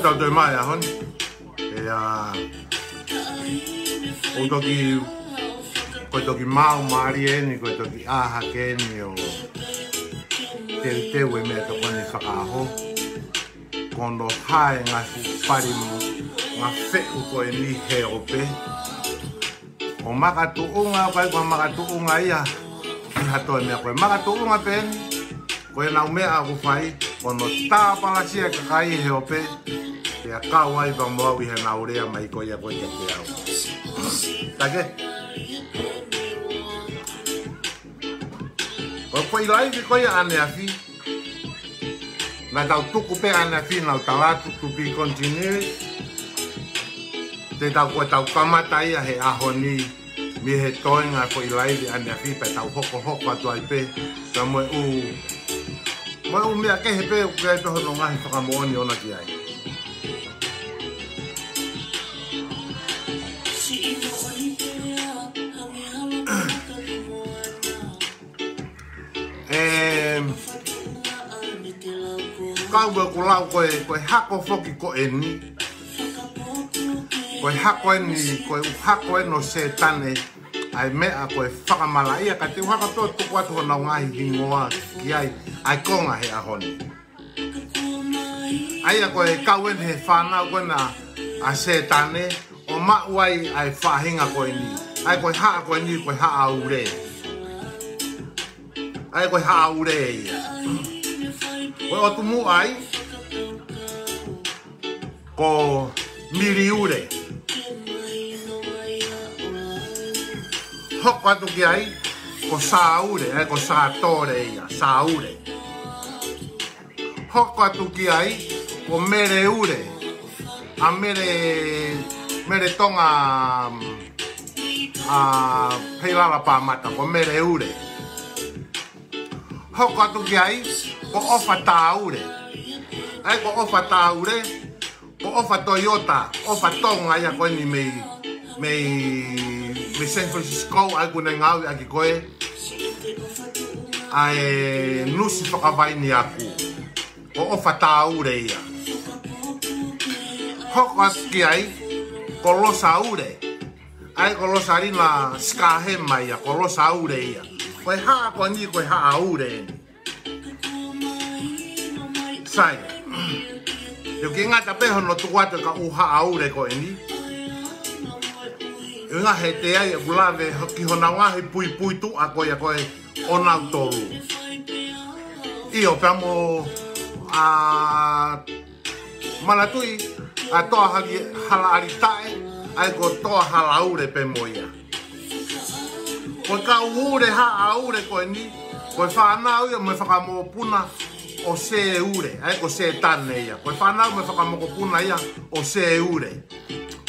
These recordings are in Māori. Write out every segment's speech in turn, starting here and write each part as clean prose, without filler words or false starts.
Täytyy maailman ja koitoki maumarieni koitoki ahakeni o te we me to koni whakaho kono hae ngā pari ngā whe'u koe ni he ope. O makatuunga koe koe makatuunga ia. I hatoe mea koe makatuunga peni. Koe nau mea aku whai. Ono tāpalasia kakai he ope. Pea kawai pa mau i he naurea mai koe ia koe ke te au. Take? Koe koe ilai ki koe ane afi. Na tau tuku pe ane afi nau talatu to be continued. Te tau koe tau kamata ia he ahoni. Mi he toenga koe ilai ki ane afi pe tau hoko hoko atu ai pe. Ta moe u... Moe u mea kehe pe u kei toho no ngahi whakamooni ona ki ai. Kau ko lau koe hako foki ko eni. Koe hako eni, koe hako eno se tane. Ai mea koe whakamala ia ka te whaka tō tuku atu hona ngahi hingoa ki ai. Ai konga he ahoni. Aia koe kau eni he whanau koe na a se tane. O mauai ai whahinga koe ni. Ai koe haa koe ni koe haa aure. Ai koe haa aure ia. Koe o tumu ai, ko miriure. Hoko atu ki ai, ko saure, ko saatore ia, saure. Hoko atu ki ai, ko mereure. A mere tonga heilala pāmata, ko mereure. Hoko atu ki ai, ko ofa taure. Ai ko ofa taure, ko ofa Toyota, ofa tonga ia koe ni me San Francisco, ai kune ngau aki koe. Ai nusi whakawai ni aku. Ko ofa taure ia. Hoko atu ki ai, ko losa ure. Ai ko losa rina skahema ia, ko losa ure ia. Koe haa koe ni koe haa ure ni. Sai. Yo ki ngata peho no tuku atu ka uha aure ko eni. Yo ngā he te ai kulave ki hona ngahi pui pui tu a koe o nau toru. Io pamo malatui a toa hagi hala aritae ai ko toa hala aure pe moia. Koe ka ure ha aure ko eni. Koe whanau ia me whakamo puna o se ure, ai ko se tane ia. Koe whanau me whakamoko puna ia o se ure.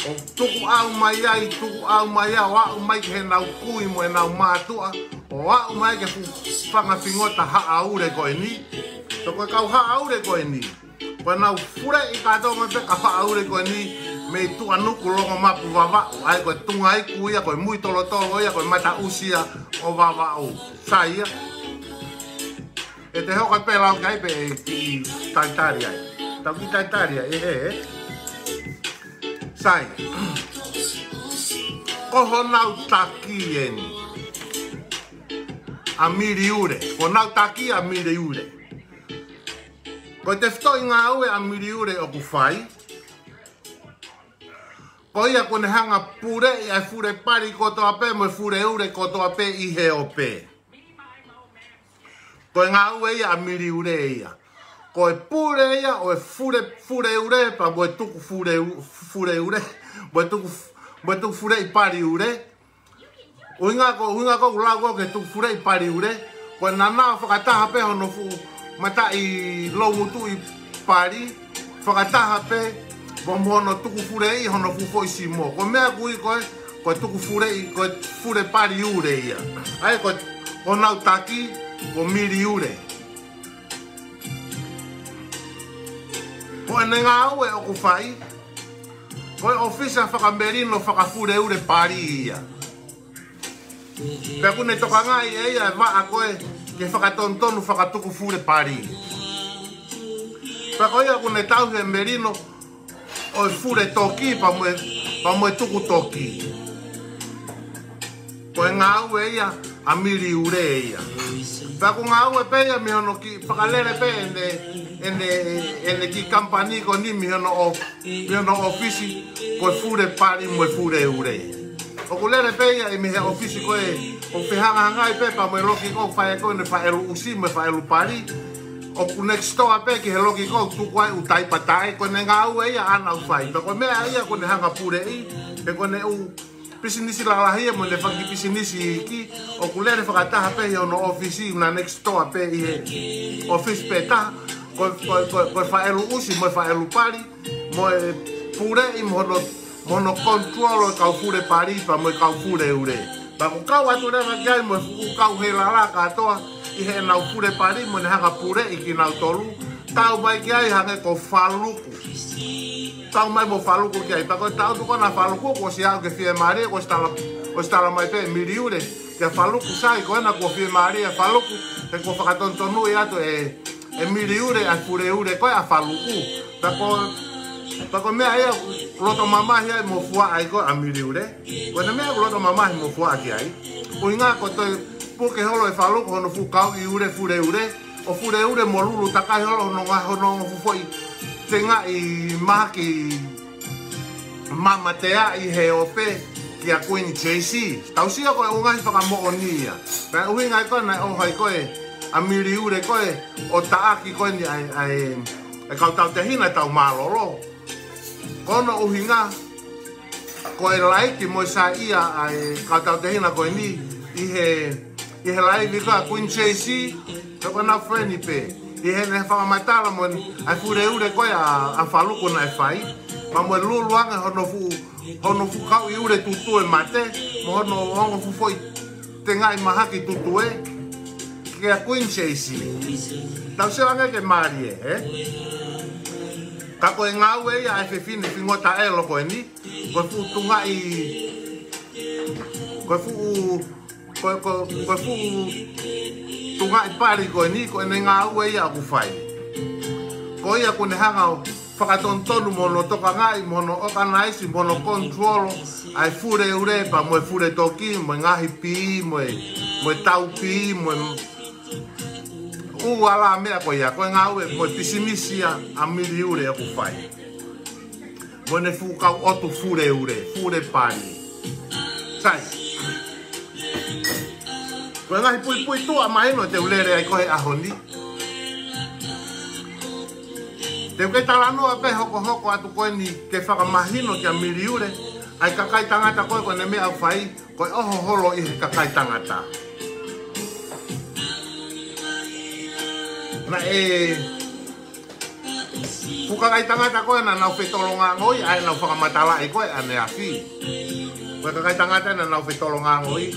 O tuku au mai ai, o au mai ke he nau kui mo e nau mātua. O au mai ke whanga whingota haa ure ko e ni. To koe kau haa ure ko e ni. Koe nau fure i kato me peka haa ure ko e ni. Me tua nuku longo mapu wawau. Ai koe tunga iku ia, koe mui tolo tolo ia, koe mata usia o wawau. Sa ia. E te hoka pēlau kai pe ki taitari ai. Tau ki taitari ai, Sai. Koho nau taki eni. A miri ure. Ko nau taki a miri ure. Ko te whitoi ngā ue a miri ure o ku whai. Ko ia kone hanga pure i ai fure pari kotoa pe mo fure ure kotoa pe i he o pe. Ko ngā ue ia a miri ure ia. Ko e pure ia o e fure ure pa mo e tuku fure ure. Mo e tuku fure i pari ure. Uinga ko ulago ke tuku fure i pari ure. Ko e nana whakataha pe hono fu mata i longutu i pari. Whakataha pe hono tuku fure i hono fu fo i simo. Ko mea kui ko e tuku fure i ko e fure pari ure ia. Ai ko nau taki ko miri ure. Ko e ngā ue o ku whai. Ko e ofisa whakamerino whakafure ure pari ia. Pea kune toka ngai e ia e waa koe ke whakatontonu whakatuku fure pari. Pea koe ia kune tau he merino o e fure toki pa mo e tuku toki. Ko e ngā ue ia amiri ure ia. Pa ko ngā ue pe ia mi hono ki whakalere pe ene ki kampani ko ni mi hono ofisi ko fure pari mo fure ure. O ko lere pe ia mi he ofisi ko o whihanga ngai pe pa mo loki ko whae ko ne whaelu usi mo whaelu pari. O ku next door pe ki he loki ko tu kwai utai patai ko ne ngā ue ia ana u whai. Pa ko mea ia ko ne hanga pure i pe ko ne u pisinisi lalahia mo le whaki pisinisi ki o kulere whakataha pe i ono ofisi na next door pe i he office pe taha ko whaelu usi mo whaelu pari mo e pure i mono control o kau fure pari pa mo kau fure ure pa ko kau atu rewa kiai mo kau he lala katoa i he nau fure pari mo ne hanga pure i ki nau tolu tau mai kiai hange ko whaluku tau mai mo faluku ki ai pa ko tau tu kona faluku ko si au ke fie mare ko stala mai pe miriure ke faluku sai ko na ko fie mare faluku ke ko fakatontonu ia to e miriure a fureure ko a faluku pa ko me ai loto mama ia mo fua ai ko a miriure ko na me loto mama mo fua ki ai ko inga ko to po ke holo e faluku hono fu kau i ure fureure o fureure mo lulu takai holo no nga hono fu foi tenga i maki mama tea i he ope ki a Queen JC. Tau sia koe o ngai whakamo'onia. Pea uhi ngai koe nai ohai koe a miri ure koe o taaki koe ni ai kautau te hina tau malolo. Kono uhi ngā koe laiki mo sa ia ai kautau te hina koe ni i he laivi koe a Queen JC ka koe na freni pe. I he ne whakamatala mo ai fure ure koe a whaluku na e whai. Ma mo e luluanga hono fu kau i ure tutu e mate. Mo hono fu foi te ngai mahaki tutu e. Ke a Queen JC. Tau se wanga ke mari e, Ka koe ngā ue ia e whiwhine whingota e loko e ni. Koe fu tunga i... Koe fu tunga i pari koe ni, koe ne ngā ue ia ku whai. Koe ia kone hanga o whakatontonu mono toka ngai, mono organize, mono control, ai fure ure pa moe fure toki, moe ngahi pi, moe tau pi, moe... ala mea koe ia, koe ngā ue, moe pisimisia a miri ure a ku whai. Moe ne fukau otu fure ure, fure pari. Sai. Koe ngahi pui tua mahino te ulere ai kohe ahoni. Te uke talanoa pe hoko atu koe ni ke whakamahino ki a miri ure. Ai kakai tangata koe koe ne mea au whai, koe oho holo i he kakai tangata. Na fukakai tangata koe na nau whetolonga ngoi, ai nau whakamatala i koe ane a whi. Koe kakai tangata na nau whetolonga ngoi,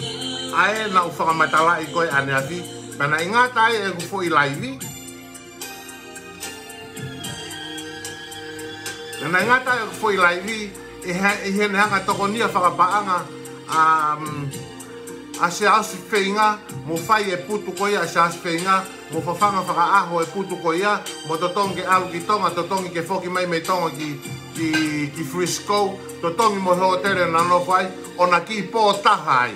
ai na u whakamatala i koe ane ati. Kana i ngā tai e kufo i laivi. Kana i ngā tai e kufo i laivi, i hene hanga toko nia whakapaanga a se ausi whenga, mo whai e putu koia a se ausi whenga, mo whawhanga whakaaho e putu koia, mo totongi alu ki tonga, totongi ke whoki mai me tonga ki Frisco, totongi mo hotere na no whai, ona ki pō taha ai.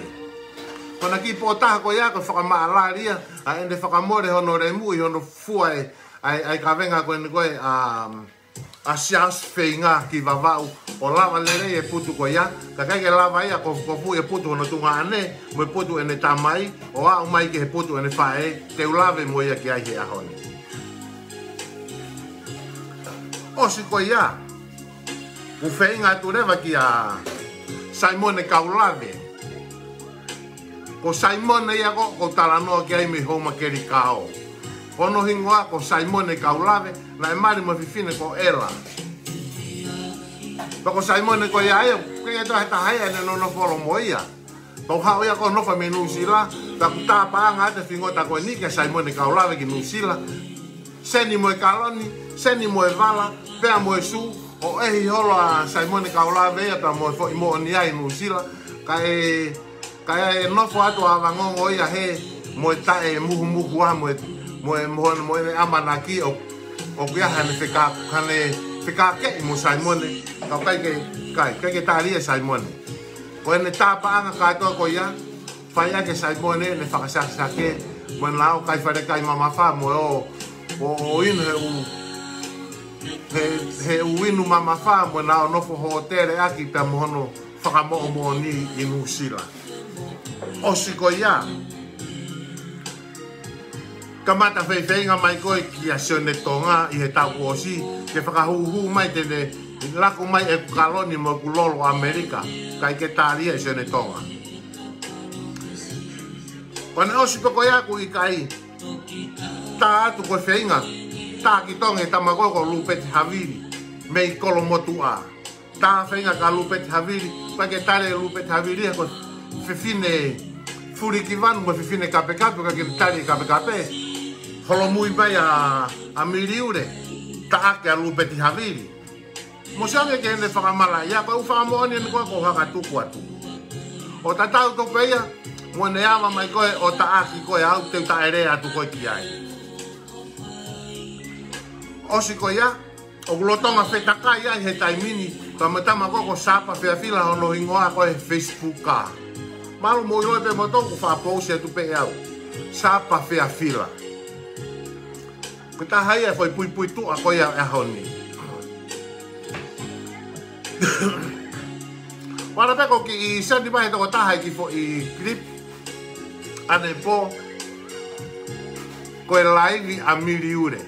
Kona ki pōtaha ko ia ko whakamālaria a ende whakamore hono remu I hono fua ai ka venga koe ni koe a sias whenga ki wawau o lava lere e putu ko ia ka kai ke lava ia ko fu e putu hono tunga ane mo e putu ene tamai o a umai ke he putu ene whae te ulave mo ia ki ai he ahoni o si ko ia u whenga tu rewa ki a Simone Kaulave ko Simon ia ko talanoa ki ai me homa keri kao. Kono hingoa ko Simon Kaulave na e mari mo fifine ko ela. Ko Simon ko ia ai ko ia to hata hai ane no folo moia. Ko ha ia ko no fa menusila ta ta pa nga te fingota ko ni ke Simon Kaulave ki nusila. Seni mo kaloni, seni mo vala, pe mo su o e hola Simon Kaulave ia ta mo fo mo ni ai nusila Kaya no fo atu avangongo ia he mo ta e muhu mo amanaki o kia hane fika ke mo Simone ka kai ke taria Simone ko ne tapa anga ka to ko ia fai ake sai mo ne whakasake mo nao kai whare kai mama wha mo o inu he uinu mama wha mo nao nofo ho tere aki pia mohono whakamo'o mo ni i New Zealand. Osiko ia kamata whaiwhainga mai koe ki a sione tonga i he tau osi ke whakahuhu mai tene lako mai e kukaloni mo kulolo Amerika kai ke tāria i sione tonga. Wane osi poko iaku i kai tā atu koe whainga tā ki tonga e tamakoko lupeti haviri mei kolo motu a tā whainga ka lupeti haviri pa ke tare lupeti haviri e koe whiwhine furi ki vanu mo whiwhine kape kape ka ke tare kape kape holo mui bai a miriure ta ake a lupeti haviri mo sange ke hene whakamala ia koe u whakamooni ni koe ko haka tuku atu o ta tau tope ia mo ne ama mai koe o ta aki koe au teu ta ere atu koe ki ai osi koe ia o gulotonga whetaka ia he taimini ka matama koko sapa whiawhila hono hingoa koe Facebook ka malu mo iloe pe motongu whapousi atu pe au sapa whiawhila ko ta hai e foi pui pui tu a koe a honi wala peko ki i sandi mai toko tahai ki fo i clip ane po koe live a miriure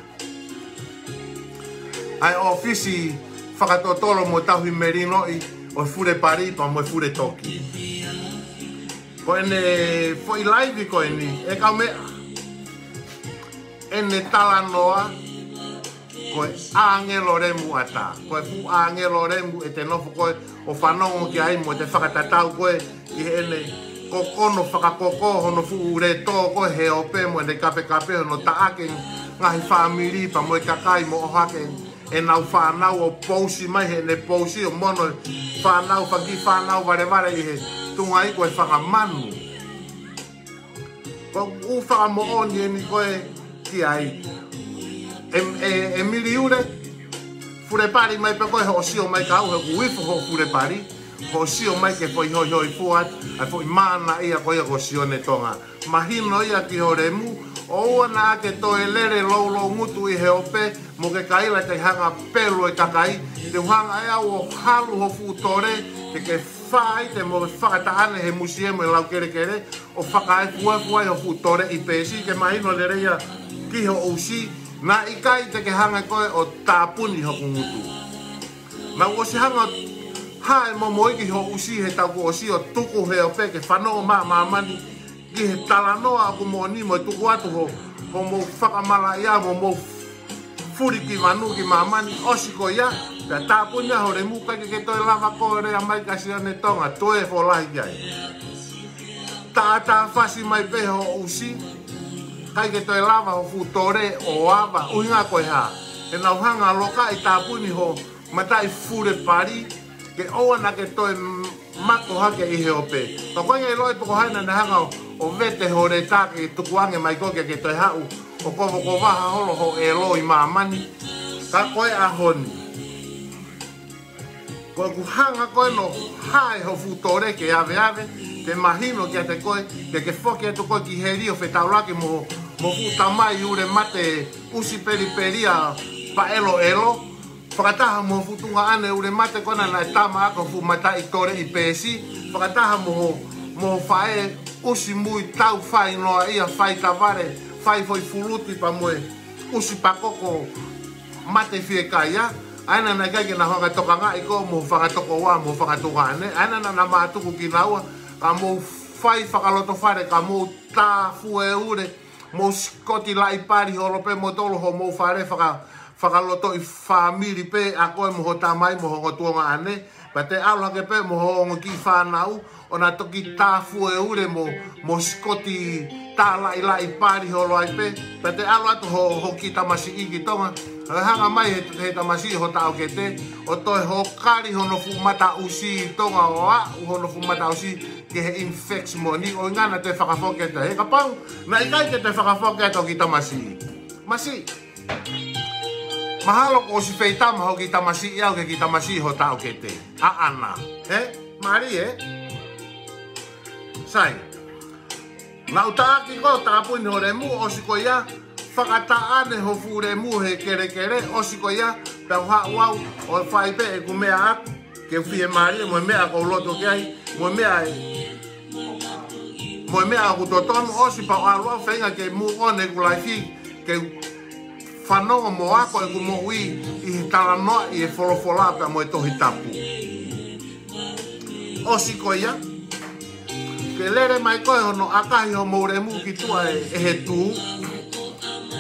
ai ofisi whakatotolo mo tahui merino i o fure pari pa mo fure toki ko ene fo i live ko ene e kau mea ene tala noa koe angelo remu ata koe fu angelo remu e te nofo koe o whanongo ki ai mo te whakatatau koe i ene kokono whakakoko hono fu ure tō koe he ope mo ene kape kape hono taake ngahi whamiri pa mo i kakai mo o hake e nau whanau o pousi mai he ne pousi o mono whanau whaki whanau vare vare i he tunga i koe whakamanu ko u whakamooni e ni koe ki ai e miriure fure pari mai pe koe ho sio mai kau he uifo ho fure pari ho sio mai ke foi hoi hoi fuat a foi mana ia koe ho sio ne tonga mahino ia ki horemu o ua na ke to e lere lou lou ngutu i he ope mo ke kaila te hanga pelo e kakai te hanga e au o halu ho futore ke whai te mo whakataane he musiemo e lau kere kere o whakae fuai ho futore i pesi ke mahino le reia ki ho usi na ikai te ke hanga koe o tāpuni ho kungutu na ua si hanga hae mo moiki ho usi he tau ko osi o tuku he ope ke whanau mamani ki he talanoa aku mo ni mo tuku atu ho mo whakamala ia mo furi ki manu ki mamani osi ko ia pe tāpuni ho re muka ke toi lava ko rea mai kasi ane tonga toe fo lahi kiai tā whasi mai pe ho usi kai ke toi lava ho futore o ava uhinga koe ha e nau hanga loka i tāpuni ho matai fure pari ke oa na ke toi mako hake i he ope ka koe ngai loi toko haina na hanga o vete ho re tāke tukuange mai koke ke toi hau o kovo ko waha holo ho e loi mamani ka koe a honi koe ku hanga koe no hae ho futore ke ave ave ke mahino ki a te koe ke foke atu koe ki he rio whetaulake mo futa mai ure mate usi periperia pa elo elo whakataha mo futunga ane ure mate kona na tama ako fu mata i tore i pesi whakataha mo whae usi mui tau whai noa ia whai taware whai foi fuluti pa moe usi pakoko mate fie kaya aina na kai na honga toka nga iko mo whakatoko wa mo whakatoka ane aina na matuku ki naua ka mo whai whakaloto whare ka mo tā fue ure mo skoti lai pari holo pe mo tolo ho mo whare whakaloto i whamiri pe a koe mo ho tamai mo hongo tuonga ane pa te aula ke pe mo hongo ki whanau o na toki tā fue ure mo skoti tā lai pari holo ai pe pa te aula tu ho ki tamasi i ki tonga hanga mai he tamasi ho tau ke te o toi ho kari hono fu mata usi tonga o a hono fu mata usi ke he infects mo ni o ngana te whakafoke te he kapau na ikai ke te whakafoke to ki tamasi masi mahalo ko si feitama ho ki tamasi iau ke ki tamasi ho tau ke te a ana he mari sai Na utaaki ko tāpuni ho remu osi ko ia whakataane ho fu remu he kere kere osi ko ia tau haa wau o whaipe e ku mea aku ke whie maria mo mea ko loto ke ai mo mea aku totonu osi pa o alua whenga ke mu one ku laifi ke whanonga mo ako e ku mo ui i he tala noa i e wholofola pa mo e tohi tapu osi ko ia ke lere mai koe hono akahi ho mouremu ki tua e he tū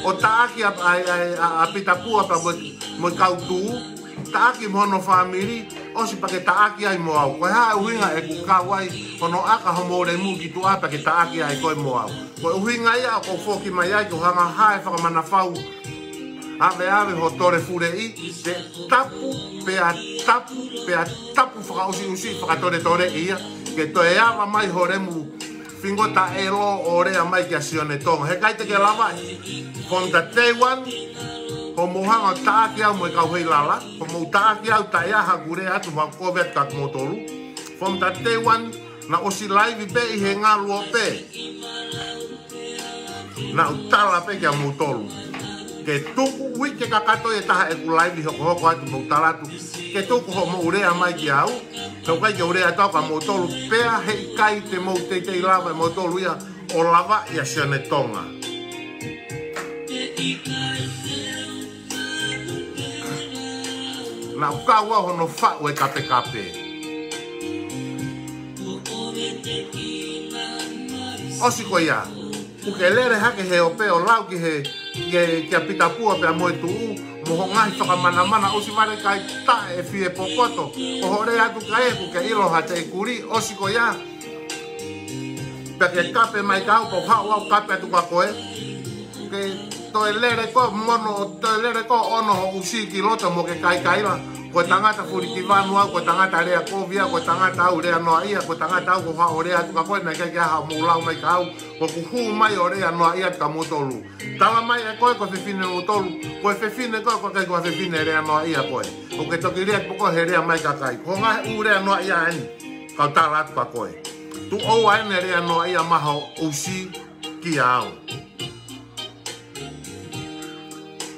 o taaki a pitapua pa mo kau tū taaki mo hono whamiri osi pa ke taaki ai mo au koe haa uhinga e ku kawai hono aka ho mouremu ki tua pa ke taaki ai koe mo au koe uhinga ia ko foki mai ai ko hanga hae whakamana whau ave ho tore fure i te tapu pea tapu whakausi usi whakatore tore ia ke to e awa mai ho remu fingota e lo o rea mai ki a sione tonga he kai te ke lava from the day one ho mohanga taaki au mo e kau hei lala ho mo taaki au ta ea hakure atu wa kovet kak motoru from the day one na osi live pe i he ngā lua pe na utala pe ki a motoru ke tuku wike kakato e taha e ku live hoko hoko atu mo talatu ke tuku ho mo urea mai ki au tau kai ke urea tau ka mo tolu pea hei kai te mo te lava mo tolu ia o lava ia sione tonga na ukaua hono whau e kape kape osi ko ia uke lere hake he o pe o lau ki he kia pitapua pea moe tuu mo ho ngahi whakamana osi mare kai ta e fie popoto o hore atu kai ku ke iloha te kuri osi ko ia pea ke kape mai kau po hau au kape atu ka koe ke to e lere ko mono to e lere ko ono ho usi ki loto mo ke kai kaila ko tangata furi ki vanu au ko tangata rea kovia ko tangata au rea noa ia ko tangata au ko hau rea atu ka koe na ke ha mo lau mai kau ko kuhu mai o rea noa ia ka motolu tala mai e koe ko fefine motolu ko fefine koe ko kai ko fefine rea noa ia koe o ke toki rea poko he rea mai ka kai ko nga u rea noa ia ani ka tala atu ka koe tu o ane rea noa ia maha usi ki au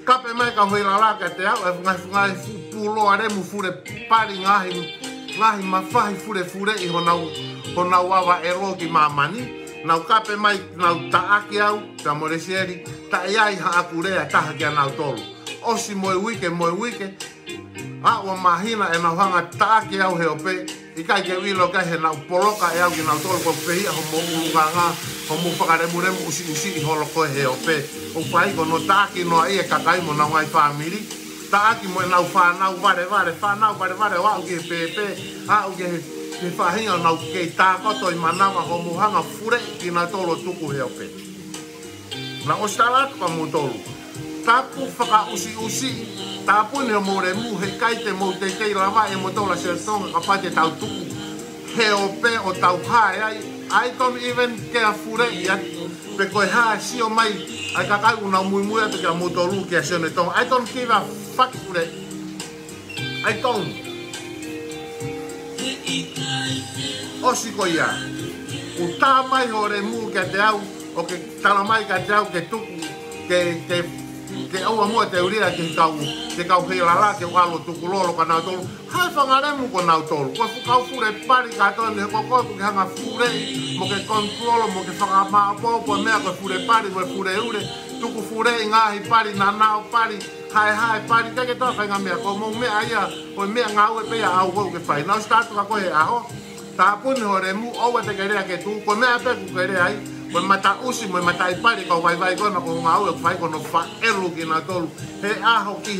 kape mai ka hui lalaka te au e ngai pulo are mu fure pari ngahi mawhahi fure i honau awa e roki mamani nau kape mai nau taaki au ta moresieri ta iai ha akurea taha kia nau tolu osi moe wike a ua mahina e nau hanga taaki au he ope i kai ke wilo kai he nau poloka e au ki nau tolu ko pehia ho mo ulunganga ho mo whakaremuremu usi i holoko he ope o whai kono taaki noa i e kakai mo nau ngai whamiri taaki mo e nau whanau vare wau ki he pepe au ki he whahinga nau kei tākoto i manawa ho muhanga fure ki nau tolo tuku he ope na o staratu ka mo tolu tapu whaka usi tapu ni o moremu he kai te mo te kei lava e mo tola se tonga ka pate tau tuku he ope o tau hae ai I don't even care fure i atu pe koe haa sio mai ai kakai una mui atu kia mo tolu kia sione tonga I don't give a fuck fure I don't osi ko ia u tā mai hore mu ke te au o ke tala mai ka te au ke tuku ke aua mua te uria ke kau hei lala ke walo tuku lolo ka nau tolu hai whangaremu ko nau tolu ko fukau fure pari ka tonu he koko ke hanga fure mo ke kontrolo mo ke whangamaa popo mea ko fure pari mo fure ure tuku fure i ngahi pari nanao pari hai pari ke toa whainga mea ko mo mea ia ko mea ngau e pea au wau ke whai nau statu ka koe aho ta puni hore mu owa te kerea ke tu ko mea peku kerea ai ko mata usi mo mata ipari ko vai kona ko ngau e whai kono wha elu ki na tolu he aho ki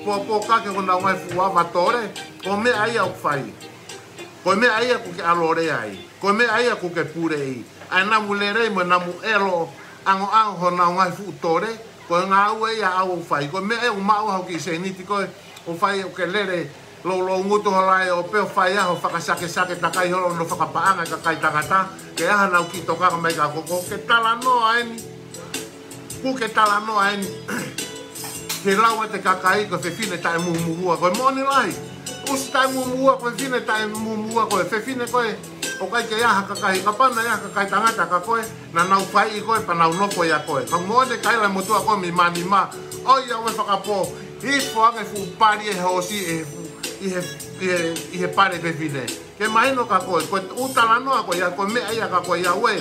po ka ke kona ngai fuwa matore ko mea ia u whai ko mea ia ku ke alore ai ko mea ia ku ke pure ai ai namu lerei mo namu elo ango hona ngai fu tore ko ngau e ia au whai ko mea u mau hau ki se niti ko o whai o ke lere lo ngutu halai o peo whai aho whakasake takai holo no whakapaanga kakai tangata ke aha nau ki tokanga mai ka koko ke tala noa eni ku ke tala noa eni he lau e te kakai ko whewhine tae mumuhua koe moni lai usi tae mumuhua koe whine tae mumuhua koe whewhine koe o kai ke aha kakai kapana ya kakai tangata ka koe na nau fai i koe pa nau noko ya koe ka ngone kai la motua koe mi ma o ia we whakapo i whange fu pari e hosi i he pare pe fine ke maino ka koe koe utala noa koe ya koe mea ia ka koe ya we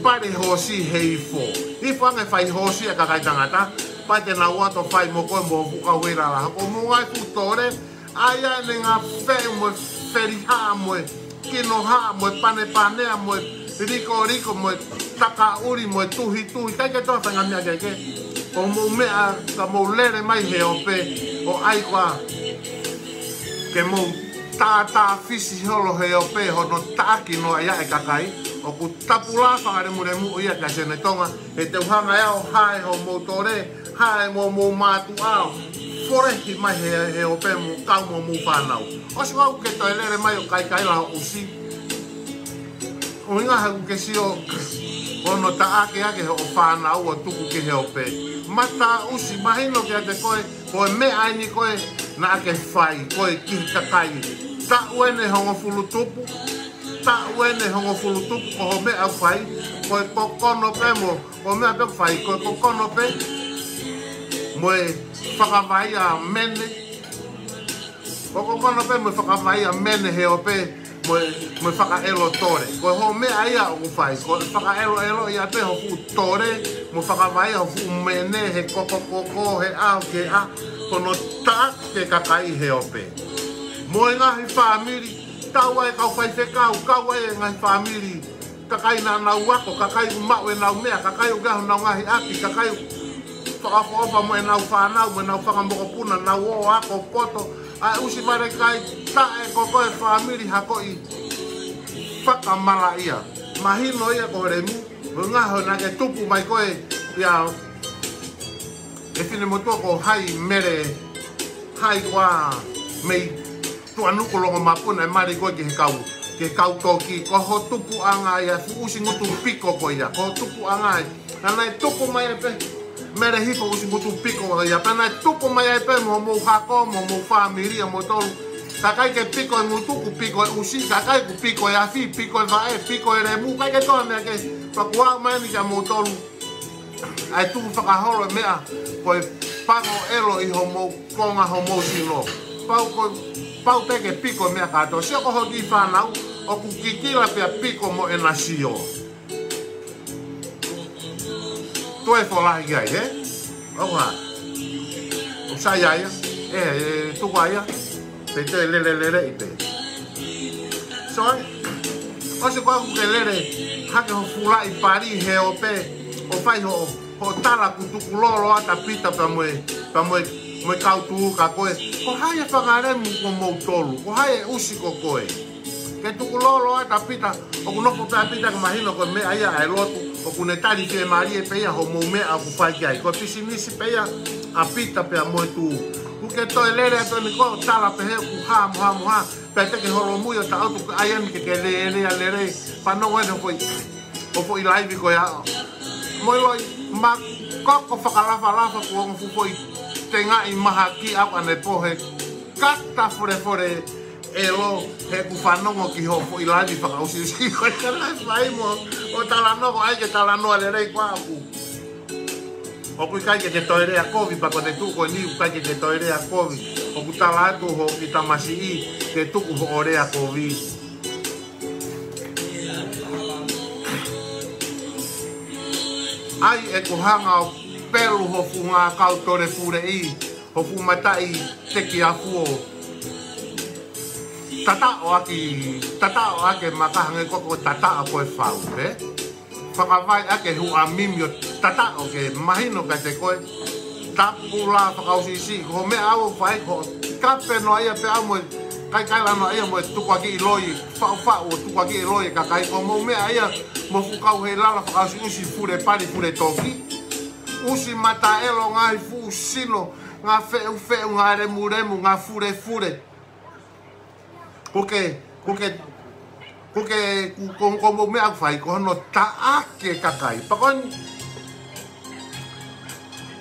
pare hosi hei fo i whange fai hosi e kakai tangata pa te na wato fai mo koe mo fuka wera la ko mo ngai fu tore aia ne ngā whee mo wheriha mo kino ha mo pane panea mo riko mo taka uri mo tuhi kai ke toa whanga mea keke o mo mea ka mo lere mai he o pe o ai kwa ke mo tā fisi holo he o pe hono tāki no ia e kakai o ku tapula whangare muremu o ia ka sene tonga e te uhanga ea o hae ho mo tore hae mo mātu ao forehi mai he o pe mo kau mo whanau o si wau ke toi lere mai o kai la o usi o inga haku ke si o ono ta ake ho whanau o tuku ke he o pe mata usi mahino ke ate koe me aini koe na ake whai koe ki kakai ta uene hongo fulu tupu ko ho mea whai koe kokono pe mo o mea pe whai koe kokono pe moe whakawai a mene kokono pe moe whakawai a mene he o pe moe whakaelo tore koe ho mea ia o whai koe whakaelo ia pe ho fu tore mo whakawai a fu mene he koko he ao ke a kono ta ke kakai he o pe moe ngahi whamiri tau ai kau whai kau ai ngahi whamiri kakai na nau wako kakai umau e nau mea kakai ugahu nau ngahi aki kakai whakafopa mo e nau whanau mo e nau whakamoko puna nau o ako poto a usi mare kai tae koko e whamiri hako i whakamala ia mahino ia ko remu ngaho na ke tupu mai koe ia e whine motua ko hai mere hai kwa mei tuanuku longo mapuna e mari koe ke kau toki ko ho tupu anga ia fu usi ngutu piko ko ia ko tupu anga na tupu mai e pe mere hipo usi ngutu piko ia pana tupu mai e pe mo hako mo familia mo tolu kakai ke piko e ngutuku piko e usi kakai ku piko e afi piko e vae piko e remu kai ke toa mea ke pakua mai ni ka mo tolu ai tu whakahoro mea koe pango elo i homo konga homo sino pau peke piko mea kato sio ko hoki whanau o ku kikila pia piko mo e nasio toe folahi gai he oha o sa iaia tuku aia pe te lele i pe soi o se kwa kuke lere hake ho fula i pari he o pe o fai ho tala kutuku lolo ata pita pa moe kautu ka koe ko hae whangaremu ko mou tolu ko hae usi ko koe ke tuku lolo ata pita o kunoko pia pita ka mahino ko mea ia e lotu o kune tari ke marie peia ho mou mea ku whai kai ko pisinisi peia a pita pia moe tu kuke toi lere ato ni ko tala pehe ku ha pe te ke holo mui o ta autu aian ke lere panongo ene o fo i laivi ko ia moi loi ma koko whakalafa ku ongo fufoi tenga i maha ki au ane pohe kata fore e lo he ku whanongo ki ho fo i laivi whakausi ko i karai whai mo o talanogo ai ke talanoa le rei kwa aku o kui kai ke te toire a kovi pa kone tuko ni kai ke te toire a kovi o ku talatu ho ki tamasi i ke tuku ho ore a kovi ai e ku hanga o pelu ho fu ngā kautore fure i ho fu matai teki a fuo tata o ake makahange koko tata a koe whau whakawai ake hu a mimio tata o ke mahino ka te koe tapula whakausisi ho me au whai ko kape no ia pe amoe kai lano ia mo tukwaki i loi whau tukwaki i loi kakai ko mo mea ia mo fukau he lala whakausi usi fure pari fure toki usi mata elo ngai fu sino ngā wheu ngā remu ngā fure ko mo mea whai ko hono taake kakai pakon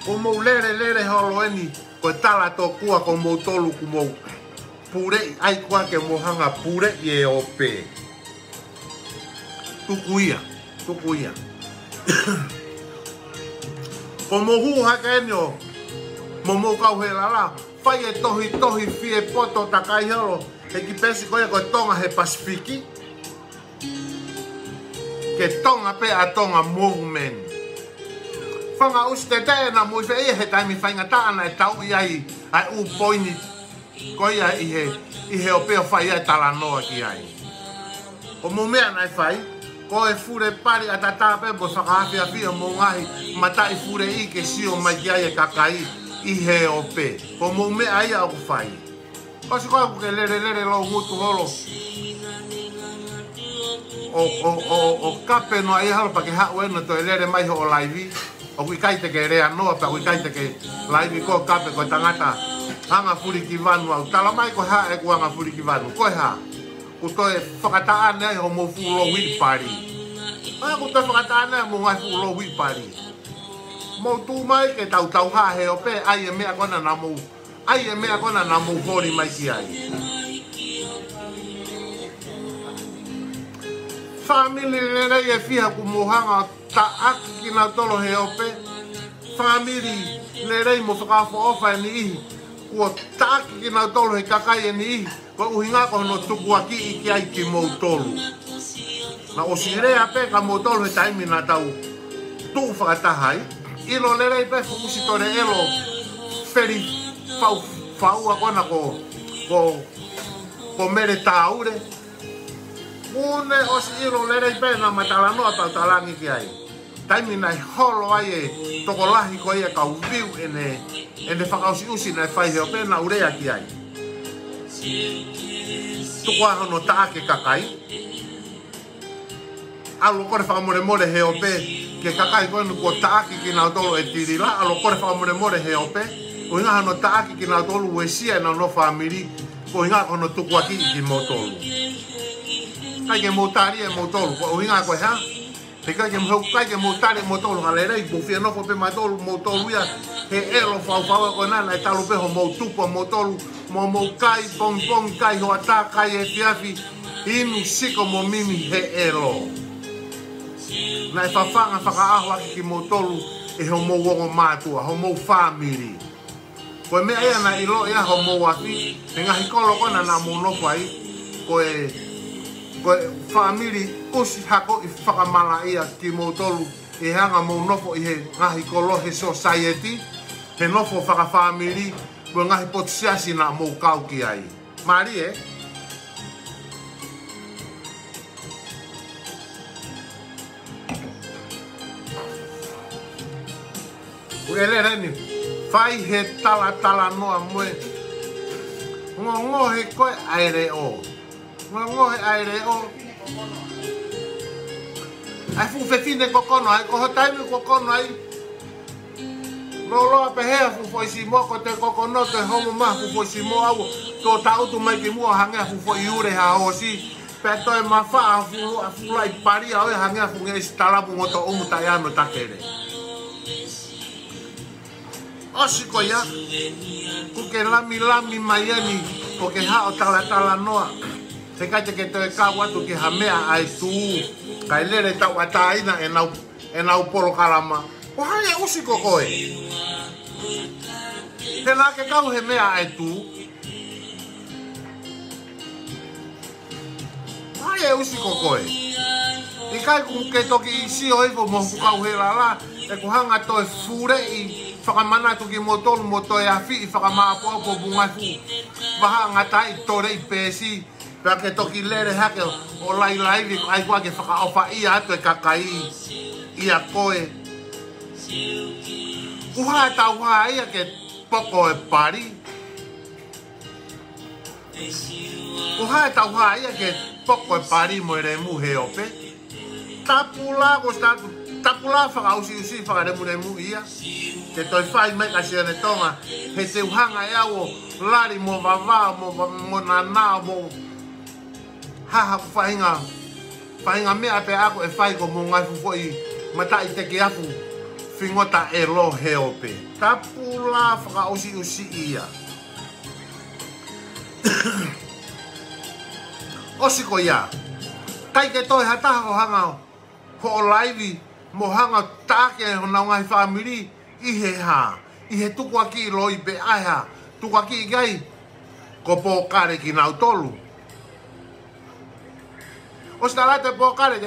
ko mo lere holo eni ko tala to kua ko mo tolu ku mo pure ai kwa ke mo hanga pure ye ope tukuia. Ko mo hu haka enyo, mo kau he lala, fai e tohi fie poto takai holo, he ki pesi koia koe tonga he Pasifiki, ke tonga pe a tonga movement. Whanga uste te na mui fe he taimi whainga taana e tau i ai u poini koia i he o peo whai ai talanoa ki ai. O mo mea nai whai, ko e fure pari a tata pe bo whakahawhi a whia mo ngahi matai fure i ke sio mai ki ai e kakai i he o pe. Ko mo mea ia o ku whai. Ko si koe ku ke lere lo ngutu holo. O kape no ai halo pa ke hau eno to e lere mai ho o laivi. O kui kaite ke rea noa pa kui kaite ke laivi ko kape ko tangata hanga furi ki vanu au. Tala mai ko ha e ku hanga furi ki vanu. Koe ha. Ku toi whakataan ai ho mo fulo whi pari. Ai ku toi whakataan ai mo ngai fulo whi pari. Mo tu mai ke tau ha he o pe ai e mea kona na mo. Ai e mea kona na mo hori mai ki ai. Family nere e fiha ku mohanga ta aki ki na tolo he ope. Family nere mo whakawha ofa e ni ihi. Kua ta aki ki na tolo he kakai e ni ihi. Ko uhinga ko no tuku aki i ki ai ki mou tolu. Na o si rea pe ka mou tolu he taimi na tau tuu whakatahai. Ilo nere i pe fukusi tore elo feri whaua kona ko mere taure. Une o si ilo lere i pena matalanoa tau talangi ki ai. Taimi nai holo ai e toko lahi ko ia kau viu ene whakausi usi nai whai heo pena urea ki ai. Tuko aho no taake kakai. Alo kore whakamore heo pe ke kakai koe nuko taake ki nau tolo e tirila. Alo kore whakamore heo pe. Ko hinga hano taake ki nau tolo ue sia na no whamiri. Ko hinga kono tuku aki ki mo tolo. Kai ke motari e motolu, ko uhinga koe ha? Te kai ke motari e motolu, halere i bufia nofo pe matolu motolu ia he elo whau e koe nana e talo peho motupo motolu, mo kai, pong kai, hoa tā kai e fiafi, inu siko mo mimi he elo. Na e whawhanga whakaaho aki ki motolu e ho mo wongo mātua, ho mo family. Koe mea ia na ilo ia ho mo wafi, he ngahi kolo kona na mo nofo ai, koe family usi hako i whakamala ia ki mo tolu e hanga mo nofo i he ngahi kolo he society he nofo whakafamily ko ngahi potsiasi na mo kau ki ai. Mari e? Uele reni, whai he tala noa moe ngo he koe aere o. Ngohe aere o. Ai fu fefine kokono ai ko taimi kokono ai. Lo pe he fu foi si mo ko te kokono te homo ma fu foi si mo au to tau tu mai ki mo hanga fu foi ure ha o si pe to e ma fa fu lai pari au hanga fu nge stala bu moto o muta ya no takere. Osi ko ya. Ku ke lami maiani ko ke ha o tala noa. Te kai te ke te kau atu ki hamea ai tū. Kai lere tau ataina e nau polo kalama. Ko hae usi ko koe. Te nā ke kau he mea ai tū. Hae usi ko koe. I kai ku ke toki i si o evo mo kau he la. E ku hanga toi fure i whakamana tu ki motolu mo toi afi i whakamaapo po bungai fu. Waha ngatai tore i pesi. Pea ke toki lere hake o lai ai kua ke whakaofa ia atu e kakai ia koe. Uha e tau haa ia ke poko e pari. Uha e tau haa ia ke poko e pari mo ere mu he ope. Tapula whakausi whakaremu ia. Ke toi whai meka si ane tonga. He te uhanga e au lari mo vava mo nanao mo haha ku whainga mea pe ako e whai ko mo ngai fu foi mata i teke afu whingota e lo he ope. Tapu la whakausi ia. Osi ko ia. Kai ke toi hataha o hangao ho laivi mo hanga take ho na ngai family I he ha I he tuku aki loi be aiha tuku aki gai ko po kare ki nau tolu o stala te po kare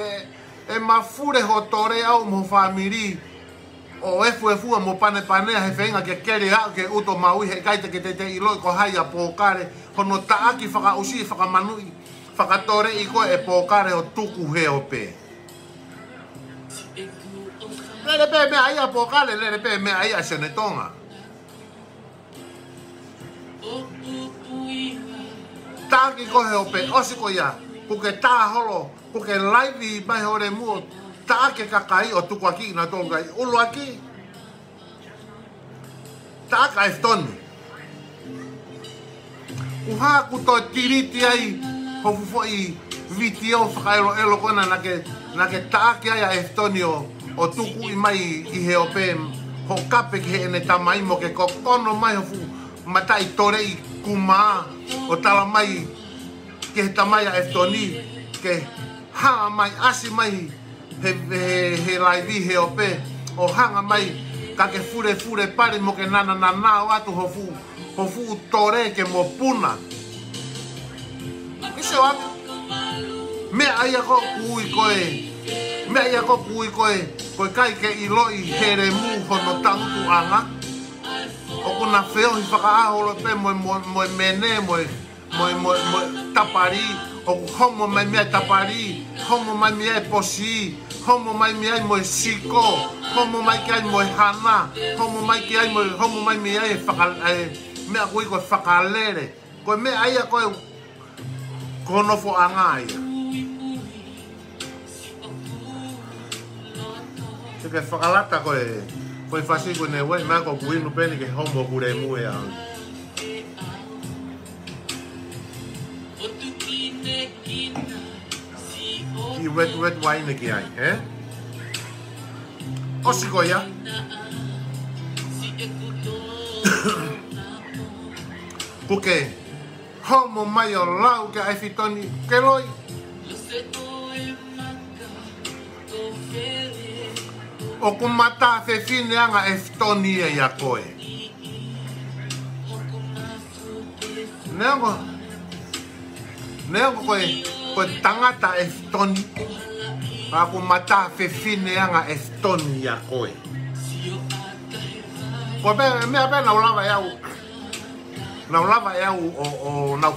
e mafure ho tore au mo family o efu mo pane he whenga ke kere au ke uto maui he kaite ke te iloi ko hai a po kare hono taaki whaka usi whaka manui whakatore I koe e po kare o tuku he o pe lere pe mea ai a po kare lere pe mea ai a senetonga taaki koe o pe osiko ia puke tā holo puke laivi mai hore muo taake kakai o tuku aki na tonga ulu aki taaka e toni uha kuto tiriti ai hofu foi vitio whakaelo elo kona na ke taake ai e toni o tuku I mai I he ope ho kape ki he ene tamai mo ke kokono mai hofu matai tore I kuma o tala mai ke he tamai a e toni ke ha mai asi mai he laivi he ope o hanga mai ka ke fure pare mo ke nana o atu hofu tore ke mo puna iso atu me aia ko kui koe kai ke iloi here mu hono tangu anga o kuna feo I whakaaholo pe mo mene mo tapari o homo mai mea tapari homo mai mea posi homo mai mea mo siko homo mai kai mo hana homo mai kai mo homo mai mea mea kui ko whakalere ko me aia ko kono fo anga ia se ke whakalata ko whasi ko ne wei mea ko kuinu peni ke homo kure mue a I wet wine ki ai, Osiko ia. Puke homo mai o lau ke ai fitoni ke loi. O kumata fe fine anga e fitoni e ia koe. Neongo koe tangata e fitoni. Aku mata fe fine anga e fitoni ia koe. Ko me ape na ulava iau. Na ulava iau o na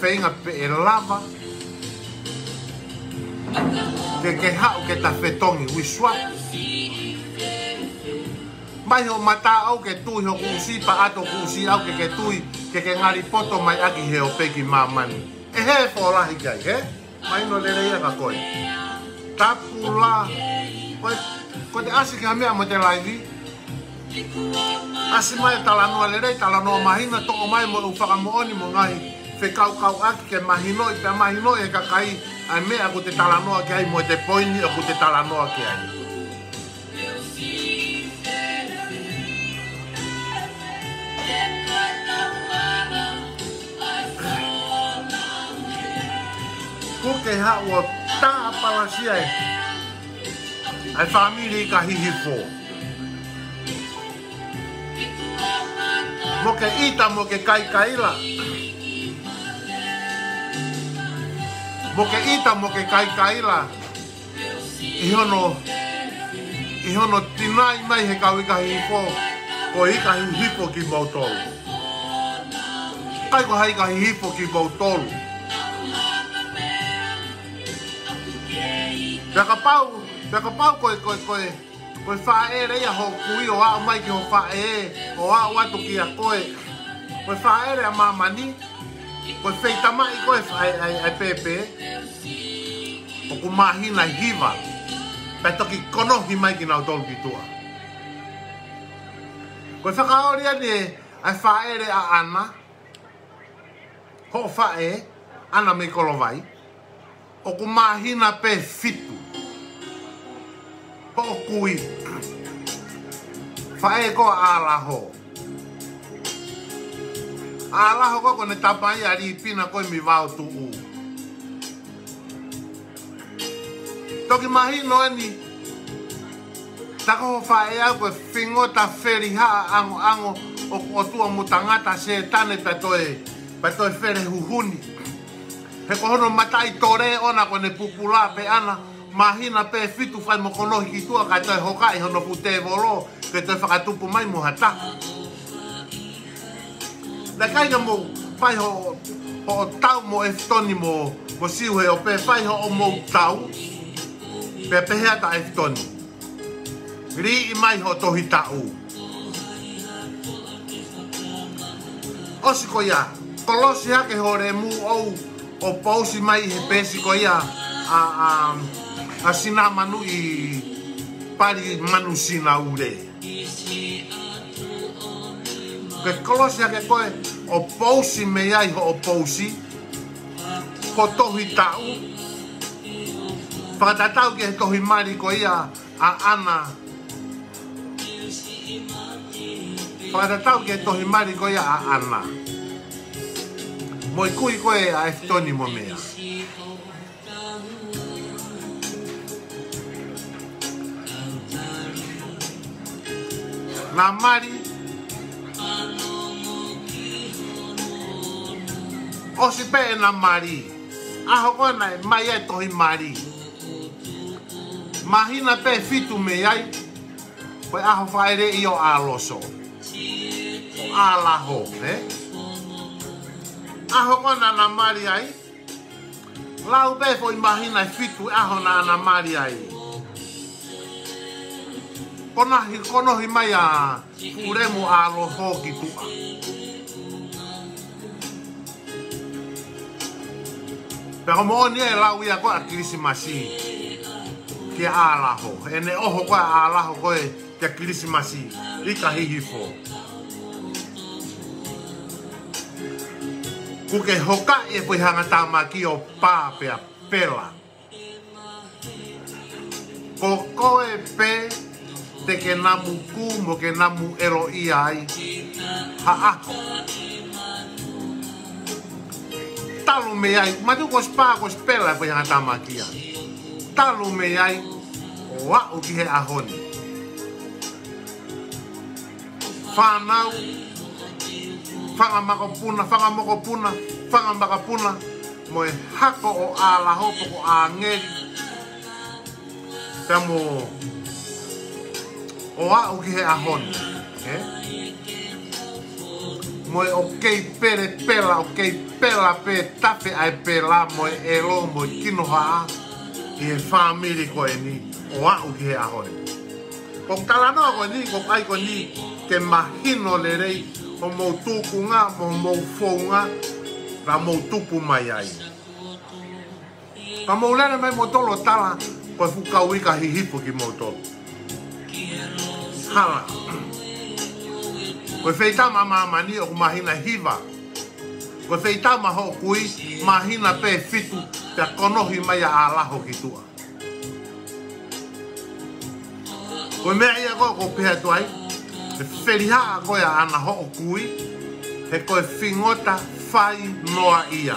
feinga pe e lava. Ke hau ke ta fetongi wiswa. Mai ho mata au ke tui ho kusi pa ato kusi au ke tui ke ngari poto mai aki he o peki mamani. E he fo lahi kai he. Mai no lere ia ka koe. Tapula. Ko te asi ke hamea mo te laivi. Asi mai talanoa lere talanoa mahina toko mai mo ufaka mo oni mo ngai. Fe kau aki ke mahino i te mahino e kakai. Ai mea ko te talanoa ke ai mo te poini o ko te talanoa ke ai. Kuke hao ta palasia e. Ai family ka hihifo. Mo ke ita mo ke kai kaila. Mo ke ita mo ke kai kaila. Ihono tinai mai he kawika hihifo. Ko hika hihifo ki mautolu. Kai ko haika hihifo ki mautolu. Peka pau koe whae rea ho kui o a mai ki ho whae o a watu ki a koe. Koe whae rea mamani. Koe feita mai koe ai pepe. O ku mahina hiva. Pai toki konohi mai ki nau tolu ki tua. Koe whakaoria ni ai whae rea ana. Ho whae ana me kolovai. O ku mahina pe fitu. Ho kui. Whae ko alaho. Alaho ko ne tapai ari pina ko mi vau tu u. Toki mahino ani. Tako whae au koe whingota wheri haa ango o tua mutangata se tane patoe where huhuni. He kohono matai tore ona ko ne pupula pe ana mahina pe fitu whai mokonohi ki tua kai toi hokai hono pute volo ke toi whakatupu mai mo hata. Na kainga mo whai ho tau mo eftoni mo siuhe o pe whai ho o mo tau pe pehea ta eftoni. Ri i mai ho tohi tau. Osi ko ia, kolosi hake hore mu ou o pausi mai he pesi ko ia a sina manu i pari manu sina ure. Ke kolosi hake koe o pausi me ai ho o pausi ko tohi tau. Whakatatau ke he tohi mari ko ia a ana. Whakatatau ke he tohi mari ko ia a ana. Moi kui koe a eftoni mo mea. Nā mari osi pe e nā mari. Aho koe nai mai e tohi mari. Mahina pe fitu me ai. Koe aho whaere i o aloso. O alaho, Aho kona na mari ai. Lau pe fo imahina fitu aho na mari ai. Kono hi mai a uremu aloho ki tua. Pero mo ni e lau ia ko a Krismasi. Ke alaho. Ene oho ko a alaho ko e ke Krismasi. Ika hihifo. Kuke hoka e pui hanga tamaki o pāpea pela. Ko koe pe te ke namu ku mo ke namu ero i ai. Haako. Talu me ai. Matu ko spa ko spela e pui hanga tamaki ai. Talu me ai. Wa'u ki he ahoni. Whanau. Whanga makopuna, mo e hako o alaho poko a ngeri. Pea mo o au ki he ahoni. Mo e o kei pere pela, o kei pela pe tape ai pela, mo e elo, mo e kino haa. I he whamiri ko e ni, o au ki he ahoni. Kong talanoa ko ni, kong ai ko ni, ke mahino le rei, o mou tuku nga, mou fou nga, ra mou tupu mai ai. Ka mou lene mai mo tolo tala, koe fukau ika hihipu ki mou tolo. Hala. Koe feitama mamani o mahina hiva. Koe feitama ho kui, mahina pe fitu, pia konohi mai a alaho ki tua. Koe mea ia ko pia tuai, he wherihaa koe a ana ho kui, he koe whingota whai noa ia.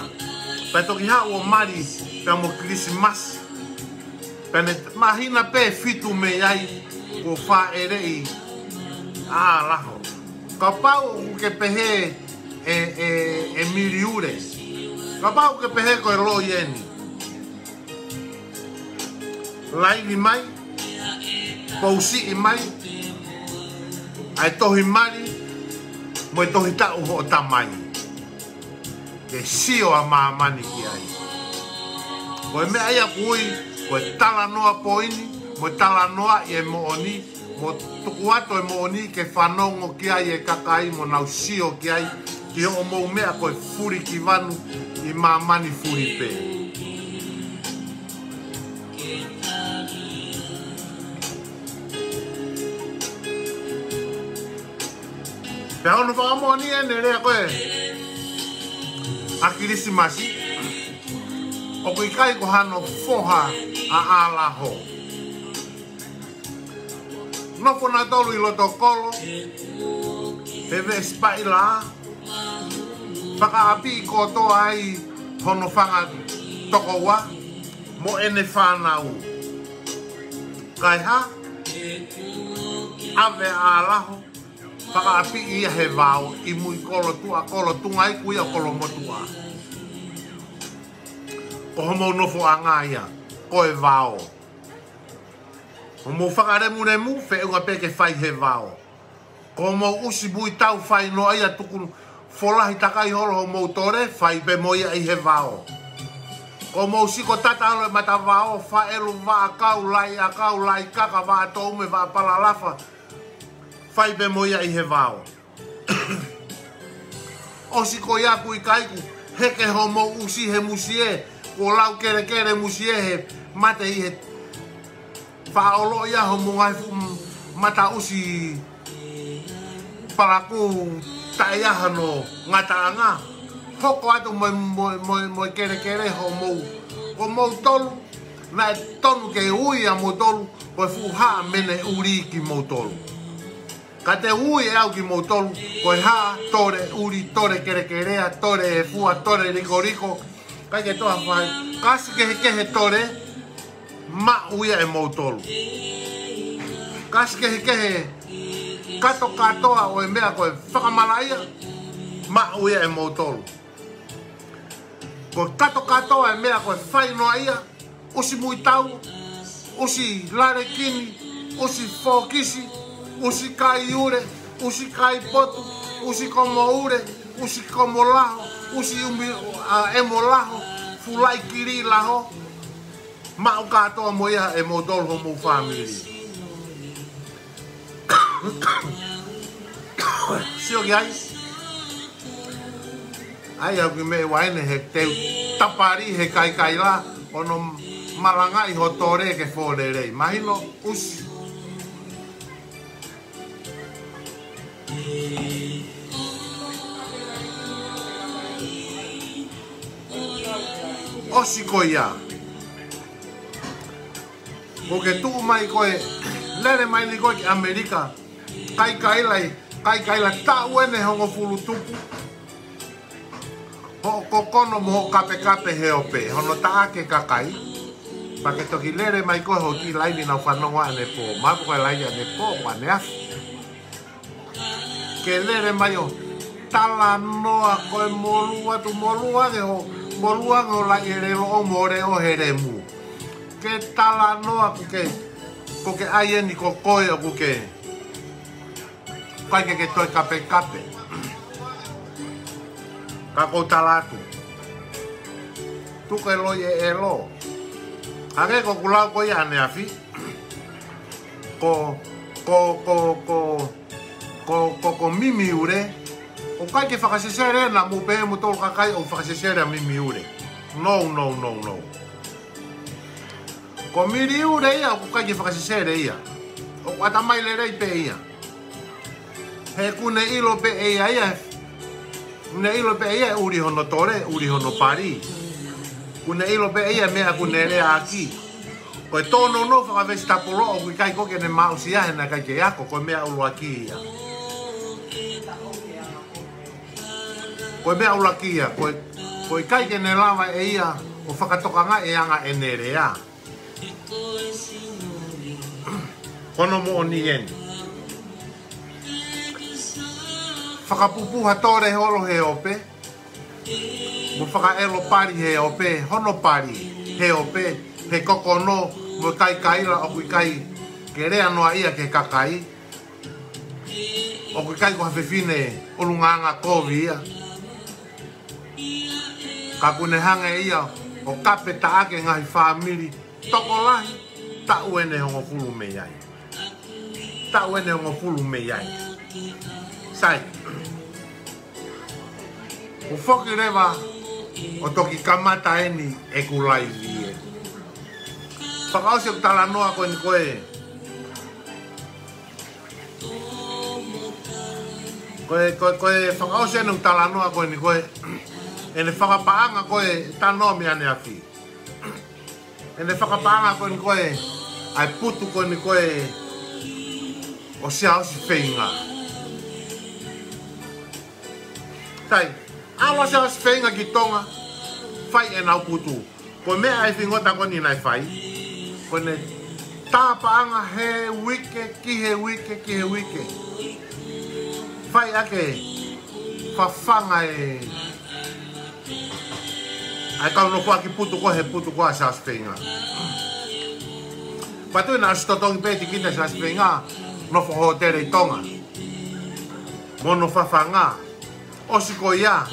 Pai toki haa o mari pia mo Krismasi. Pene mahina pe fitu me ai ko whaerei a laho. Ka pau ke pehe e miriure. Ka pau ke pehe koe lo ieni. Laini mai, pausi i mai, ai tohi mari, mo e tohi tau ho o tamai. Ke sio a maamani ki ai. Koe mea ia kui, koe tala noa poini, mo tala noa i e mooni, mo tuku ato e mooni ke whanongo ki ai e kakai, mo nau sio ki ai, ki o mou mea koe furi ki vanu, i maamani furi pe. Pea ono whakamoni e ne rea koe a Krismasi. O kui kai ko hano foha a alaho. Noko na tolu i loto kolo. He vespa i la. Whaka api i kotoa ai hono whanga toko wa. Mo ene whanau. Kai ha, ave a laho, whakaapi ia he vau, I mui kolo tunga I kuia kolo motua. Ko homo nofo a ngā ia, ko e vau. Homo whakaremu remu, fe unga peke whai he vau. Ko homo usi bui tau whai no ia tukuru, folahi takai holo homo tore, whai pe moia I he vau. Ko mo siko tata alo mata vao fa elu va kau lai kaka va to me va pala lafa fai be moia I he vao. O siko ya ku I kaiku heke homo usi he musie ko lau kere musie he mate I he fa olo ya homo ngai mata usi para ku taia hano ngata nga hoko atu mo kere ho mo tolu na tonu ke ui a mo tolu ko fuha mene uri ki mo tolu ka te ui au ki mo tolu ko ha tore uri tore kere a tore fua tore rico ka ke toa fai kasi ke he tore ma ui e mo tolu kasi ke he kato katoa o e mea ko whakamalaia ma ui e mo tolu. Ko kato katoa e mea koe whai noa ia, usi mui tau, usi lare kini, usi fokisi, usi kai ure, usi kai potu, usi komo ure, usi komo laho, usi emo laho, fulai kiri laho, mau katoa mo ia e mo tolu homo family. Sio ki ai? Ai au ki me waene he teu tapari he kai la ono malangai ho tore ke fore rei mahino usi osi koia o ke tu mai koe lere mai ni koe ki Amerika kai la ta uene hongo fulu tupu ho kokono mo kape he ope hono taake kakai pa ke toki lere mai ko ho ki laini na whanonga ane po ma ko laini ane po pa ne af ke lere mai o tala noa ko molua de ho molua ngo la ere lo more o heremu ke tala noa ko ke ai ni ko koe o ke kai ke toi kape kako talatu tu ke lo ye elo age ko kulau ko ya ne afi ko mimi ure o kai ke fakasesere na mu pe mu tol kakai o fakasesere mimi ure no ko miri ure ya ko kai ke fakasesere ya o ata mai le rei pe ya he kune ilo pe ya Una ilo pe ia uri hono tore, uri hono pari. Una ilo pe ia mea kune rea aki. Koe tono no whakawesi tapolo o kui kai koke ne mausi ahe na kai ke ako, koe mea ulu aki ia. Koe mea ulu aki ia, koe kai ke ne lawa e ia o whakatokanga e anga e ne rea. Kono mo o ni eni. Whakapupuha tore holo he ope. Mo whakaelo pari he ope, hono pari he ope, he kokono mo kai la o kui kai ke rea noa ia ke kakai. O kui kai ko hawhewhine ulunganga kovi ia. Ka kune hanga ia o kape taake ngahi whamiri toko lahi, ta uene hongo fulu me iai. Ta uene hongo fulu me iai. Sai. O whoki rewa o toki kamata eni e kulai vie. Whakaose o tala noa koe ni koe. Koe whakaose eni o tala noa koe ni koe. Ene whakapaanga koe tanoa mi ane aki. Ene whakapaanga koe ni koe. Ai putu koe ni koe. O sia osi whenga. Tai. Awa se as whenga ki tonga, whai e nau putu. Ko mea ai whingota ko ni nai whai. Ko ne Tāpaanga he wike, ki he wike, ki he wike. Whai ake, whawhanga e... Ai kau no ki putu ko he putu ko sa spenga. Patu na stotongi peti kita sa spenga no fo hotel i Tonga. Mono whawhanga. Osi ko ia.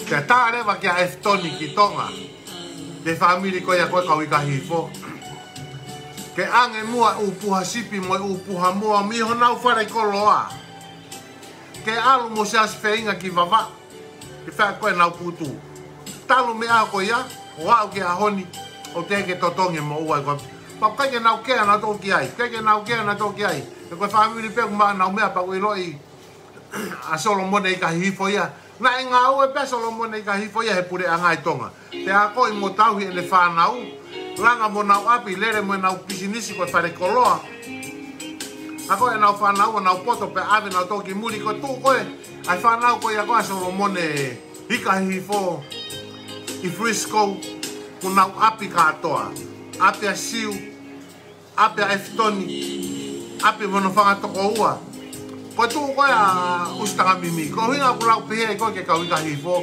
Ke tāre wa kia eftoni ki Tonga. Ke famili ko ia koe kau ika hifo. Ke ange mua upuha sipi mo upuha mua miho nau whare koloa. Ke alu mo sa spenga ki vava. Ke wha koe nau putu. Talo me a ko ia, o au ke ahoni, o te ke totongi mo ua ko. Pa kai ke nau kea na toki ai, kai ke nau kea na toki ai. Te koe whamiri pe kuma nau mea pa koe loi a Solomone i ka hifo ia. Na e ngā ue pe Solomone i ka hifo ia he pure a ngai Tonga. Te a koe mo tauhi e le whanau, langa mo nau api, lere mo nau pisinisi koe whare koloa. A koe nau whanau, nau poto pe ave nau toki muri koe tu koe. Ai whanau koe a koe Solomone i ka hifo. I Frisco, ku nau api katoa, api a siu, api a eftoni, api mono whanga toko ua. Koe tu koe a ustaga mimi, ko hinga ku lau pihe koe ke kau ika hifo.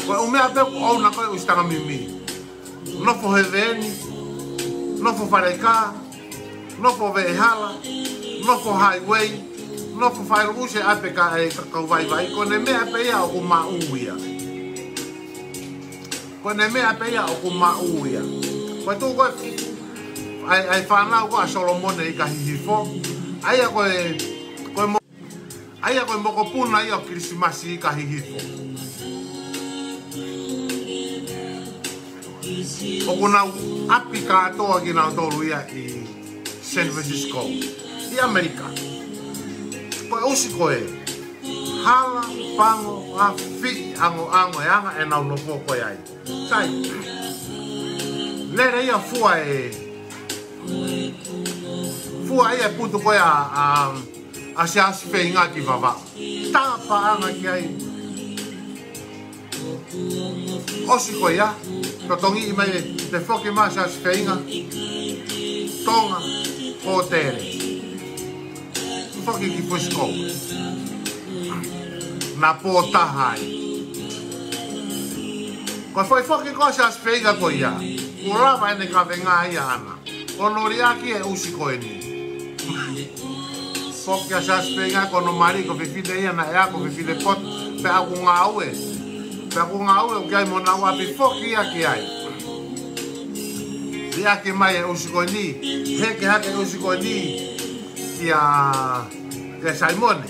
Koe umea pe ku au na koe ustaga mimi. Nofo heveni, nofo whareka, nofo veehala, nofo highway, no fo fai use ape ka e kakau vai vai kone mea pe ia o ku mauia. Kone mea pe ia o ku mauia. Koe tu koe ai whanau koe a Solomone i ka hihifo. Aia koe moko puna i o Krismasi i ka hihifo. O ku nau api katoa ki nau tolu ia i San Francisco, i Amerika. Koe usi koe, hala, pango, a fi, ango e anga e nau no po koe ai. Sai, lere ia fua ia putu koe a se aspe inga ki vava. Tāpa anga ki ai. Osi koe ia, totongi i mai te whoki maa se aspe inga. Tonga, hotere. Whaki ki Frisco. Na pōtahai. Koe whaki koe sa speiga koe ia. Urawa ene ka venga ia ana. Ko nori aki e usi koe ni. Whaki a sa speiga kono mari ko whiwhine ia na e ako whiwhine pot. Pe aku ngā ue. Pe aku ngā ue o kai mo na wapi whaki aki ai. Ria ki mai e usi koe ni. Heke hake usi koe ni. Ia Simone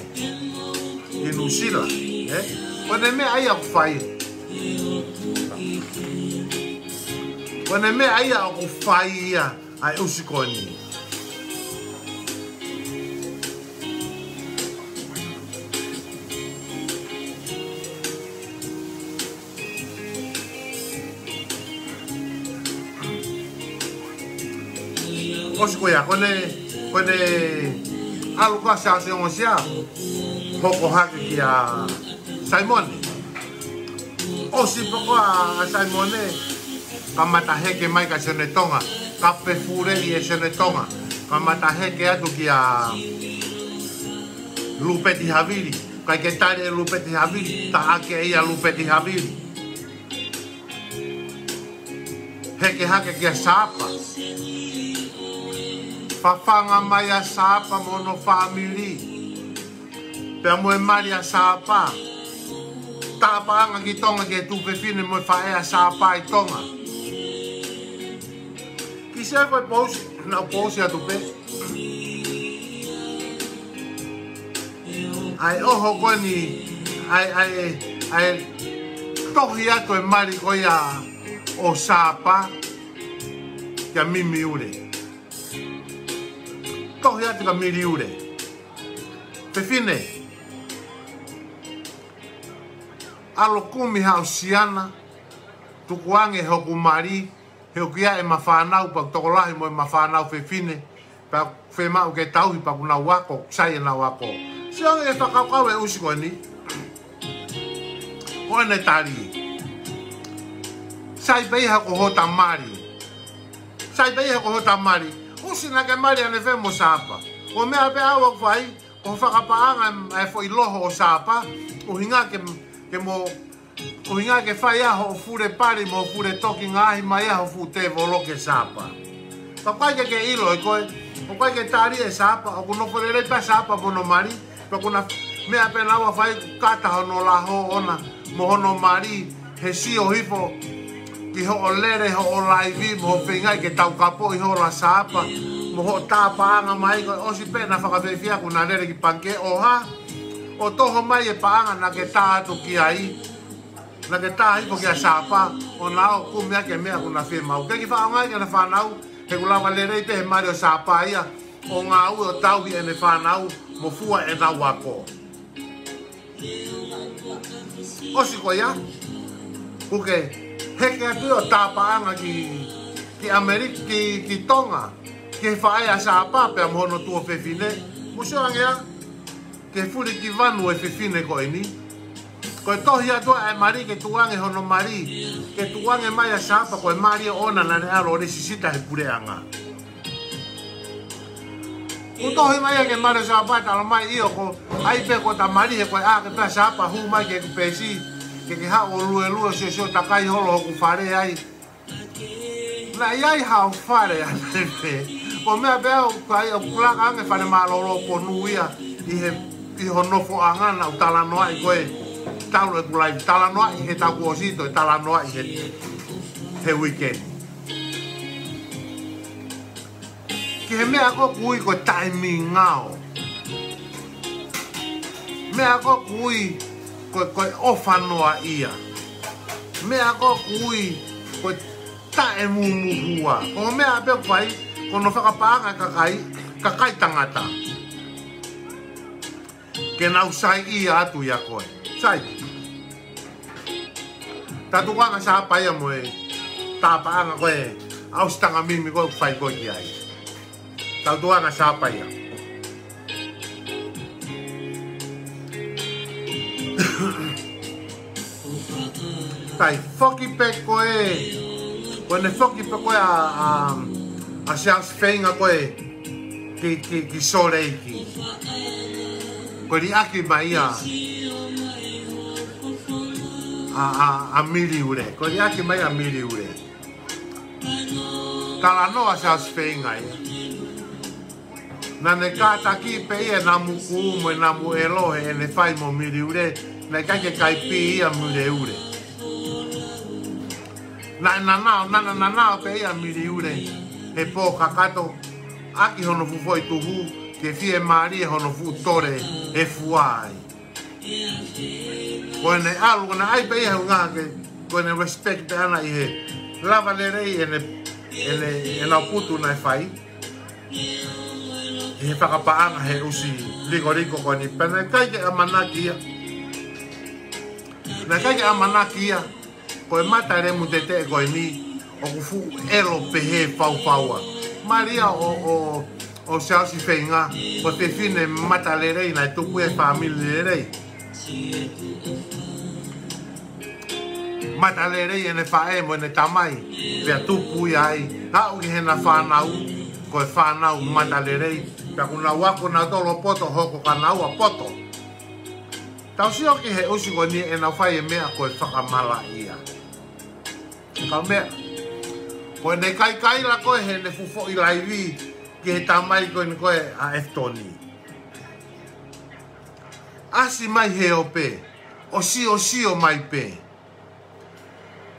i Nusila kone mea ai aku whai kone mea ai aku whai ia ai usikoni osikoia kone alu ka sa se o sia hoko hake ki a Simone o si poko a Simone ka mata heke mai ka sene Tonga ka pefure i e sene Tonga ka mata heke atu ki a Lupeti Havili ka ke tare Lupeti Havili ta ake ia Lupeti Havili heke hake ki a Sapa Whawhanga mai a Sapa mono family. Pea moe mari a Sapa. Tāpa anga ki Tonga ke tūwhewhine moe whae a Sapa i Tonga. Ki se koe pousi, nau pousi atu pe. Ai oho koe ni, ai tohi atu e mari koe a o Sapa kia mimi ure. Tohi atu ka miri ure. Pewhine. Alo kumi hao siana. Tukuange hoku mari. Heukia e mawhanau pa tokolahi mo e mawhanau pewhine. Pa whemau ke tauhi pa kuna wako. Sai e na wako. Siange e whakakau e usiko ni. Koe ne tari. sai bei ha ko hota mari. Sai bei ha ko hota mari. Usi na ke mari ane fe mo sapa. O mea pe awa fai, o whakapaanga e fo i loho o sapa, o hinga ke mo, o hinga ke whai aho o fure pari mo fure toki ngahi mai aho fu te volo ke sapa. Pa kai ke ilo e koe, o kai ke tari e sapa, o kuno pere pa sapa mono mari, pa kuna mea pe awa fai kata hono laho ona, mo hono mari, he si o hifo, ki ho o lere ho o laivi, mo ho whingai ke tau kapo i ho la sapa, mo ho tāpaanga mai ko o si pena whakawhiwhia kuna lere ki panke o ha o toho mai e paanga na ke tātu ki ai na ke tā hipo ki a sapa o nao kumea ke mea kuna whimau ke ki whaongai ke na whanau he kulawa lere i te he mari o sapa ia o ngā ui o tauhi e ne whanau mo fua e nau ako o si ko ia kuke heke atu o tāpaanga ki Ameriki ki Tonga ke whae a sa apa pe mono tua whewhine. Muso angea, ke furi ki vanu e whewhine ko ini. Ko e tohi atua e mari ke tuange hono mari. Ke tuange mai a sa apa ko e mari ona na ne aro re sisita he pureanga. Ko tohi mai ke mari sa apa talo mai iyo ko ai pe ko ta mari he ko a ke pe sa apa hu mai ke pesi. Ke ha o lue sio takai holo ku fare ai. Na iai ha o fare ai. Ko mea bea kai o kulaka ange whare malolo ko nuia i ho nofo angana o talanoa i koe taulo e kulai talanoa i he tau kuosito i talanoa i he weekend. Ki he mea ko kui ko timing ngao. Mea ko kui ko ofanoa ia. Mea ko kui ko tae mumuhua. Ko mea bea kwai kono whakapaanga kakai tangata. Ke nau sai ia atu ia koe. Sai. Tatu kanga sa apa ia moe. Tāpaanga koe. Austanga mimi koe whai koe ki ai. Tatu kanga sa apa ia. Tai whoki pe koe. Koe ne whoki pe koe a seas whenga koe ki soreiki. Koe ri aki mai a miri ure. Koe ri aki mai a miri ure. Kala noa seas whenga ia. Nane kātaki pe ia namu kuumo e namu elohe e ne whai mo miri ure. Nei kake kai pi ia mire ure. Nana pe ia miri ure. He pō kakato, aki hono fufoi tuhu, ke fie maari e hono fu tore e fuai. Koe ne alu, kona ai pe ia hunga ke, koe ne respect ana i he lava le rei e nau putu nai whai. He whakapaanga he usi riko koe ni pene, kai ke amanaki ia. Na kai ke amanaki ia, koe mata remu te te koe ni, o kufu elo pehe pau. Maria o seasi whenga, o te whine mata le rei, nai tupu e whamili le rei. Mata le rei e ne whae mo ne tamai, pia tupu i ai, hau ki hena whanau, koe whanau mata le rei, pia kuna wako na tolo poto hoko ka naua poto. Tau sio ki he usi ko ni e na whae mea koe whakamala ia. Kau mea, koe ne kai la koe he ne fufo i laivi ki he tamai koe ni koe a eftoni. Asi mai he ope, o sio mai pe.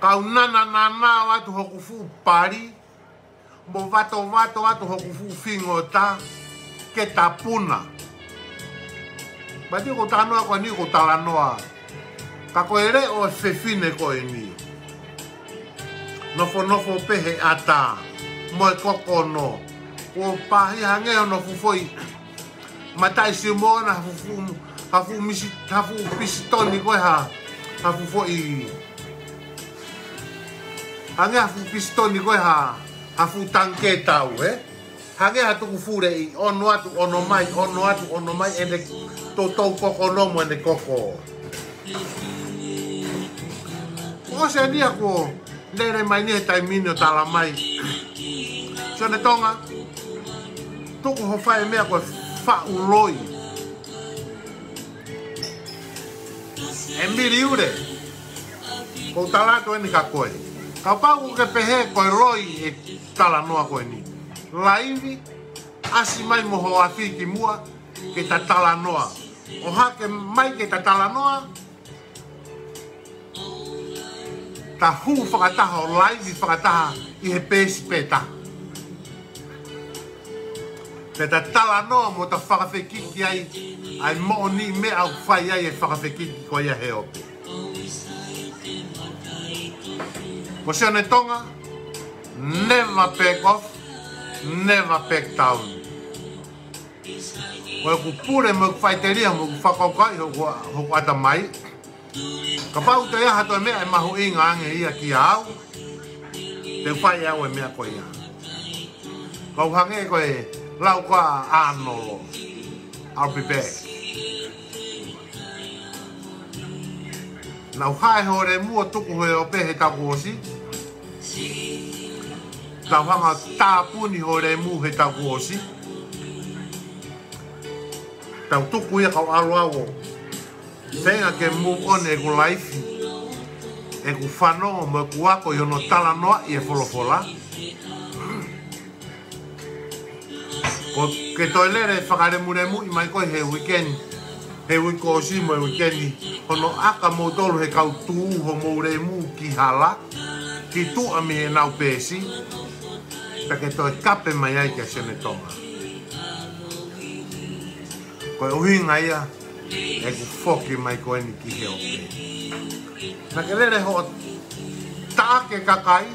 Kau nana watu hoku fu pari, mo vato watu hoku fu fingota, ke tapuna. Bati ko tanoa koe ni ko talanoa, ka koe re o fefine koe ni. Nofo pehe ata, moe kokono, o pahi hange no fufoi, matai simona hafu pisitoni koe hafu foi, hange hafu pisitoni koe hafu tanke tau, hange hatu kufure i ono atu, ene totou kokono mo ene koko. O se dia ko, Lere mai ni tai mini o tala mai. Sone tonga. Tuku ho fai mea koe fa uloi. E miri ure. Ko talato eni ka koe. Ka pau ke pehe koe loi e tala noa koe ni. Laivi, asi mai moho afi ki mua ke ta tala noa. O hake mai ke ta tala noa. Ta hu whakataha o laivi whakataha i he pēsi pēta. Te ta tala noa mo ta whakawhekiki ai mo ni me au whai ai e whakawhekiki ko ia he ope. Ko sione tonga, never back off, never back down. Ko e ku pure mo ku whaiteria mo ku whakaukai hoko ata mai. Ka pau te aha toi mea e mahu inga ange ia ki au. Te whai au e mea ko ia. Kau hange ko e lau kwa anolo. I'll be back. Nau hae hore mua tuku hoi o pehe taku osi. Nau hanga tāpuni hore mu he taku osi. Tau tuku ia kau alo awo. Venga ke move on e ku life. E ku whanonga mo e ku ako i ono tala noa i e wholofola. Ko ke toi lere whakaremuremu i mai koe he weekend. He wiko osi mo e weekendi. Hono aka mo tolu he kau tuu ho mo remu ki hala. Ki tu ami he nau pēsi. Ta ke toi kape mai ai ke sene tonga. Koe uhinga ia. E ku foki mai koe ni ki he ope. Na ke lere ho taake kakai.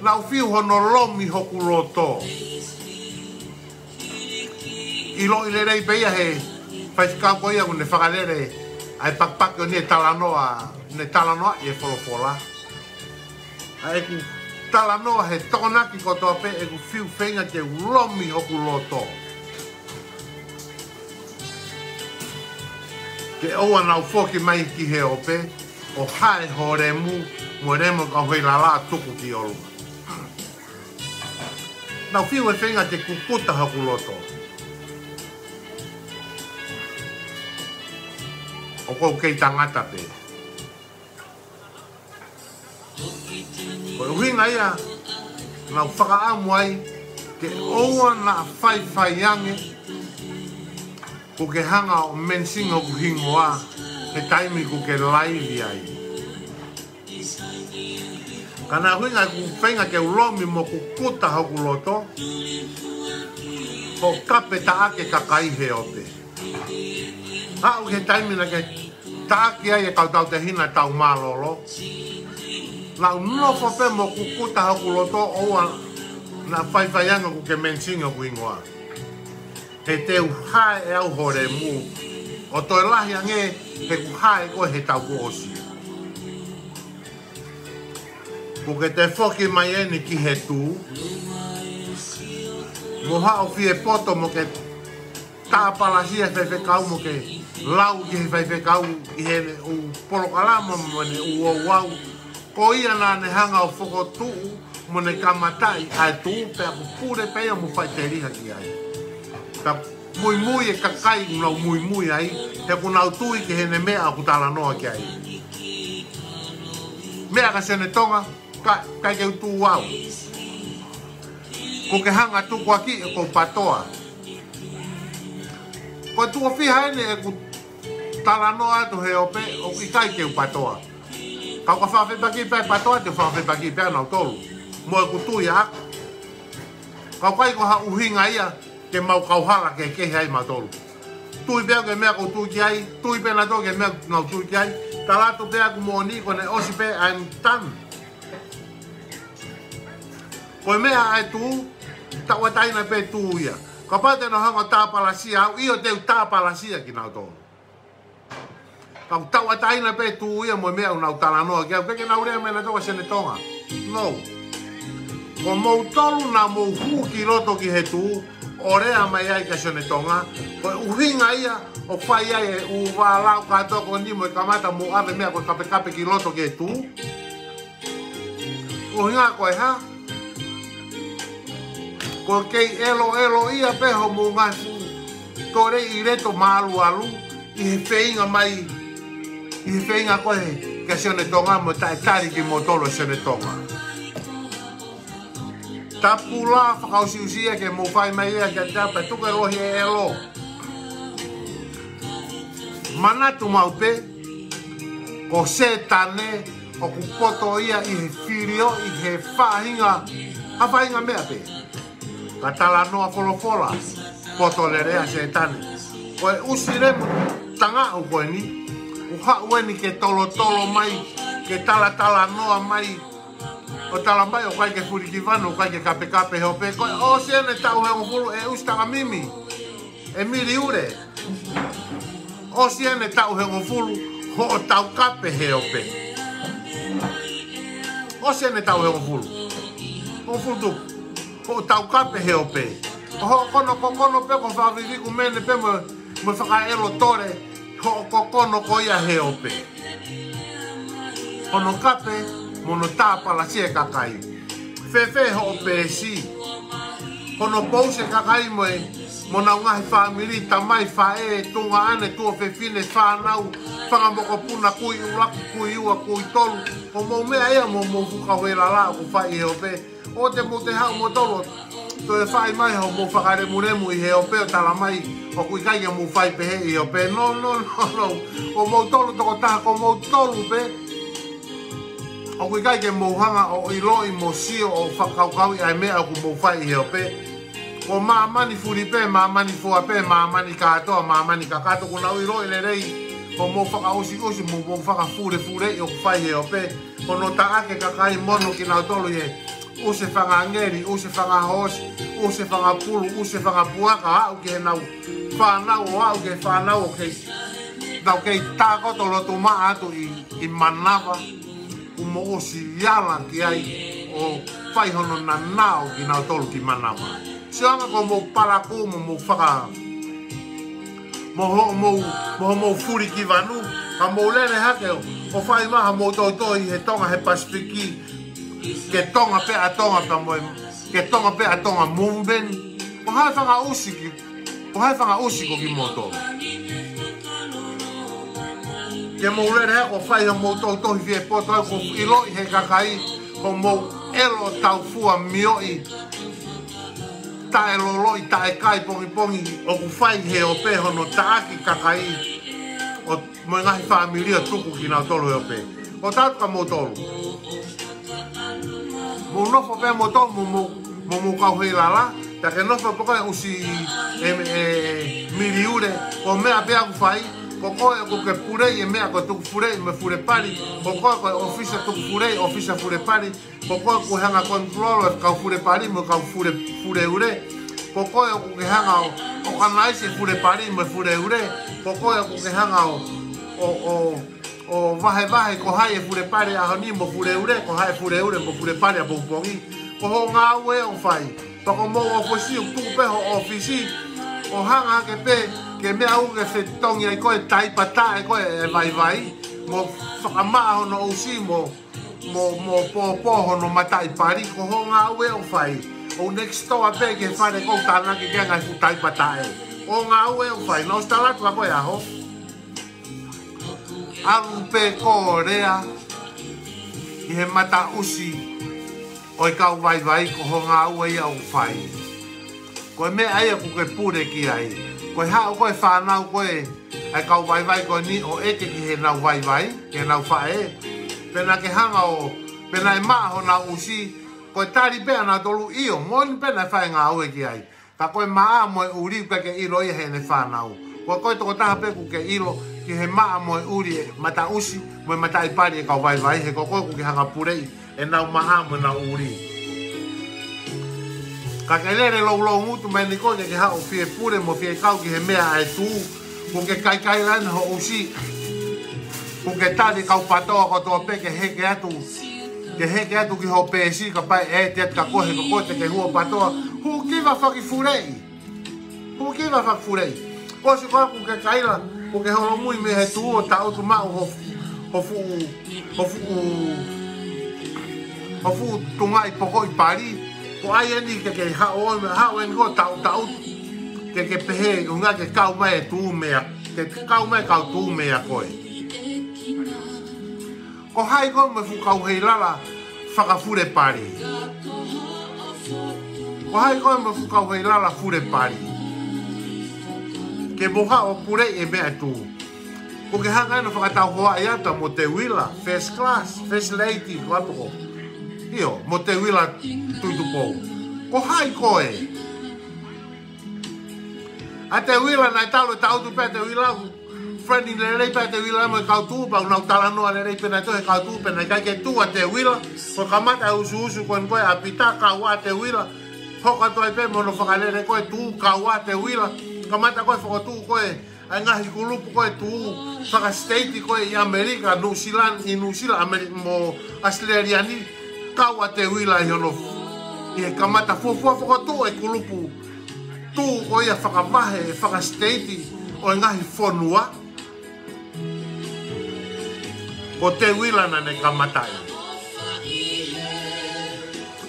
Lau fiu hono lomi hoku roto. Ilo ile rei peia he whaikau ko ia kune whakalere ai pakpake o ni e talanoa i e wholofola. Ai ku talanoa he tokonaki kotoa pe e ku fiu whenga ke lomi hoku loto. Ke oua nau foki mai ki he ope o hae hore mu mo remo ka hui la la tuku ki olu. Nau fiu e whenga ke kukuta hoku loto. O kou kei tangata pe. Ko uhinga ia, nau whakaamu ai, ke oua na whai ange, ko ke hanga o mensinga ku hingoa, he taimi ko ke laivi ai. Kana uhinga ku whenga ke ulomi mo ku kuta hoku loto, ko kape taake kakai he ope. Hau he taimi na ke taaki ai e kau tau te hina tau malolo. Lau nofo pe mo kukuta haku loto oua na whaiwhaianga ku ke mensinga ku ingoa. He teu hae e au hore mu. O toi lahi ange he ku hae koe he tau koosi. Ku ke te whoki mai eni ki he tū. Mo hao fie poto mo ke tāpalasia whaiwhekau mo ke lau ki he whaiwhekau i he u polokalama mo ne u wau. Ko ia nā ne hanga o whokotu mo ne kamatai ai tū pe aku pure pea mo whaiteria ki ai. Ta mui e kakai nau mui ai he ku nau tui ki he ne mea aku tala noa ki ai. Mea ka sene tonga kai ke utu wau. Ko ke hanga tuku aki e ko patoa. Ko tua whiha ene e ku tala noa atu he ope o ki kai ke upatoa. Kau ka whawhepaki pēr patoa te whawhepaki pēr nau tolu. Mo e ku tui aku. Kau kai ko ha uhinga ia ke mau kauhala ke kehe ai mau tolu. Tui pēr ke mea ko tui ki ai, tui pēr na tō ke mea nau tui ki ai. Talato pēr ku mōni ko ne osi pēr I'm done. Ko mea ai tū, tawa taina pēr tū ia. Ka pate no hanga tāpalasia au, io teu tāpalasia ki nau tōnu. Ka tawa taina pe tu ia mo mea unau talanoa ki au, keke nau rea mena toka sene tonga. No. Ko mou tolu na mou hu ki roto ki he tu, o rea mai ai ka sene tonga, ko uhinga ia, o whai ai e u wālau ka toko ni mo e kamata mo ave mea ko kape ki roto ki he tu. o hinga koe ha. Ko kei elo ia peho mo ngai fu. Tore I reto malu alu. I he whainga mai. I he whainga koe ke sione tonga mo tae tari ki mo tolo sione tonga. Tapu la whakausiusia ke mo whai mai ea ke tapa tuke rohi e elo. Manatu mau pe. Ko se tane o kupoto ia I he whirio I he whahinga. Ha whahinga mea pe. Ka tala noa folofola. Poto lerea se tane. Koe usiremu tanga u koe ni. Uha ueni ke tolo mai. Ke tala noa mai. O tala mai o kai ke furikivano. O kai ke kape hope. Koe o siene tau he ngofulu e ustaga mimi. E miri ure. O siene tau he ngofulu. Ho o tau kape he hope. O siene tau he ngofulu. Ngofulu tu. Ho o tau kape he hope. Ho kono pe ko whawiwi ku mene pe mo whakaelo tore ho kono ko ia he ope. Hono kape mono tāpala sie kakai. Fefe ho ope si. Hono pause kakai moe mona ngahi whamiri tamai whae tunga ane tua fefine whanau whangamoko puna kui ulaku kui ua kui tolu. O mo mea ea mo fukahuela la ku whai he ope. O te mo te hau mo tolo. To e whai mai ho mo whakare muremu I he ope o tala mai o kui kai ke mo whai pehe I ope. No. O mo tolu toko taha ko mo tolu pe. O kui kai ke mo hanga o iloi mo sio o whakaukau I ai mea o ku mo whai I he ope. O maamani furi pe, maamani fua pe, maamani katoa, maamani kakato kuna iloi le rei. O mo whakausi mo whakafure o ku whai he ope. O no taake kakai mono ki nau tolu he. Use whanga ngeri, use whanga hosi, use whanga pulu, use whanga puaka, au ke nau whanau o au ke whanau o kei. Nau kei tākoto loto maa atu I manawa, umo osi yala ki ai o whaihono na nao ki nau tolu ki manawa. Sianga ko mo paraku mo whaka, mo furi ki vanu, ka mo lere hake o whai maha mo toi he tonga he Pasifiki, ke tonga pe a tonga mumbeni. O hai whanga usiki ki moto. Ke mo lere hako whai ho mo tohi fie poto ko iloi he kakai ko mo elo tau fua mioi. Ta e loloi, ta e kai pongi o ku whai he ope hono taaki kakai o mo ngahi whaamilia tuku ki nau tolu he ope. O tatu ka mo tolu. Mo nofo pe mo tolu mo kau hei lala. Ta ke nofo pokoe usi miriure o mea pe aku whai. Ko koe ko ke purei e mea ko tuku purei me fure pari. Ko koe ko ofisa tuku purei, ofisa fure pari. Ko koe ku hanga kontrolo e kau fure pari mo kau fure ure. Ko koe ku ke hanga o kanaise fure pari mo fure ure. Ko koe ku ke hanga o vahe ko hai e fure pari a honi mo fure ure. Ko hai fure ure mo fure pari a pongpongi. Ko ho ngā ue o whai. Toko mo ofisi o tuku pe ho ofisi. O hanga ke pe ke mea uke whetongi ai koe taipata e koe e vai mo whakamaa hono usi mo pōpō hono matai pari ko ho ngā ue o whai o next toa pe ke whare kou tāna ki kia ngai fu taipata e o ngā ue o whai no stalatu a koe aho alu pe ko rea I he mata usi o I kau vai ko ho ngā ue ia o whai koe mea aia ku ke pure ki ai koe hao koe whanau koe ai kau vai koe ni o eke ki he nau vai ke nau whae. Pena ke hanga o, pena e maa ho nau usi, koe tari pea nau tolu io, moni pena e whae ngā ue ki ai. Ka koe maa moe uri ke ilo ia he ne whanau. Koe toko taha peku ke ilo ki he maa moe uri e mata usi, moe mata I pari e kau vai he koe ku ke hanga purei e nau maa moe nau uri. Ka ke lere lau ngutu mai ni koe ke hao fie pure mo fie kau ki he mea ai tu. Ko ke kai lana ho usi. Ko ke tari kau patoa ko toa pe ke heke atu. Ke heke atu ki ho pesi ka pai e te ka kohe ko kote ke hua patoa. Who give a fuck furei? Who give a fuck furei? Ko si koe ko ke kaila. Ko ke holo mui me he tu o ta utu mau ho fu o fu tunga I poko I pari ko ai ani ke ha en go tau ke pehe unga ke kau mai tu mea ke kau mai kau tu mea koe ko hai ko me fu kau hei lala whakafure pari ko hai ko me fu kau hei lala fure pari ke moha o pure e mea tu ko ke hanga no whakatau hoa i ata mo te wila first class, first lady ko apoko io, mo te wila tuitupou ko hai koe a te wila nai talo tau tu pe te wila friendly le rei pe te wila mo kau tu pa unau talanoa le rei pe nai tohe kau tu pe nai kai ke tu a te wila ko kamata usu koen koe a pita kau a te wila hoka toi pe mo no whakalere koe tu kau a te wila kamata koe whakotu koe ai ngahi kulupu koe tu whaka state koe I Amerika New Zealand I New Zealand Amerika mo Australia ni kau a te wila I hono I kamata fufua whakotu e kulupu tu o ia whakamahe e whakastati o ngahi whonua ko te wila na ne kamatai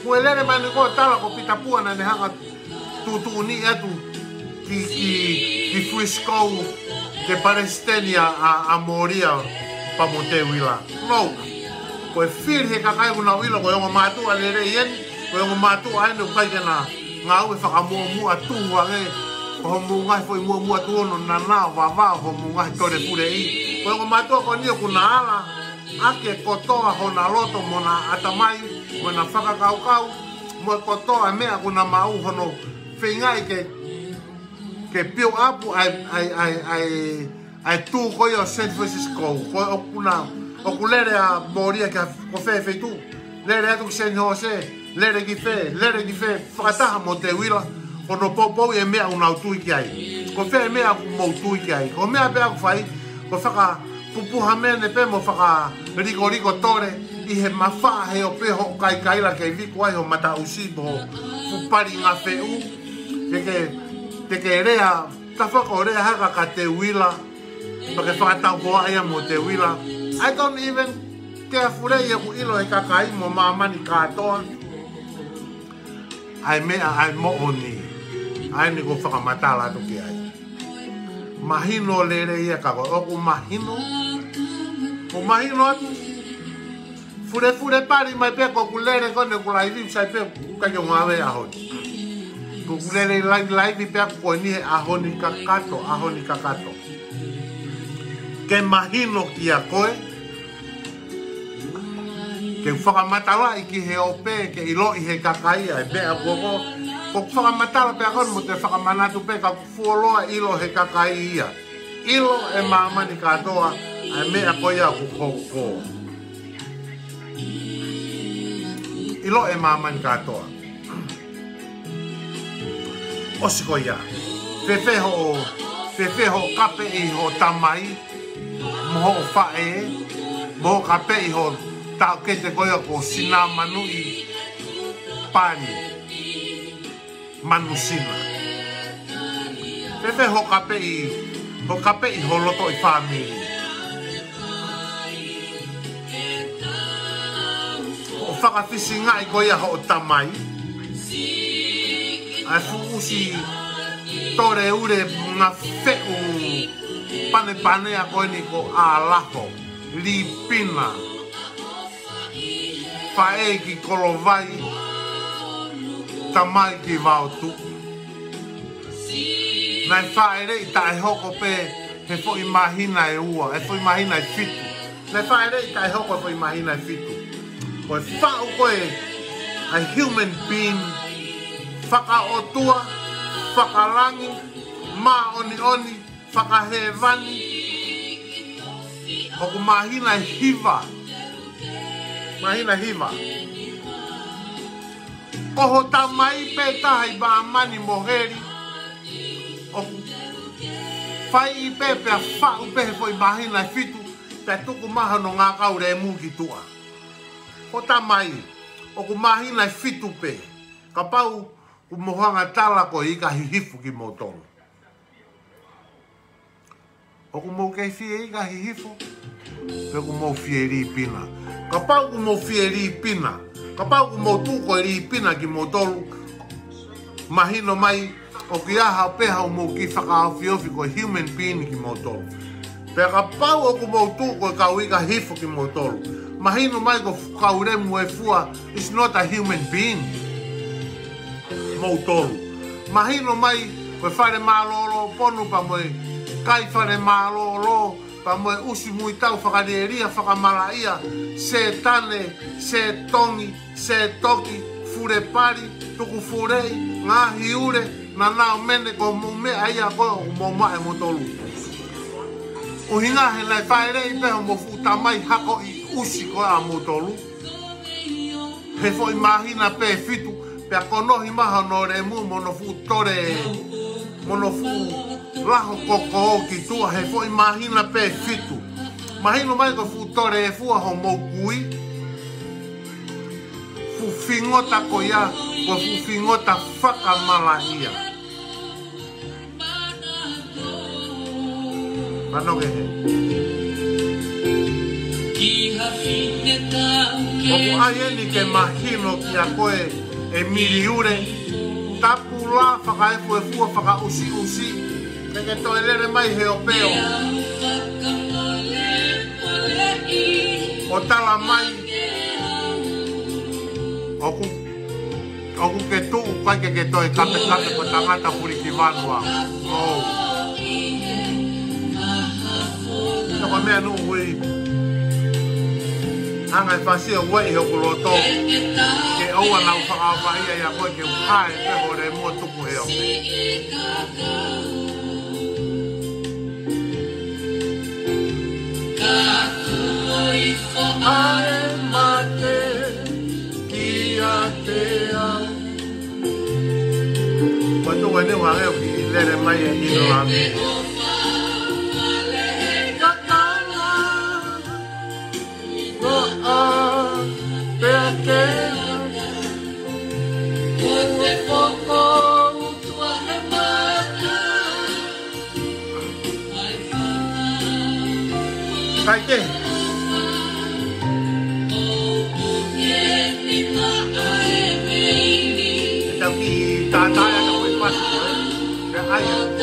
ko elere mani ko tala ko pitapua na ne hanga tutu ni atu ki Frisco ke Palestina a Moria pa mo te wila no ko e whir he kakai una wila ko yongo matu alere yen ko yongo matu aine o kai kena ngau e whakamua tua nge ko mu ngai foi mua tu no na wa ko mu ngai tore pure I ko ngo mato ko ni ku na ala ake kotoa hona loto mona atamai mona whaka kau mo kotoa mea ku na mau hono whingai ke pio apu ai tu ko yo San Francisco ko okulere a moria ka ko fe tu lere atu San Jose lere ki fe whakataha mo te wila kono popo e mea una utui ki ai ko fe mea mo utui ki ai ko mea pea ku fai ko whaka pupuha mene pe mo whaka riko tore I he mawha he o peho kai la kei viku ai ho mata usi mo pupari ngā wheu ke rea ta whaka rea haka ka te wila pa ke whakatau hoa ia mo te wila I don't even care fure ia ku ilo he kakai mo mamani katoa ai mea ai mo oni ai ni ko whakamatala to ki ai mahino lere ia kako oku mahino o mahino atu fure pari mai pe ko kulere kone kulai vi sai pe ka yo ngave ahoni ko kulere live pe ko ni ahoni kakato ke mahino ki a koe ke whakamatala I ki he ope ke ilo I he kakai ai pe a koko ko whakamatala pe a kono mo te whakamanatu pe ka fuoloa ilo he kakai ia ilo e mamani katoa ai mea koe a kukoko ilo e mamani katoa osiko ia fefeho kape I ho tamai moho o fae moho kape I ho tau ke te koea ko sina manui pani manusina pepe ho kape I ho loto I family o whakawhisi nga I koea ho tamai ai fuusi tore ure ngā wheu pane a koe ni ko ālaho lipina fae ki kolovai tamai ki vautu nai fae rei tae hoko pe he fo imahina e ua e fo imahina e fitu nai fae rei tae hoko fo imahina e fitu koe whao koe a human being whakaotua whakarangi ma oni whakahevani hoku mahina e hiva mahina hiva oho tamai pe tahai ba mani moheri oku fai I pe a whau pe foi mahina e fitu pe tuku maha no ngā kaure e muki tua ho tamai oku mahina e fitu pe ka pau ku mohanga tala ko I ka hihifu ki motongo oku mou kei fie I ka hihifu pe ku mou fieri pina ka pau ku mou fieri pina Ka pau ku moutu ko iri pina ki motolu. Mahino mai o ki aha peha o mou ki whakaawhiofi ko human being ki motolu. Pea ka pau o ku moutu ko ka uika hifo ki motolu. Mahino mai ko kauremu e fua is not a human being. Motolu. Mahino mai ko whare malolo ponu pa moe kai whare malolo pa moe usi mui tau whakareria whakamalaia se tane, se tongi, se toki, fure pari, tuku furei, ngahi ure, na nao mene ko mume aia ko mo mae motolu. O hinga he nai whaerei peho mo futamai hako i usi ko a motolu. He fo i mahina pe fitu, pe a konohi maha no re mu mono fu tore, mono fu laho koko o ki tua, he fo i mahina pe fitu. Mahino mai ko fu tore e fua ho mou kui, fu fingota ko ia, ko fu fingota whakamalaia. Mano ke he. Oku ai eni ke mahino ki a koe e miriure, tapu la whakaefu e fua whakausi usi, ke to elere mai he o peo. O tala mai, oku ke tuu kai ke to e kape ko tangata puri ki vanua. Ko mea nuu hui hanga i whasia wei he oku loto ke aua nau whakawhaia ia koe ke uhae peho re mua tupu he o ae mate ki a te au koe tu wene wangeo ki lere mai e ino ame Sai ke? Tau ki tātāia ka koe pasi koe. Pea aia.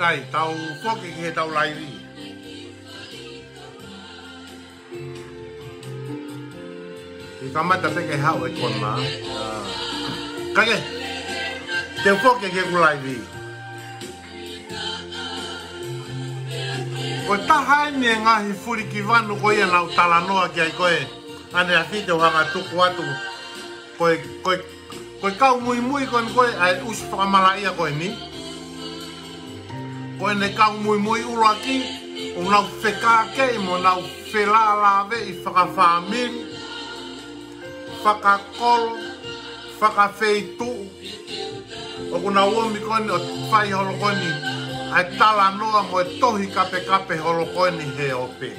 Sai, tau foki ki he tau laivi. I kamata peke hau e kona. Kage, te foki ki ku laivi. Ko tahai ni ngahi furi ki vanu ko ia nau talanoa ki ai koe. Ane a fite wanga tuku atu. Koe kau mui mui koe ai usi whakamalaia koe ni. Koe ne kau mui mui uraki, o nau whekake, mo nau whelalawe i whakawhamiri, whakakolo, whakawheitu, o kuna uomi koni o whai holokoni, ai tala noa mo e tohi kape kape holokoni he ope.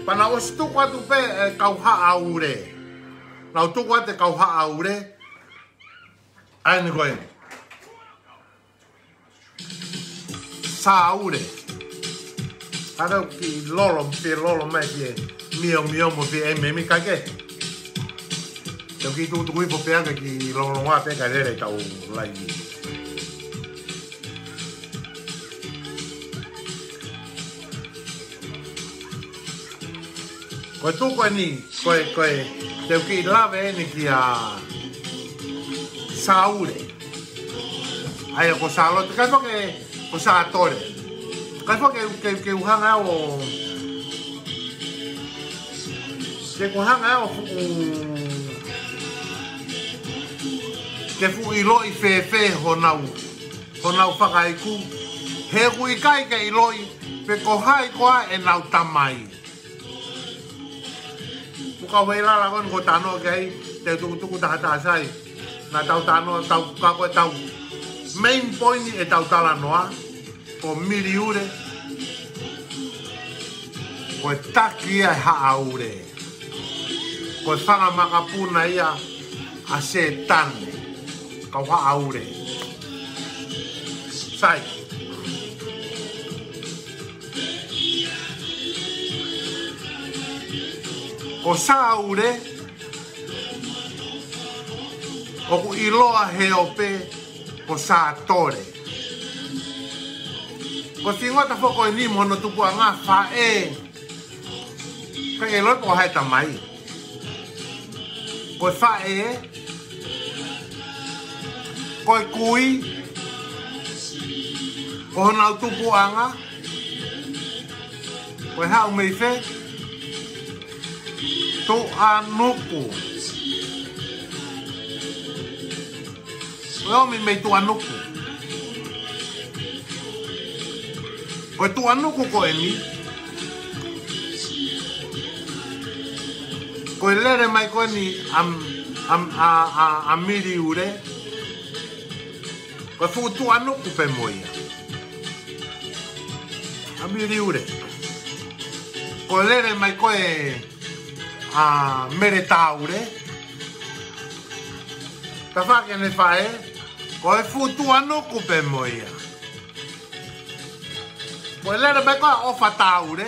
Pana o si tuku atu pe e kau haa ure. Nau tuku ate kau haa ure, ai ni koe. Saure. Ada ki lolo mai ki mio mo fi e me mi kage. Yo ki tu kui po pe ki lolo wa pe ka le tau lai. Ko tu ko ni ko te ki lave ni ki a saure. Ai ko salo te ka ke o sa atore. Kai fo que uhanga o que uhanga o que fu ilo I fe honau whakaiku he hui kai ke iloi pe ko hai koa e nau tamai muka weila la kon ko tano kei te tuku tahata sai na tau tano tau kako e tau main point e tau tala noa ko miri ure ko taki e haaure ko whanga makapuna ia a se tane kau haaure sai ko saure o ku iloa he ope ko sa tore ko tingota foko ni mono tupu anga fa e ka elo ko hai tamai ko fa e ko kui ko na tupu anga ko ha o me fe to anuku o mi me to anuku ko tu anuku ko eni ko lere mai ko ni am miri ure ko fu tu anuku pe moia am miri ure ko lere mai ko e a meretaure ta fa che ne fa ko e fu tu anuku pe moia ko lere mai ko o fataure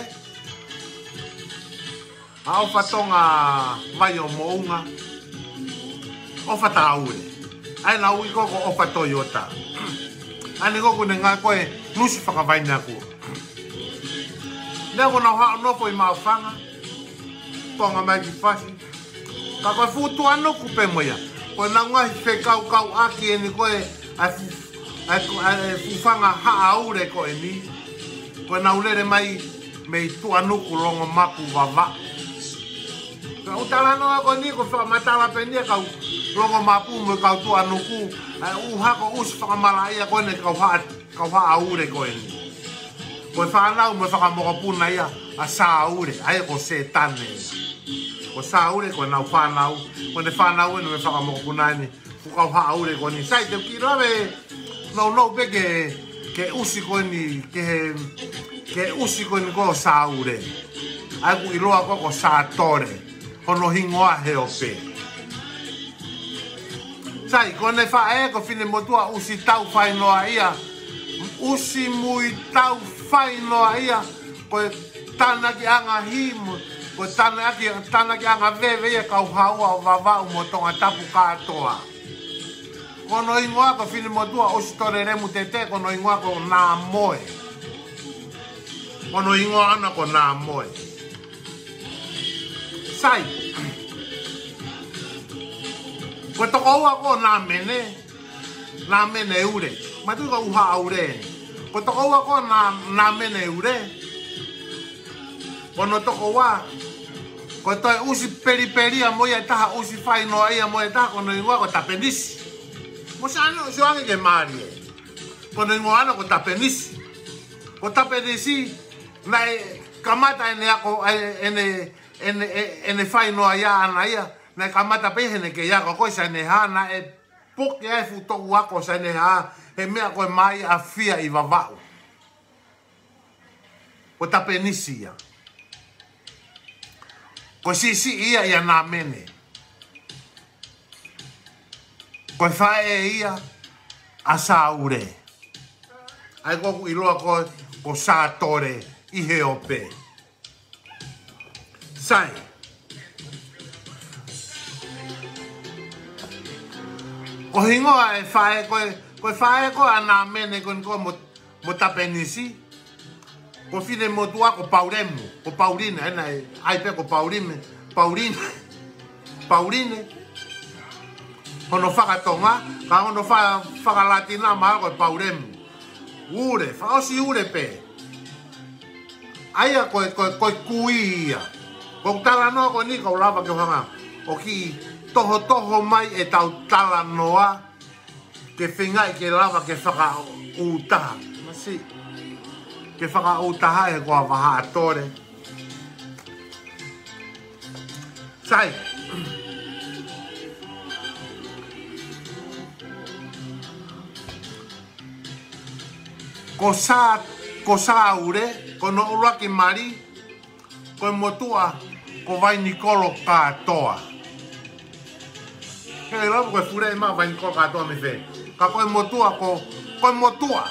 a o fatonga vai o mounga o fataure ai na ui ko o fatoyota ani ko ku nga ko e nusi fa vai na ku Nego na ha no foi mal fanga. Tonga mai fasi. Ka ko futu ano ku pe moya. Ko na nga fe kau aki ni ko e fu fanga ha aure ko ni. Ko na ulere mai me tu ano ku longo maku vava. Ka utala no ako ni ko fa matala penia ka longo mapu mo ka tu anuku u ha ko us fa malaya ko ne ka fa aure ko ni. Ko fa na mo fa mo ko puna ia a sa aure ai ko se tane. Ko sa aure ko na fa na ko ne fa na no fa mo ko puna ni. Ku ka fa aure ko ni sai te ki lave no be ke usi ko ni ke usi ko ni ko sa aure. Ai ku iloa ko sa tore. Ono hingoa he ope. Sai, kone wha ko fine motua usi tau whainoa ia. Usi mui tau whainoa ia. Koe tana ki anga himu. Koe tana ki anga vewe ia kau haua o vavau mo tonga tapu katoa. Kono hingoa ko fine motua usi tore remu tete. Kono hingoa ko nā moe. Kono hingoa ana ko nā moe. Sai, ko toko ako na mene ure. Matu ka uha aure. Ko toko ako na mene ure. Kono toko wa, ko toi usi periperia moia taha usi whainoa ia moia taha kono ingoa ko tapenisi. Mo sano suange ke marie. Kono ingoa ana ko tapenisi. Ko tapenisi, nai kamata ene ako ene whainoa ia ana ia, na kamata pehene ke ia ko sa ne ha na e puke ai futo wako sa ne ha he mea koe mai a fia i vavau. Ko tapenisi ia. Ko si ia ia na mene. Ko whae ia a saure. Ai koku iloa ko sa tore i he ope. Sai. Ko hingoa e whae koe whae ko ana mene ko mo tapenisi. Ko fine mo tua ko pauremu, ko paurine, ai pe ko pauline. Hono whakatonga, ka hono whakalatina maa ko pauremu. Ure, whaosi ure pe. Aia koe kuia. Ko tala noa ko ni kau lava ke hanga. O ki toho mai e tau tala noa. Ke whingai ke lava ke whaka utaha. Masi. Ke whaka utaha e koa waha atore. Sai. Ko sa ure, ko no ura ki mari, ko motua, ko vai Nicolo katoa. Kei rapu koe fure ma vai Nicolo katoa me fe. Ka koe motua, koe motua.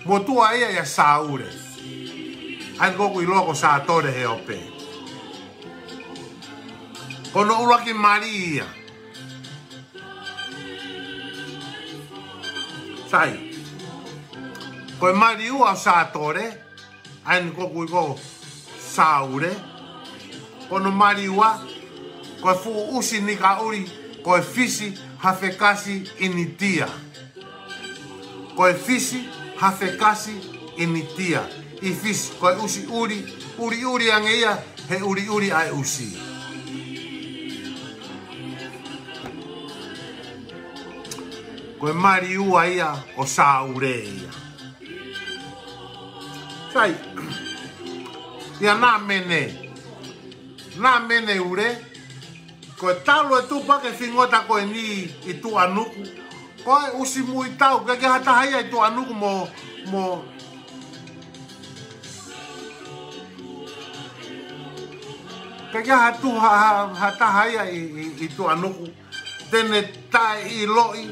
Motua ia sa ure. Ai koku iloa ko sa tore he ope. Ko no ura ki mari ia. Sai. Koe mari ua sa tore, aini koku iko sa ure. Kono mari ua, koe fu usi ni ka uri, koe fisi hafekasi initia. Koe fisi hafekasi initia. I fisi, koe usi uri angeia, he uri ai usi. Koe mari ua ia o sa ure ia. Sai, ia nā mene ure, koe talo e tupa ke whingota koe ni i tu anuku, koe usi mui tau, ke hatahaya i tu anuku mo ke hatahaya i tu anuku, tene tae i loi,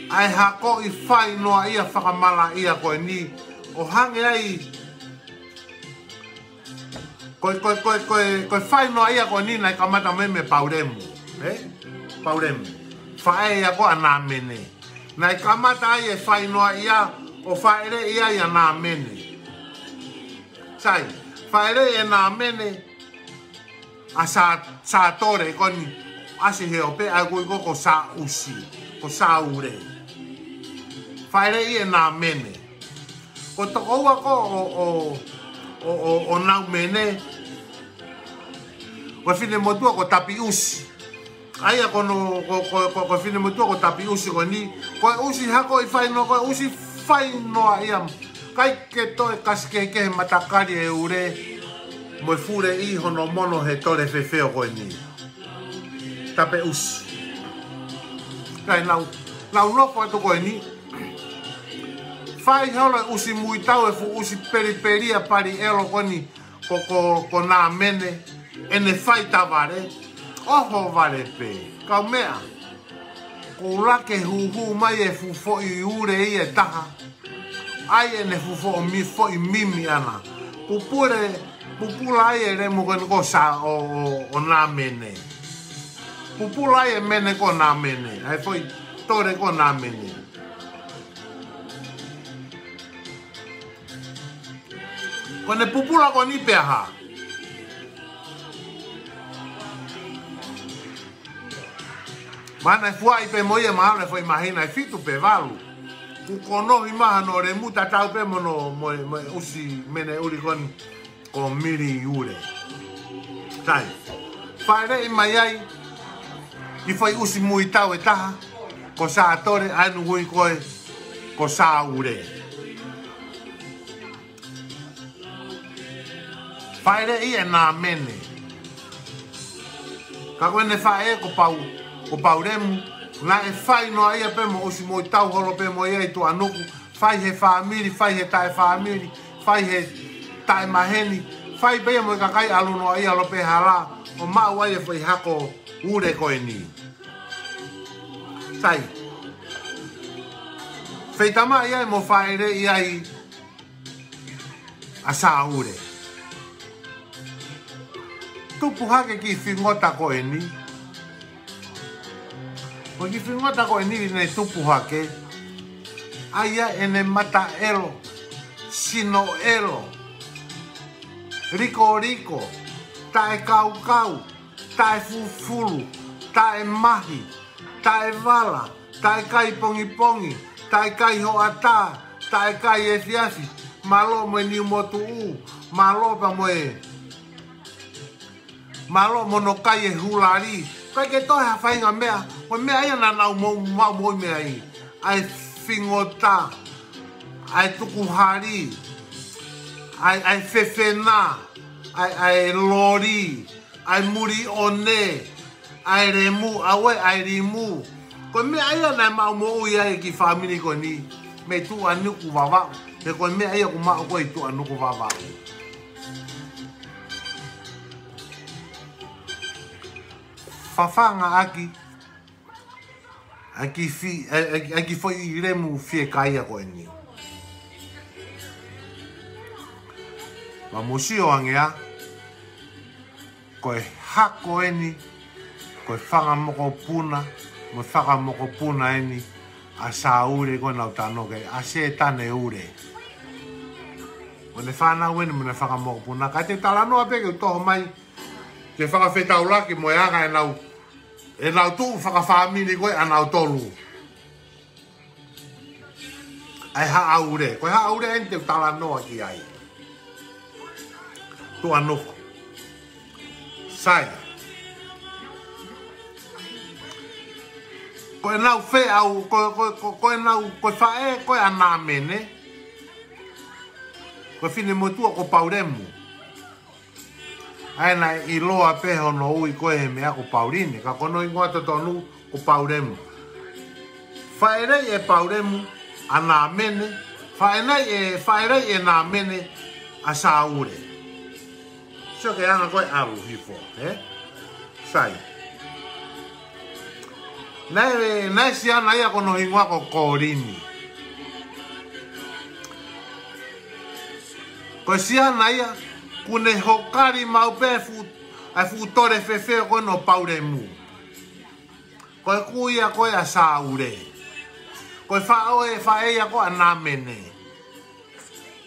ai hako i whai noa ia whakamala ia koe ni, o hange ai koe whai noa ia koe ni nai kamata me pauremu. Pauremu. Whae ia koe nā mene. Nai kamata ai e whai noa ia o whaere ia ia nā mene. Sai, whaere ia nā mene a sa tore koni asi he ope a koe ko sa usi, ko sa ure. Whaere ia nā mene. Ko tokoua ko o nau mene, Koe fine motua ko tapi usi. Aia kono ko fine motua ko tapi usi ko ni. Koe usi hako I whaino, koe usi whainoa iam. Kai ke toe kaske ke matakari e ure. Moe fure I hono mono he tore fefeo koe ni. Tape usi. Kai nau loko atu koe ni. Whai haura usi muitau e fu usi periperia pari elo koe ni. Ko nā mene. Ene whai taware. Oho vare pe. Kau mea. Ko lake huhu mai e fufo I ure I e taha. Ai ene fufo mi fo I mimi ana. Pupula ai e remo ko sa o nā mene. Pupula ai e mene ko nā mene. Ai foi tore ko nā mene. Kone pupula ko ni peha. Mana fua I pe moia mahana foi mahina I fitu pe valu. Ku kono I maha no re muta tau pe mono mo usi mene uri kon miri ure. Tai. Whaere I mai ai I foi usi mui tau e taha. Ko sa atore anu hui koe ko sa ure. Whaere I e nā mene. Ka koe ne whae ko pau remu. Nga e whai noa ia pe mo usi moi tau holo pe mo ia I tu anuku. Whai he whaamiri, whai he tae whaamiri, whai he tae maheni. Whai pia mo I kakai alu noa ia lo pe hala. O mau ai e whai hako ure koe ni. Tai. Whaitama ia e mo whaere ia I a sa ure. Tupu hake ki whingota koe ni. O ki whingota koe ni nei tupu hake. Aia ene mata elo. Sino elo. Riko riko. Tae kau kau. Tae fufulu. Tae mahi. Tae vala. Tae kai pongi pongi. Tae kai ho ata. Tae kai e fiafi. Malo mo ni motu u. Malo pa mo e. Malo mono kai e hulari. Kai ke tohe hawhainga mea. Ko mea ia na nau mo mea I. Ai fingota. Ai tukuhari. Ai fefena. Ai lori. Ai muri one. Ai remu. Awe ai rimu. Ko mea ia na mau mo ia e ki whamini ko ni. Me tu anuku wawa. Te ko mea ia ku mao ko I tu anuku wawa. Whawhanga aki foi I remu fie kaia koe ni. Ma musio angea, koe hako eni, koe whanga moko puna, mo whaka moko puna eni, a sa ure koe nau tano kei, a se tane ure. Kone whanau eni mo ne whaka moko puna, kai te talanoa peke utoho mai, ke whaka whetau laki mo e anga e nau tu whakawhamini koe a nau tolu. Ai haa ure. Koe haa ure eni te tala noa ki ai. Tu anuku. Sai. Koe nau whe au, koe nau, koe whae, koe a nā mene. Koe whine motua ko pauremu. Aina I loa peho no ui koe he mea ko paurine. Ka kono I ngoa tonu ko pauremu. Whaerei e pauremu a nā mene. Whaerei e nā mene a sa ure. Sio ke anga koe aru hifo. Sai. Nai si ana ia kono hingoa ko korini. Koe si ana ia kune hokari maupe ai futore fefeo koe no pauremu. Koe kuia koe a sa ure. Koe whae ia koe a nā mene.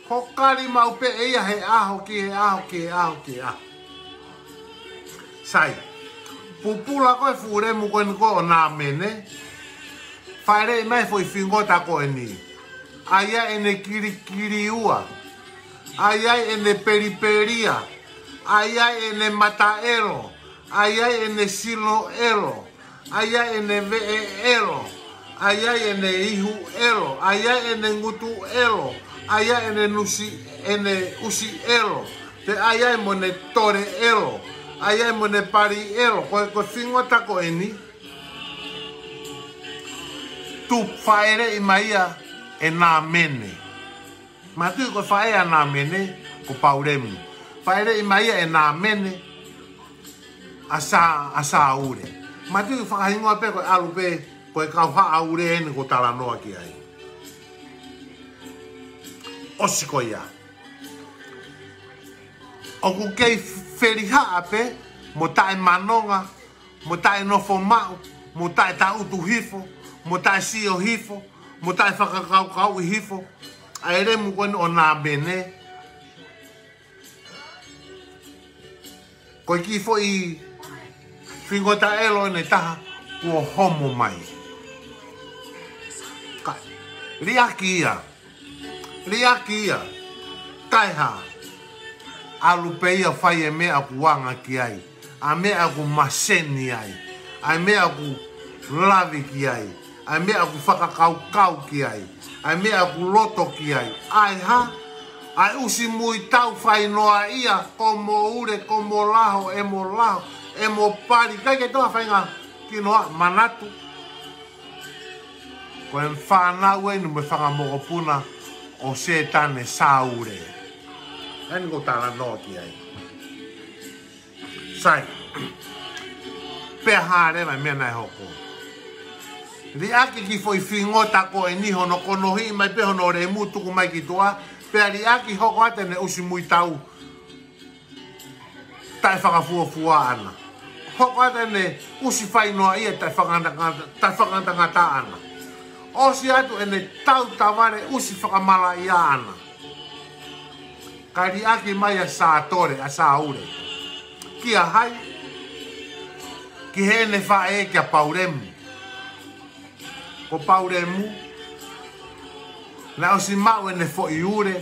Hokari maupe eia he aho ki he aho. Sai. Pupula koe furemu koe niko o nā mene. Whaere mai foi whingota koe ni. Aia ene kiri ua. Ai ene periperia. Ai ene mataero. ai ai ene silo elo, ai ai ene vee elo, ai ai ene ihu elo, ai ai ene ngutu elo, ai ai ene usi elo, te ai ai mo ne tore elo, ai ai mo ne pari elo, ko fingo tako eni. Tu whaere i maia e nā mene. Ma tu ko whaea nā mene, ko pauremu. Whaere i maia e nā mene, a sa ure. Ma tu whakahingoa pe koe alu pe, koe kau haa ure ene ko tala noa ki ai. Osi ko ia. O ku kei wherihaa pe, mo tae manonga, mo tae nofo mau, mo tae ta utu hifo, mo tae sio hifo, mo tae whakakau i hifo, a ere mu koe o nā mene. Koe ki fo i whingota elo ne taha, kua homo mai. Kai, riaki ia, taiha, alu peia whai e mea ku wanga ki ai, a mea ku maseni ai, a mea ku lavi ki ai, a mea ku whakakau ki ai, a mea ku loto ki ai, ai ha, ai usi mui tau whai noa ia, ko mo ure, ko mo laho, e mo pari, kai ke toa whainga ki noa manatu, ko e whanau e nu me whangamokopuna o se tane saure. Eni ko tāna noa ki ai. Sai, pea hare mai mea nai hoko. Ri ake ki foi whingota ko e niho no konohi mai peho no re mutuku mai ki toa, pea ri ake hoko ate ne usi mui tau tai whakafuafua ana. Hoko ate ne usi whainoa ia tai whakantangata ana. Osi atu e ne tau taware usi whakamala ia ana. Kai ri ake mai a sātore, a sāure. Kia hai, ki he ne whae kia pauremu. Ko pauremu, na osi mau e ne fo i ure,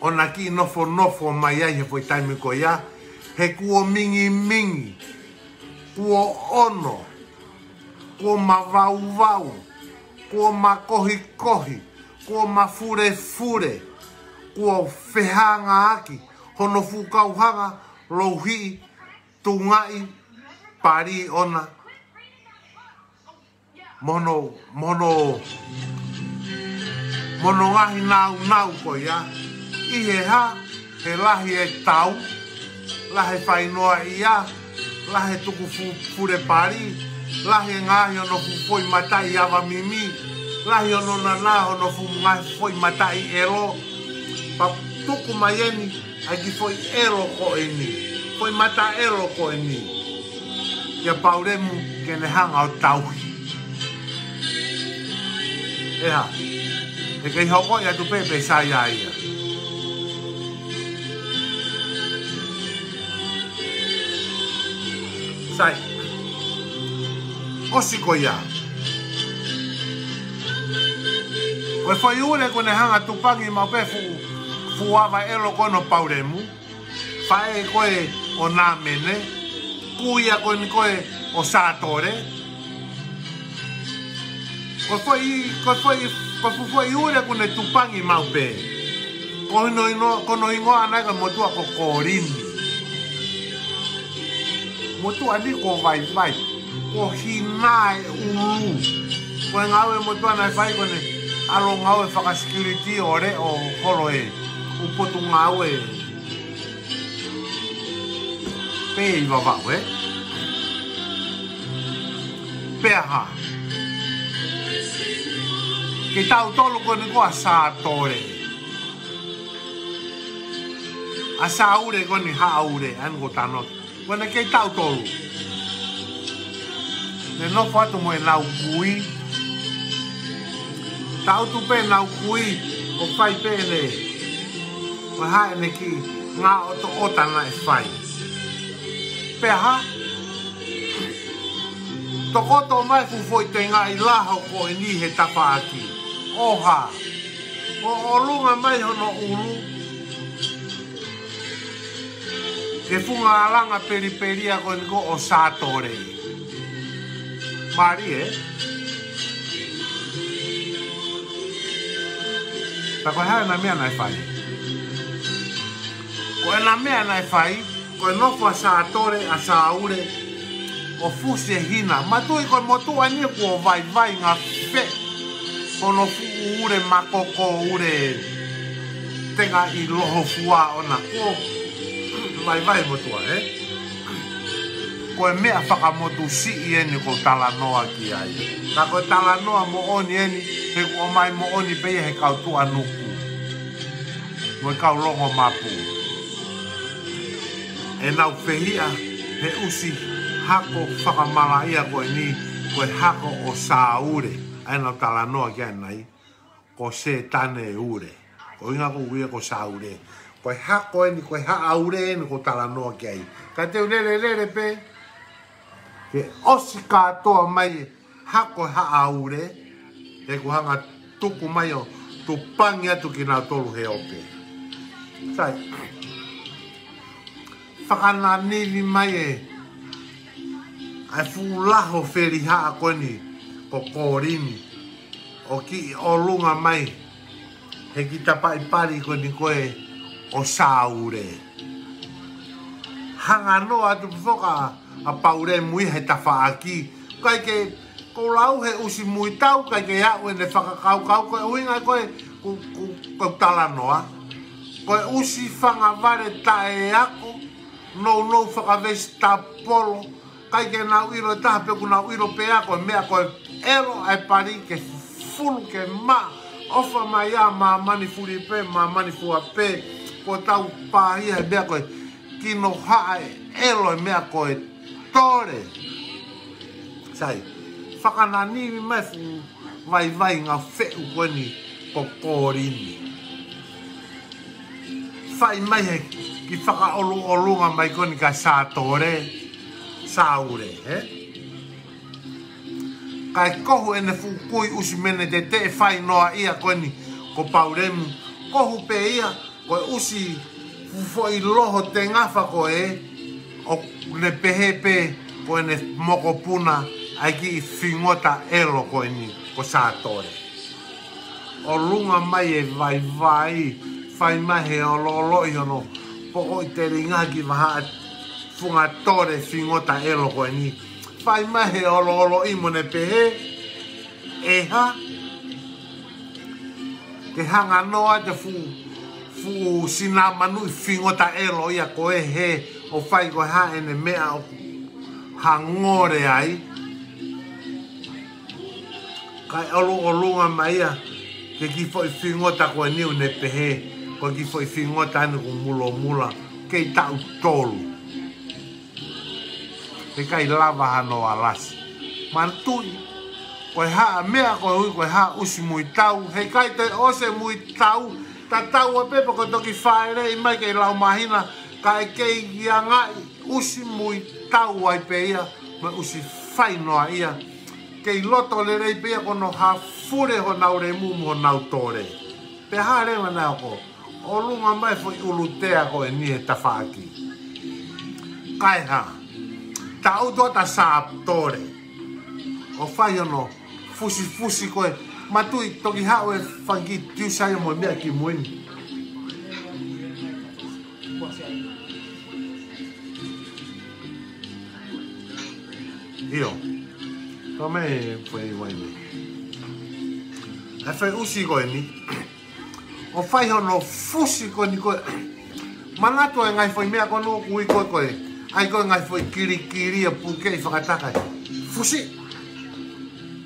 o na ki nofo mai ai he fo i taimi ko ia, he kuo mingi, kuo ono, kuo mavau, kuo makohi, kuo mafure, kuo whehanga aki, hono fukauhanga, louhi, tungai, pari ona, mono ngahi nau ko ia, i he ha, he lahi e tau, lahe whainoa ia, lahe tuku fure pari, lahe ngahi ono fufoi matai awa mimi, lahe ono nana ono fufoi matai elo, pa tuku mai eni, ai ki foi elo ko eni, foi mata elo ko eni, ia pauremu ke ne hanga o tauhi. Eha, e kei hoko ia tu pepe sai aia. Sai, osi ko ia. Koe foi ure ko ne hanga tupangi ma pefu, fuava elo kono pauremu, fae koe o nā mene, kuia koe o sātore, koe foi ure kone tupangi maupe, kono ingoa naika motua ko korini, motua ni ko vai, ko hinae ulu, koe ngawe motua nai fai kone, alo ngawe whaka security ore o holo e. Upotu ngau e pe i wawau e pea ha ke tau tolu kone ko a sātore a sāure kone haure an ko tano kone ke tau tolu ne no fatu mo e nau kui tau tu pe nau kui o fai pe ne o hae ne ki ngā oto otana e whai. Pea ha? Tokoto mai fufoi te ngā i laho ko e ni he tapa aki. Oha. O lunga mai hono ulu. ke funga alanga periperia ko ni ko o satore mari ta ko ha na mea na fai ko na mea na fai ko no fa satore a saure o fuse hina matui ko motu ani ko vai nga fe kono fu ure makoko ure tenga i loho fua ona ko vai motua ko mea whakamotu si i eni ko talanoa ki ai na ko talanoa mo oni eni he ko mai mo oni pe he kautua nuku mo kau longo mapu e nau fehia he usi hako whakamala ia ko ni ko hako o saure ai nau talanoa ki ai nai ko se tane ure ko inga ko uia ko saure ko hako ni ko ha aure ni ko talanoa ki ai ka te lele pe ke osika toa mai hako ha aure e ko hanga tuku mai o tu pangi atu ki nā tolu he ope sai whakana nini mai ai fulaho feri haa koni ko korini o ki o lunga mai he ki tapai pari koni koe o saure hanga no atu whoka a paure mui he tawha aki kai ke ko lau he usi mui tau kai ke hau e ne whakakau koe uinga koe ko tala noa koe usi whanga vare tae ako no whakavesi ta polo kai ke nau iro taha pe ku nau iro pe ako mea koe ero ai pari ke fulu ke ma ofa mai a ma mani furi pe ma mani fua pe ko tau pahia e mea koe kino hae ero e mea koe tore sai whakananimi mai fu vai ngā wheu koeni ko kōrini whai mai he ki whakaolunga mai koni ka sātore saure kai kohu ene fukui usi mene te whai noa ia koni ko pauremu kohu pe ia ko usi fufoi loho te ngafa ko o le pehepe ko ene moko puna ai ki fingota elo ko ni ko sātore o lunga mai e vai fai mai he o lolo i ono poko i te ringa ki waha funga tore fingota elo ko ni fai mai he o lolo i mone pehe e ha ke hanga noa te fu sina manu i fingota elo ia ko e he o fai ko ha ene mea o hangore ai kai olunga mai a ke ki foi fingota ko ni ne pehe ko ki foi fingota ni ko mula ke tau tolu ke kai lava hano alas mantui ko ha mea ko ha usi mui tau he kai te ose mui tau ta tau a pepe ko toki whaere i mai ke lau mahina kai ke ianga usi mui tau ai pe ia ma usi whainoa ia kei loto le rei pia kono ha fure ho nau re mumu ho nau tore. Pe ha rewa nao ko, o lunga mai fo ulutea ko e ni he tawhaaki. Kai ha, ta uto ta sa tore. O whai ono, fusi koe, matui toki hao e whangi tiusai mo mea ki muini. Io. Come foi waini. E fai usi koe ni. O fai hono fusi koe ni koe. Manato e ngai foi mea kono kui koe. Ai koe ngai foi kiri a puke i whakataka. Fusi.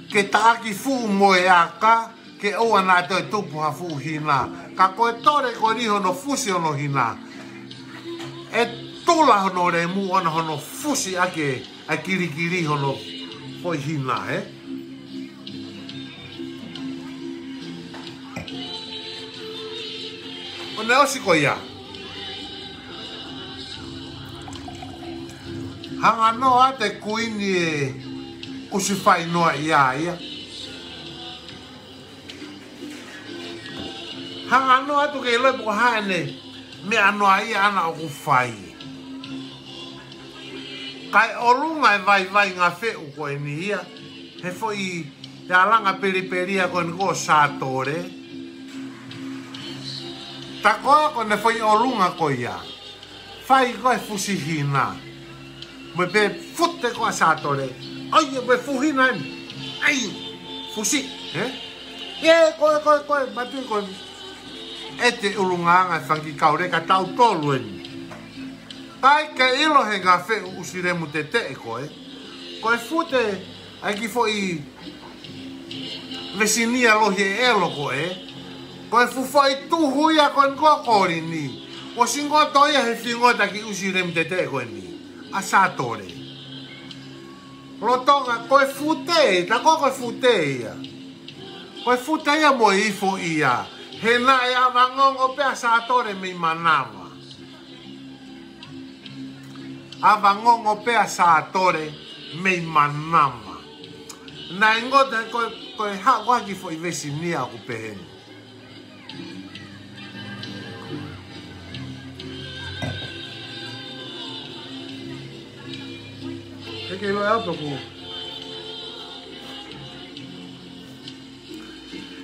Ke taaki fu moe aka. Ke oa nā toi tupu ha fu hina. Ka koe tore koe ni hono fusi hono hina. E tula hono re mu ona hono fusi ake. A kiri hono. Foi hina, O ne osi ko ia. Hanga noa te kuini e usi whai noa ia. Hanga noa tu ke loi po haene me anoa ia ana o ku whai. Kai olunga e vai ngā wheu koe ni ia. He foi te alanga periperia koe ni ko sātore. Ta koa koe ne foi olunga koe ia. Whai koe fusihina. Me pe fute koe sātore. Ai, me fuhina ni. Ai, fusi. Koe, matu koe. E te ulunganga whangi kaure ka tau tolu e ni. Tai ke ilo he ngā wheu usiremu te te koe. Koe fute ai ki fo i vesinia lohi e elo koe. Koe fufo i tuhuia koe nko kori ni. O singo toia he whingota ki usiremu te te koe ni. A sātore. Lotonga koe fute, ta koe fute ia. Koe fute ia mo i fo ia. He na e awangongo pe a sātore me i manawa. Awangongo pe a sātore me i manama. Na ingota koe hako haki fo i vesi nia ku peheni. Eke ilo e auto ku.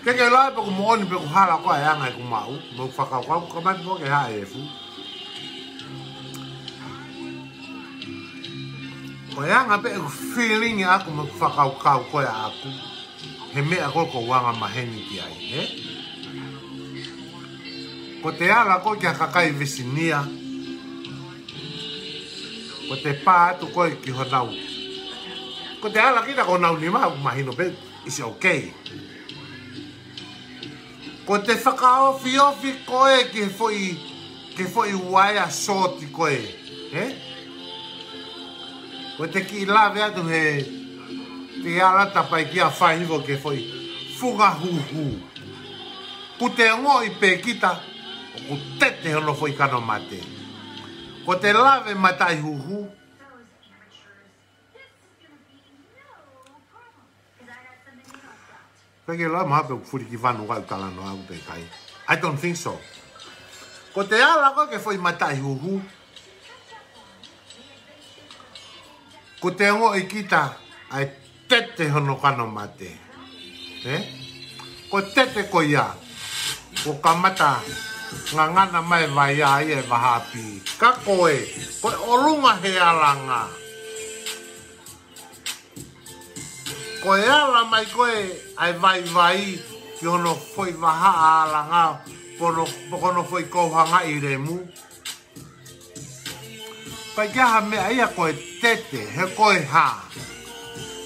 Keke ilo e auto ku mooni pe ku hala koa e anga e ku mau. Mo whakau kau kamati po ke hae e fu. Koe anga pe e ku feeling e aku mo whakau kau koe a aku. He mea koe ko wanga maheni ki ai, he? Ko te ala koe ki a kakai visinia. Ko te pā atu koe ki honau. Ko te ala kita ko nau ni mau mahino pe, is okay. Ko te whakaofi koe ke foi waia soti koe, he? Ko te ki lawe atu he te alata pai ki a whaivo ke foi fuga huhu. Ku te ngo i pe kita, o ku tete hono foi kano mate. Ko te lawe matai huhu. Peke loa mahape ku furi ki whanu wau talano au te kai. I don't think so. Ko te ala koe ke foi matai huhu. Ko te ngo i kita, ai tete hono kano mate. Ko tete ko ia. Ko kamata ngā ngana mai vai ai e wahapi. Ka koe olunga he alanga. Koe ala mai koe ai vai ki hono foi waha alanga. Pono foi kouhanga i remu. Pai kia ha mea ia koe tete, he koe ha.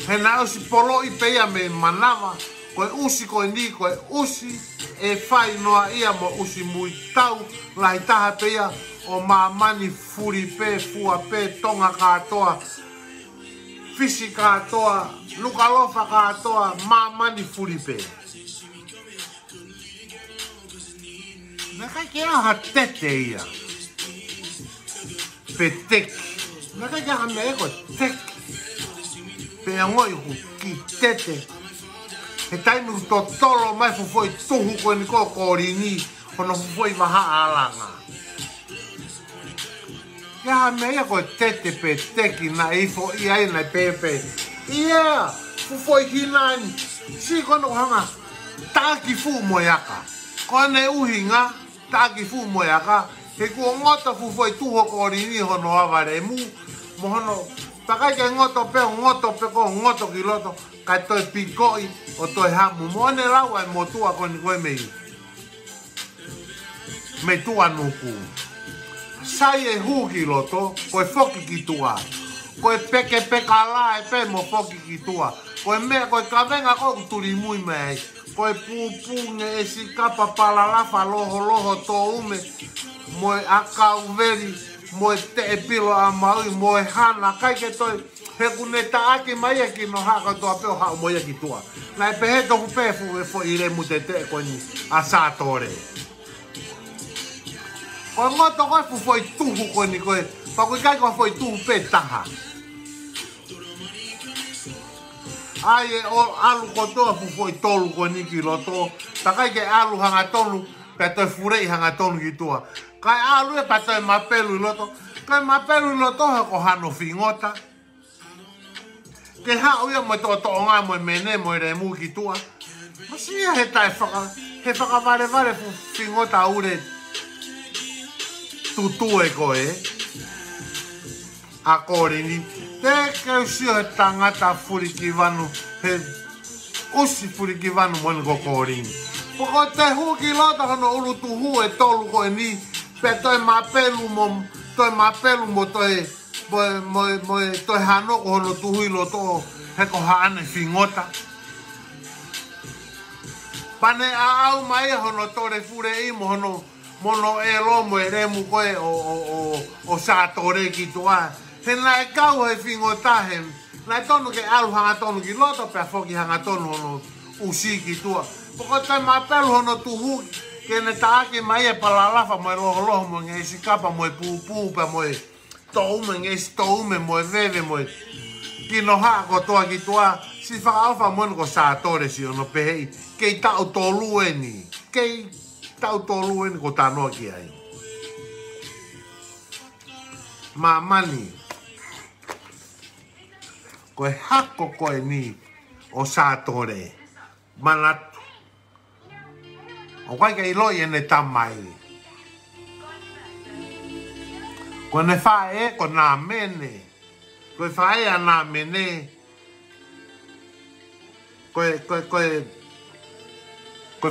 He na usi polo i peia me manawa, koe usi koe ni koe usi, e whai noa ia mo usi mui tau, lai taha peia o mamani furi pe, fua pe, tonga katoa, fisi katoa, lukalofa katoa, mamani furi pe. Na kai kia ha tete ia. Pe teki. Naka kia hame eko teki. Pe angoi ku ki tete. He tainu to tolo mai fufoi tuhu koe ni ko korini. Kono fufoi waha alanga. Kia hame eko tete pe teki na ifo iai na pepe. Ia! Fufoi hinani. Si kono hanga. Taki fu moyaka. Kone uhinga. Taki fu moyaka. He kua ngota fufoi tuho korini hono aware mu. Mo hono, takai ke ngoto pe ko ngoto ki loto. Kai toi pikoi o toi hamu. Mo ane laua e mo tua koni koe mei. Me tua nuku. Sai e hu ki loto, koe foki ki tua. Koe peke peka la e pe mo foki ki tua. Koe mea koe kawenga koe turi mui mei. Koe pupunge e si kapa palalafa loho to ume. Moe akau veri, moe te e pilo a maui, moe hana, kai ke toi, he kune ta aki mai e ki no haka toa peo hao moe ki tua. Nai pe he toku pefu e fo i re mu te koni a sātore. Koe ngoto koe fu foi tuhu koni koe, pa koe kai koe foi tuhu pe taha. Ai e alu kotoa fu foi tolu koni ki loto, ta kai ke alu hanga tolu, pe toi furei hanga tolu ki tua. Kai alu e patoi mapelu loto. Kai mapelu loto he ko hano fingota. ke hao ia mo to ngā mo mene mo re mu ki tua. Masi he tai whakavare fu whingota ure tutu e koe. A kore ni. Te keu sio he tangata furi ki vanu. He usi furi ki vanu mo ko kore ni. Poko te hu ki lota hono ulu tuhu e tolu koe ni. Pe toi mapelu mo toi toi hanoko hono tuhui lo to he ko haane whingota. Pane a au mai hono tore fure i mo hono mono e lomo e remu koe o sa tore ki tua. He nai kau he whingota he nai tonu ke alu hanga tonu ki loto pe foki hanga tonu hono usi ki tua. Poko toi mapelu hono tuhu ke ne taake mai e palalafa mo e loho mo nge isi kapa mo e pupu pa mo e toume nge isi toume mo e veve mo e ki no haa ko toa ki toa si whakaalfa mo ko sa tore si ono pehei kei tau tolu e ni ko tanoa ki ai mamani ko e hako ko e ni o sa tore manatu o kai kai loi ene tamai. Ko ne fae ko na mene. Ko fae ana mene. Ko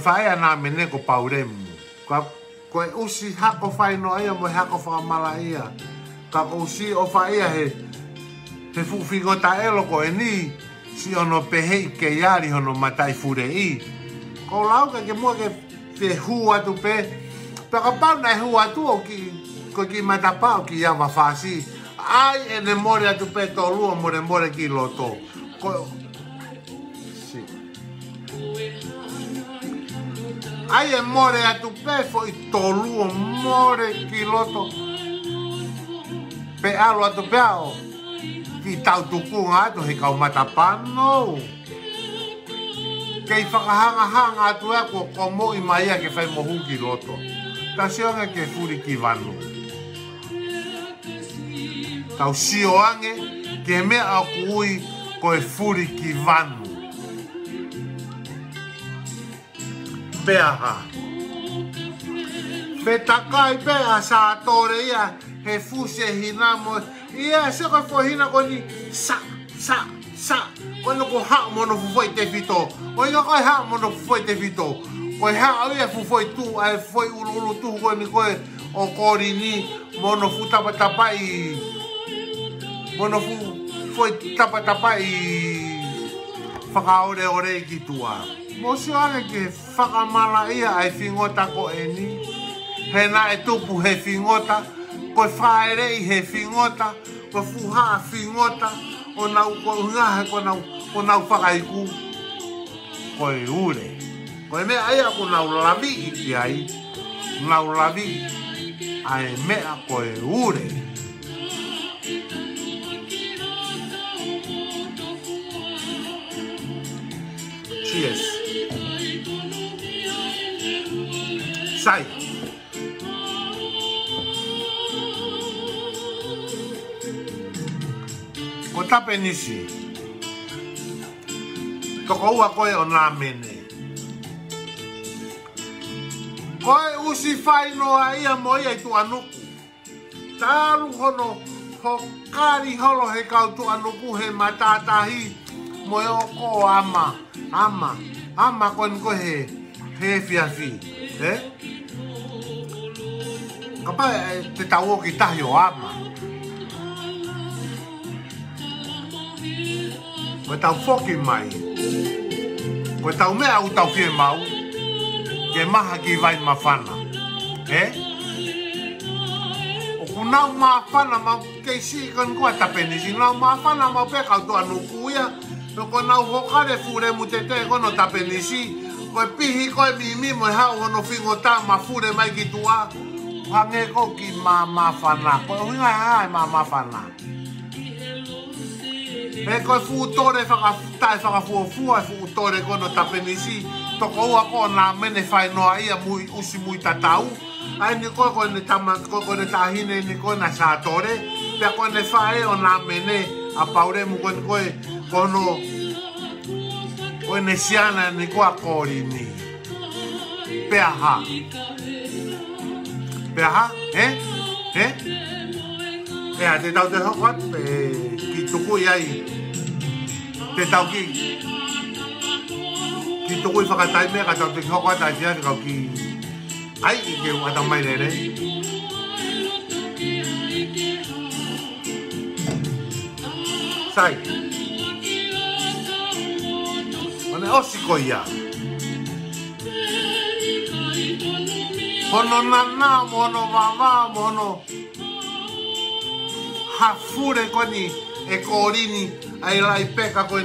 fae ana mene ko pauremu. Ko usi hako fae no ia mo hako fa mala ia. Ka usi o fae he fufigo ta elo ko eni si ono pehe ke yari ono matai fure i. Ko lau ka ke mo ke te hua tu pe pau na hua tu o ki matapau ki yawa fasi ai ene more tu pe to lua more ki loto ko si ai e more tu pe fo i to lua more ki loto pe alo tu pe ao ki tau tu kunga tu he kau matapano kei whakahanga atu ea ko mo i mai a ke whai mohu ki roto. Ta sionga ke furi ki vanu. Tau sioange ke mea a kui ko e furi ki vanu. Pea ha. Pe takai pea sa tore ia he fuse hina mo. Ia se koe fo hina ko ni sa. Kono ko ha mono foi te fito. O inga koe ha mono foi te fito. Koe ha ia foi tu, ai foi ulu tu koe ni koe o kori ni mono fu tapai. Mono foi tapai. Whakaore ore ki tua. Mo si ane ke whakamala ia ai whingota ko e ni. He na e tupu he whingota. Koe whaere i he whingota. Koe fuha whingota. O nau ko ngaha ko nau whakaiku ko e ure ko e mea aia ko nau lavi i ki ai nau lavi ai mea ko e ure cheers sai ko tape nisi. Toko ua koe o nā mene. Koe usi whai noa ia mo ia i tu anuku. Tālu hono ho kāri holo he kau tu anuku he matātahi mo e o ko ama. Ama koe he fiafi. Kapai te tau o ki tahi o ama. Koe tau whoki mai. Koe tau mea au tau fie mau. Ke maha ki vai mawhana. O kunau mawhana mau keisi kan kua tapenisi. Nau mawhana mau pe kau toa nukuia. No ko nau hokare fure mu te te kono tapenisi. Koe pihi koe mimi mo hau hono whingota ma fure mai ki tua. Hange ko ki mawhana. Koe huinga hai mawhana. E koe fuutore whakatai whakafuafua fuutore kono tapenisi. Toko ua ko nā mene whainoa ia usi mui tatau. Ai ni koe ne tahine ni koe na sātore. Pea koe ne whae o nā mene a pauremu kono koe nesiana ni koa kori ni. Peaha. Peaha, Ea, te tau te hokat, ki tuku iai. Te tau ki tuku i whakatai mea, ka tau te hokat a tia, te kau ki ai i ke wata mai rere. Sai. Mane osi ko ia. Mono nana, mono mama, mono hafure koni e korini ai lai peka koe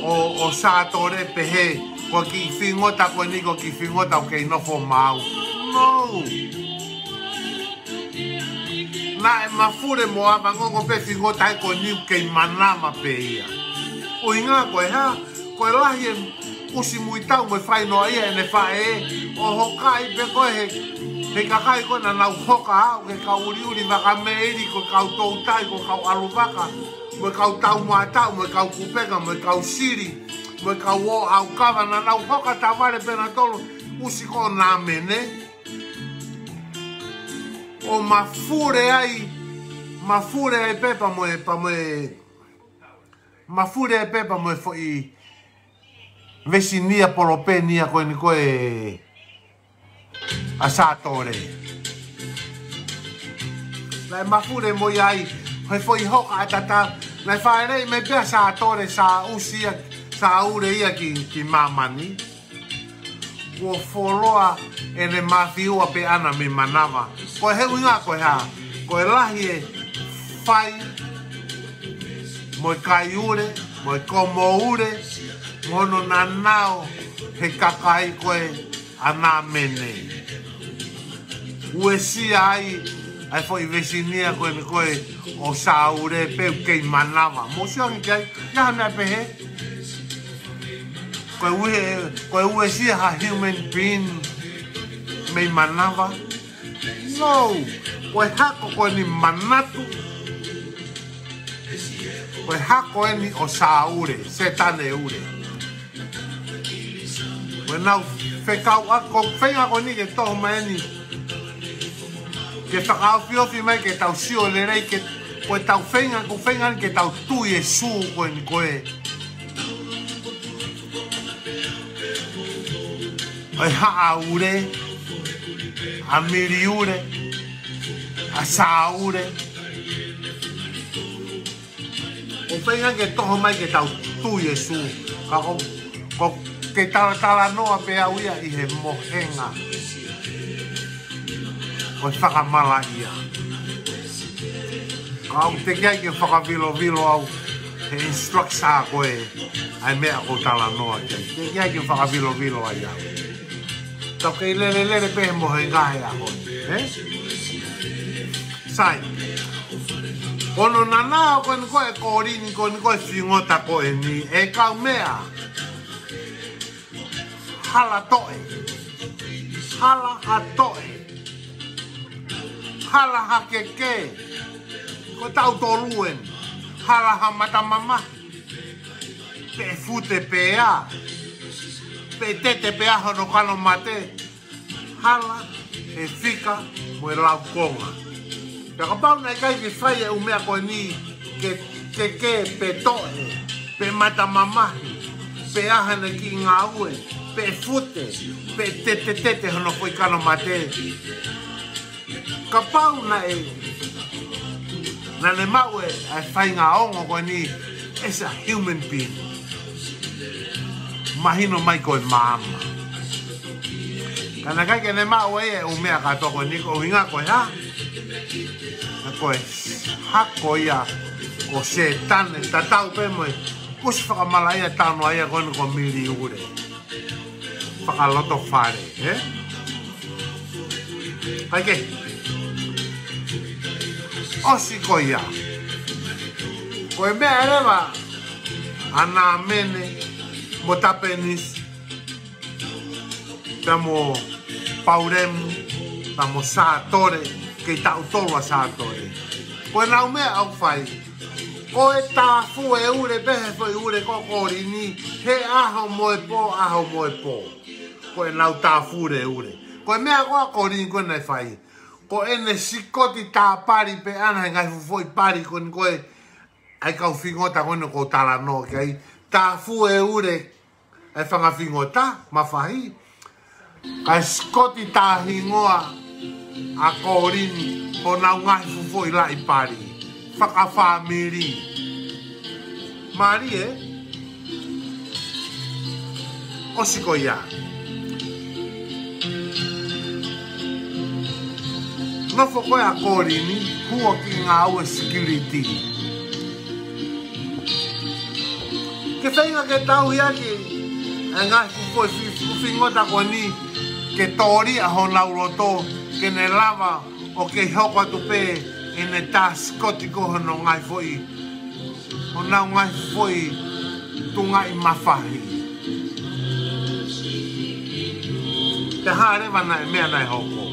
o satore pehe ko ki fingota koni ko ki fingota o kei nofo mau. No. Na e mafure mo ava ngongo pe fingota e koni kei manama pe ia. O inga koe ha, koe lahi e usi muitau me whai noa ia e ne whae o hokai pe koe he kakai koe na nau hoka hau ke kau uri waka meiri ko kau toutai ko kau aluvaka me kau tau matau me kau kupeka me kau siri me kau o au kawa na nau hoka taware pena tolo usi ko na mene o mafure ai pepa mafure ai pepa mo foi vesinia polopenia koe ni koe a satore. Lai mafure mo iai, hoi foi hoka a tata, lai whaerei me pia satore sa usia, sa ure ia ki mamani. Ko foloa e ne mafiua pe ana me manama. Koe heu inga koe ha, koe lahi e whai, moi kai ure, moi komo ure, mono na nao he kakai koe ana mene. Ue si ai foi vesinia koe o saure pe kei manama. Mo si angi kai, ia mea pehe. Koe ue si ha human being mei manava. No, koe hako koe ni manatu. Koe hako e ni o saure, setane ure. Koe nau whekau ako, whenga ko ni ke tohu mai ni. Ke whakao whiofi mai ke tau sio le rei ke koe tau whenga ni ke tau tui e su koe ni koe. Oi haa ure, a miri ure, a sa ure. O whenga ke tohu mai ke tau tui e su. Ko ke tala noa pe au ia i he mohenga. Ko whakamala ia. Ka au te kia ke whakavilo au he instructa koe ai mea ko tala noa kia. Te kia ke whakavilo ai au. Tau kei lere pe he mohenga he a hoi. Sai. Ono nanao koe ni koe korini koe ni koe whingota koe ni e kau mea. Hala toe. Hala ha toe. Hala ha keke. Ko tau toluen. Hala ha matamama. Pe fute pea. Pe tete pea hono kano mate. Hala e fika mo e lau konga. Pea kapau na ikai ki whai e umea koe ni ke keke pe toe. Pe matamamahi. Pe ahane ki ngā ue. Pe fute, pe tete hono koi kano mate. Ka pau na e, na ne mau e whai ngā ongo koe ni, es a human being. Mahino mai koe mama. Kana kai ke ne mau e umea katoko ni ko inga koe ha. Na koe hako ia ko se tane, tatau pe moe, kusi whakamala ia tano ia koe ni ko miri ure. Whakaloto whare, Kai ke? Osi ko ia. Koe mea rewa, ana mene, mo tapenis, tamo pauremu, tamo satore, kei tau tolua satore. Koe nau mea au whai, Ko e tāfu e ure pehe fo i ure kokori ni. He aho moe po, aho moe po. Ko e nau tāfu re ure. Ko e mea koa kori ni koe nei whai. Ko e ne sikoti tā pari pe ana he ngai fufoi pari ko ni koe. Ai kau fingota koe no ko tala no kai. Tāfu e ure e whanga fingota ma whahi. Kai sikoti tā hingoa a korini ko nau ngai fufoi lai pari. Whaka whamiri. Mari e? Osiko ia. Nofo koe a korini, hua ki ngā ue security. Ke whainga ke tau hiaki, e ngai fufoi fingota koe ni, ke tori a ho nauroto, ke ne lava o ke hoko atu pē, e ne tā skoti koho no ngai foi. O nau ngai foi tu ngai mawhahi. Te haere wana e mea nai hoko.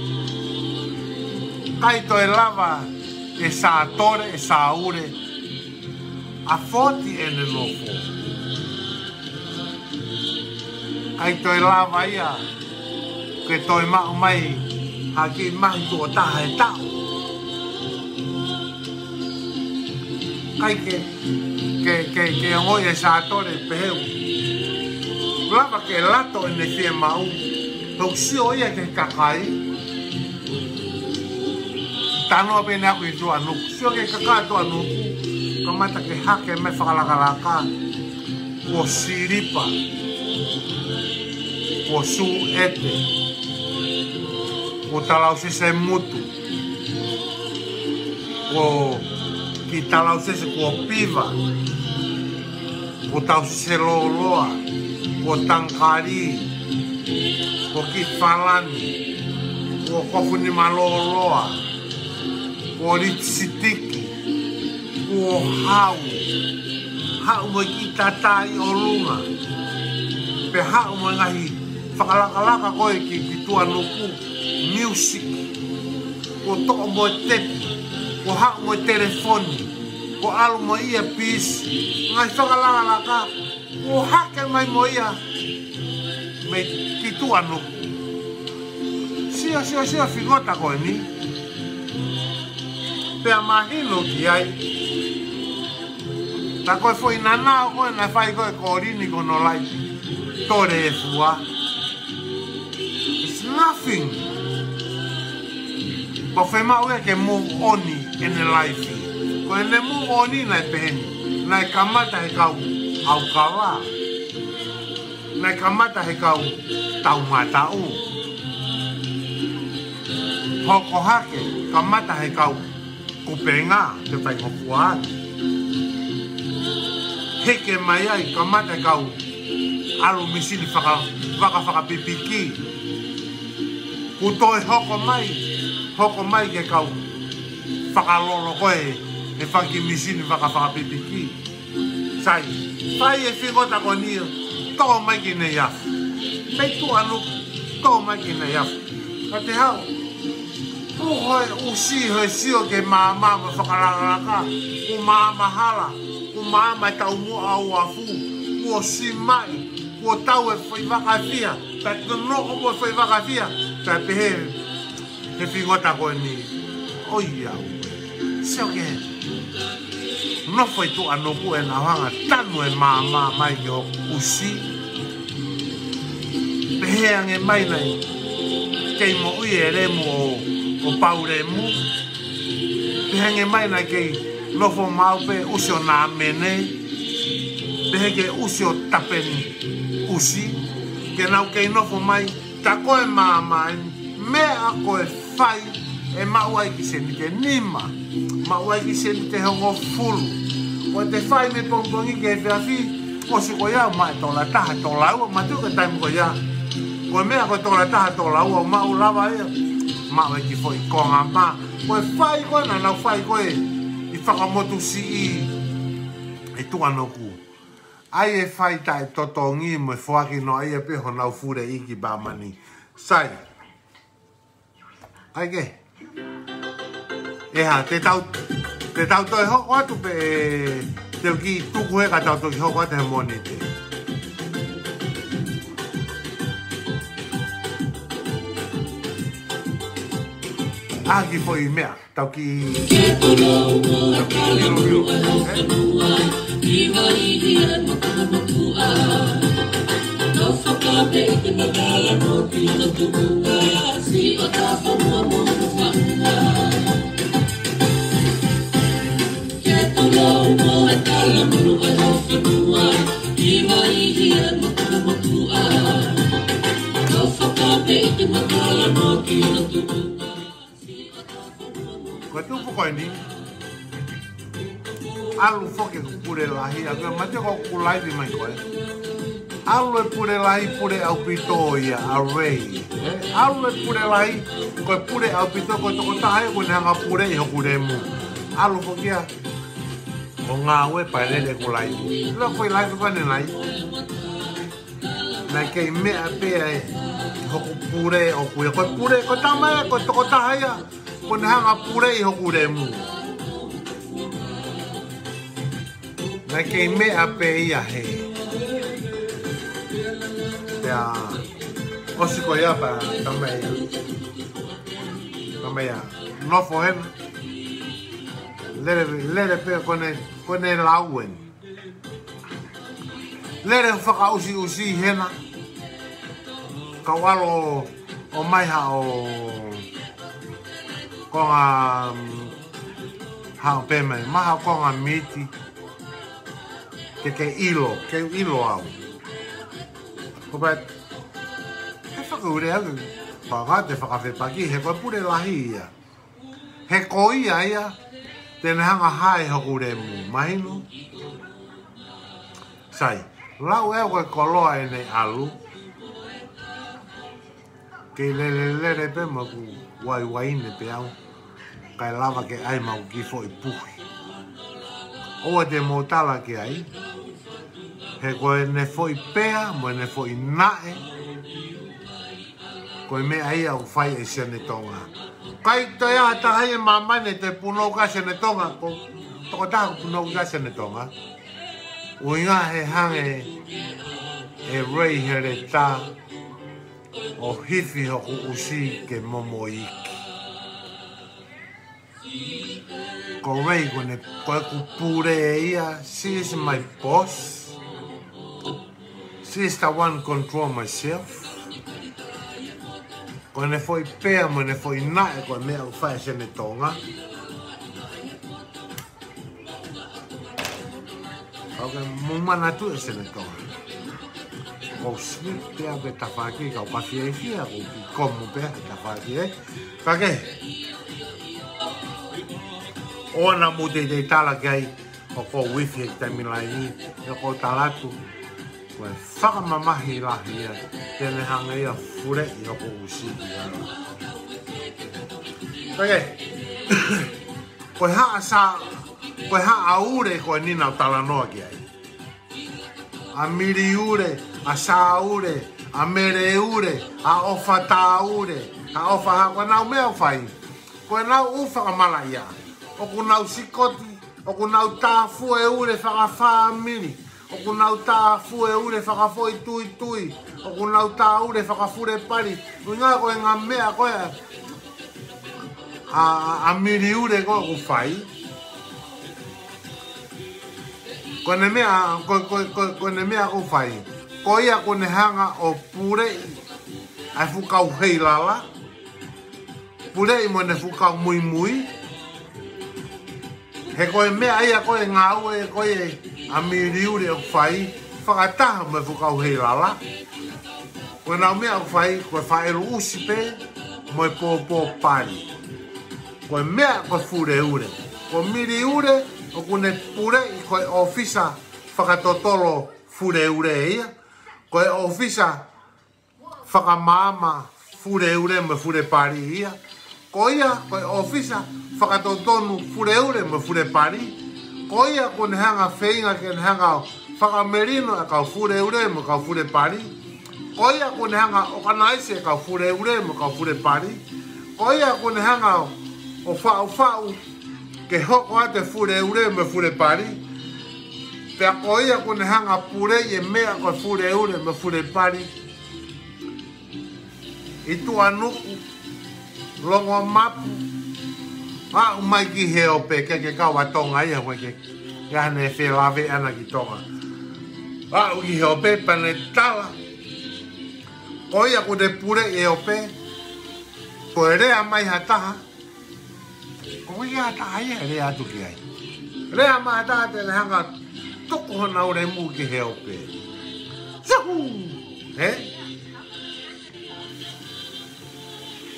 Kai to e lava e sā tore e sā ure. A 40 e ne nofo. Kai to e lava ia. Ke to e mao mai. Haki mahi tu o taha e tau. Kai ke ngoi e sā tore peheu. Lava ke lato e ne fie mau. Tau sio ia ke kakai. Tano pe na ku tu anu. Sio ke kakai tu anu. Kamata ke hake me whakalakalaka. Ko siripa. Ko su ete. Ko talau se mutu. Ko ki talau se ko piva. Ko tau se loloa. Ko tankari. Ko ki falani. Ko kofuni maloloa. Ko ritsitiki. Ko hau. Hau mo ki tatai o lunga. Pe hau mo ngahi. Whakalakalaka koe ki tua nuku. Music. Ko toko mo tepi. Ko hau mo telefoni. Ko alu mo ia pis. Ngai whakalakalaka. Ko hake mai mo ia. Me ki tua nuku. Sia fingota koe ni. Pea mahino ki ai. Ta koe foi nanao koe na whai koe korini kono lai. Tore e fua. It's nothing. Pa whai mau e ke move oni ene life. Koe ne move oni nai peheni. Nai kamata he kau au kawa. Nai kamata he kau tau matau. Hoko hake kamata he kau kupenga te whai ngopuan. Heke mai ai kamata kau alu misini whaka pipiki. Kutoe hoko mai ke kau whakalolo koe e whaki misini whaka pipiki. Sai, whai e whingota ko nia, tō mai ki ne iafu. Pei tu anu, tō mai ki ne iafu. Ka te hau, hoi usi hoi sio ke māma ma whakararaka, ku māma hala, ku māma e tau mua au afu, ku o si mai, ku o tau e whai wakawhia, ta te noko mo e whai wakawhia, ta pehe, he whingota koe ni, oi au, sio ke, no whai tu anoku e na wanga, tanu e māma mai ki o usi, pehe ange mai nei, kei mo ui e re mo o paure mu. Pehange mai na kei nofo mau pe usio nā mene. Pehe usio tapeni usi. Ke nau kei nofo mai ta koe māmai. Me a koe whai e maua ki se ni ke nima. Maua ki se ni ke hongo fulu. Ko te whai me pongpongi ke whiawhi. O si ko iau mai tola taha tola ua. Ma tu ke taimu ko iau. Ko mea ko tola taha tola ua. Mau lava ia. Mau e ki foi konga ma. Koe whai koe na nau whai koe. I whakamotu si i. E tuanoku. Ai e whai tai totongi mo e whaki no ai e peho nau fure iki bāmani. Sai. Ai ke. E ha, te tau Ke tau toi hoko atu pe te ki tuku he ka tau toi hoko atu he moni te. Aki foi mea, tau ki... Koe tupu koe ni, alu foke ku pure lahi, a koe mate ko ku laivi mai koe. Alu e pure lahi, pure au pito ia, a rei. Alu e pure lahi, koe pure au pito, koe toko tahe, koe nanga pure i hoku remu. Alu foke ia, o ngā ue paelele ku laivi. Lua koe laivi koe ne lai. Nai kei mea pea e, hoku pure o kuia. Koe pure, koe tamaya, koe toko tahe ia. Koe hanga pure i hoku remu. Nai kei mea pe ia he. Pea, osi koe ia pa tamea. Tamea, nofo hena. Lere pea kone lauen. Lere whaka usi hena. Kawalo o maiha o... Konga hao peme, maha konga miti ke ilo au. Kopat, he whakaure au, whakate whakawhepaki, he koe pure lahi ia. He koia ia, tēne hanga hae hoku remu, mahino. Sai, lau eo koe koloa e nei alu. Kei lere pe ma ku waiwaine pe au. Kai lava ke ai mau ki fo i puhi. Oa te motala ke ai. He koe ne fo i pea, mo ne fo i nae. Koe me ai au whai e sene tonga. Kai to ia tahai e mamane te puno ka sene tonga. Toko taha puno ka sene tonga. Uinga he hange e rei here ta. O hifi hoku usi ke momo iki. Ko rei kone koe ku pure e ia, she is my boss. She is the one control myself. Koe ne foi pea mo ne foi nae koe mea u whae sene tonga. Ok, mumana tu e sene tonga. Ko smit pea pe tawhaki, kau pawhi e fia, ko ki komu pea pe tawhaki e. Kake, ona mu te tala kai, o ko wifi e tamilai ni, e ko talatu, koe whakamamahi lahi ia, tēne hanga ia fure i o ko usi i ara. Kake, koe haa ure koe nina o tala noa ki ai. A miri ure, a sa ure, a mere ure, a ofa ta ure, a ofa ha, koe nau mea whai, koe nau uwhaka mala ia, o ku nau sikoti, o ku nau tā fue ure whaka wha miri, o ku nau tā fue ure whaka foi tui, o ku nau tā ure whaka fure pari, ngā koe ngā mea koe, a miri ure koe ku whai, kone mea ko whai. Ko ia kone hanga o pure ai fukau hei lala. Pure i mo ne fukau mui. He koe mea ia koe ngā ue koe a miriure o whai. Whakataha me fukau hei lala. Koe nau mea o whai, koe whaeru usi pe, mo e pōpō pari. Koe mea koe fure ure. Koe miri ure, o kune pure i koe ofisa whakatotolo fure ure ia. Koe ofisa whakamama fure ure me fure pari ia. Ko ia koe ofisa whakatotonu fure ure me fure pari. Ko ia kone hanga whainga ke hanga whakamerino e kau fure ure me kau fure pari. Ko ia kone hanga okanaise e kau fure ure me kau fure pari. Ko ia kone hanga o whau ke hoko ate fure ure me fure pari. Pe a koia kone hanga pure e mea koe fure ure me fure pari. I tu anuku, longo mapu, a umai ki heo pe ke kawa tonga ia koe ke hane e whelave ana ki tonga. A uki heo pe pane tala. Koia kone pure e o pe, koe rea mai hataha. Koe ia hataha ia rea atu ki ai. Rea mai hataha te hanga toko hona ure mu ki heo pe. Sahu!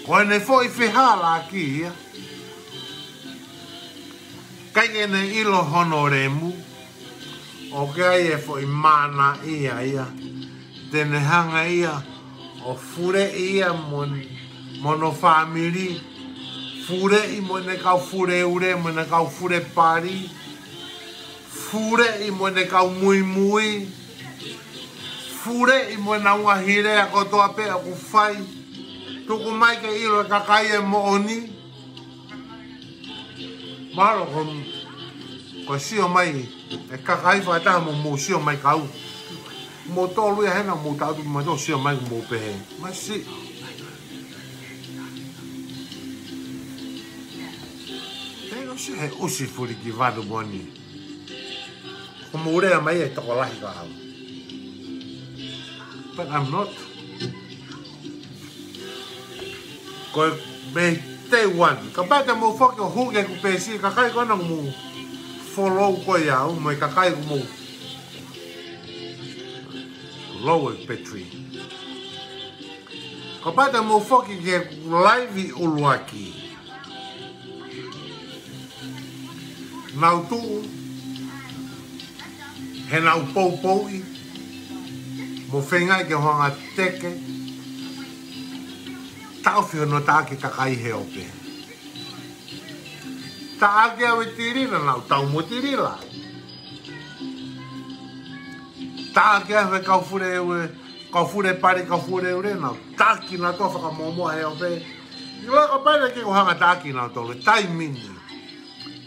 Koe ne foi whihala ki ia. Kai ene ilo hono re mu. O kai e foi mana ia. Tene hanga ia. O fure ia mono family. Fure i mo ne kau fure ure, mo ne kau fure pari. Fure i mo ne kau mui. Fure i mo na ua hire a kotoa pe a kufai. Tuku mai ke ilo e kakai e mo oni. Maro ko sio mai e kakai whataha mo sio mai kau. Mo tolu ia hena mo tau mo to sio mai mo pehe. Ma si. Pero si he usi furi ki vadu boni. Ko mo urea mai e toko lahi ka hau. But I'm not. Ko me te one. Ka pata mo foki o huge ku pesi kakai kona mo follow ko ia mo kakai mo lower petri. Kapata mo foki ke live uluaki. Nau tu he nau pou i mo whengai ke hoanga teke tau whio no tāke kakai he ope. Ta ake awe tirina nau tau mo tirila. Ta ake awe kau fure pare kau fure ure nau. Taki na toa whakamomoa he ope. I laka paina ke kohanga taki nau tolu. Tai mini.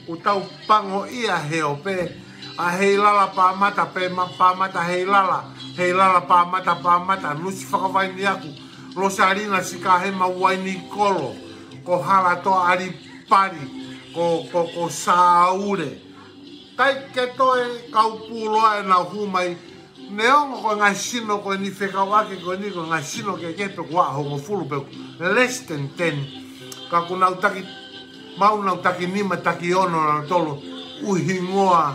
O tau pango ia he ope. A hei lala pa mata pe pa mata hei lala. Hei lala pa mata. Nusi whakawaini aku. Rosarina sika he mawaini kolo. Ko hala toa ari pari. Ko saure. Tai ke toe kau puloa e nau humai. Neongo ko ngai sino ko ni whekawake ko ni ko ngai sino ke kepe kua hongo fulu pe less than 10. Ka ku nau taki, mau nau taki nima taki ono nau tolo uhingoa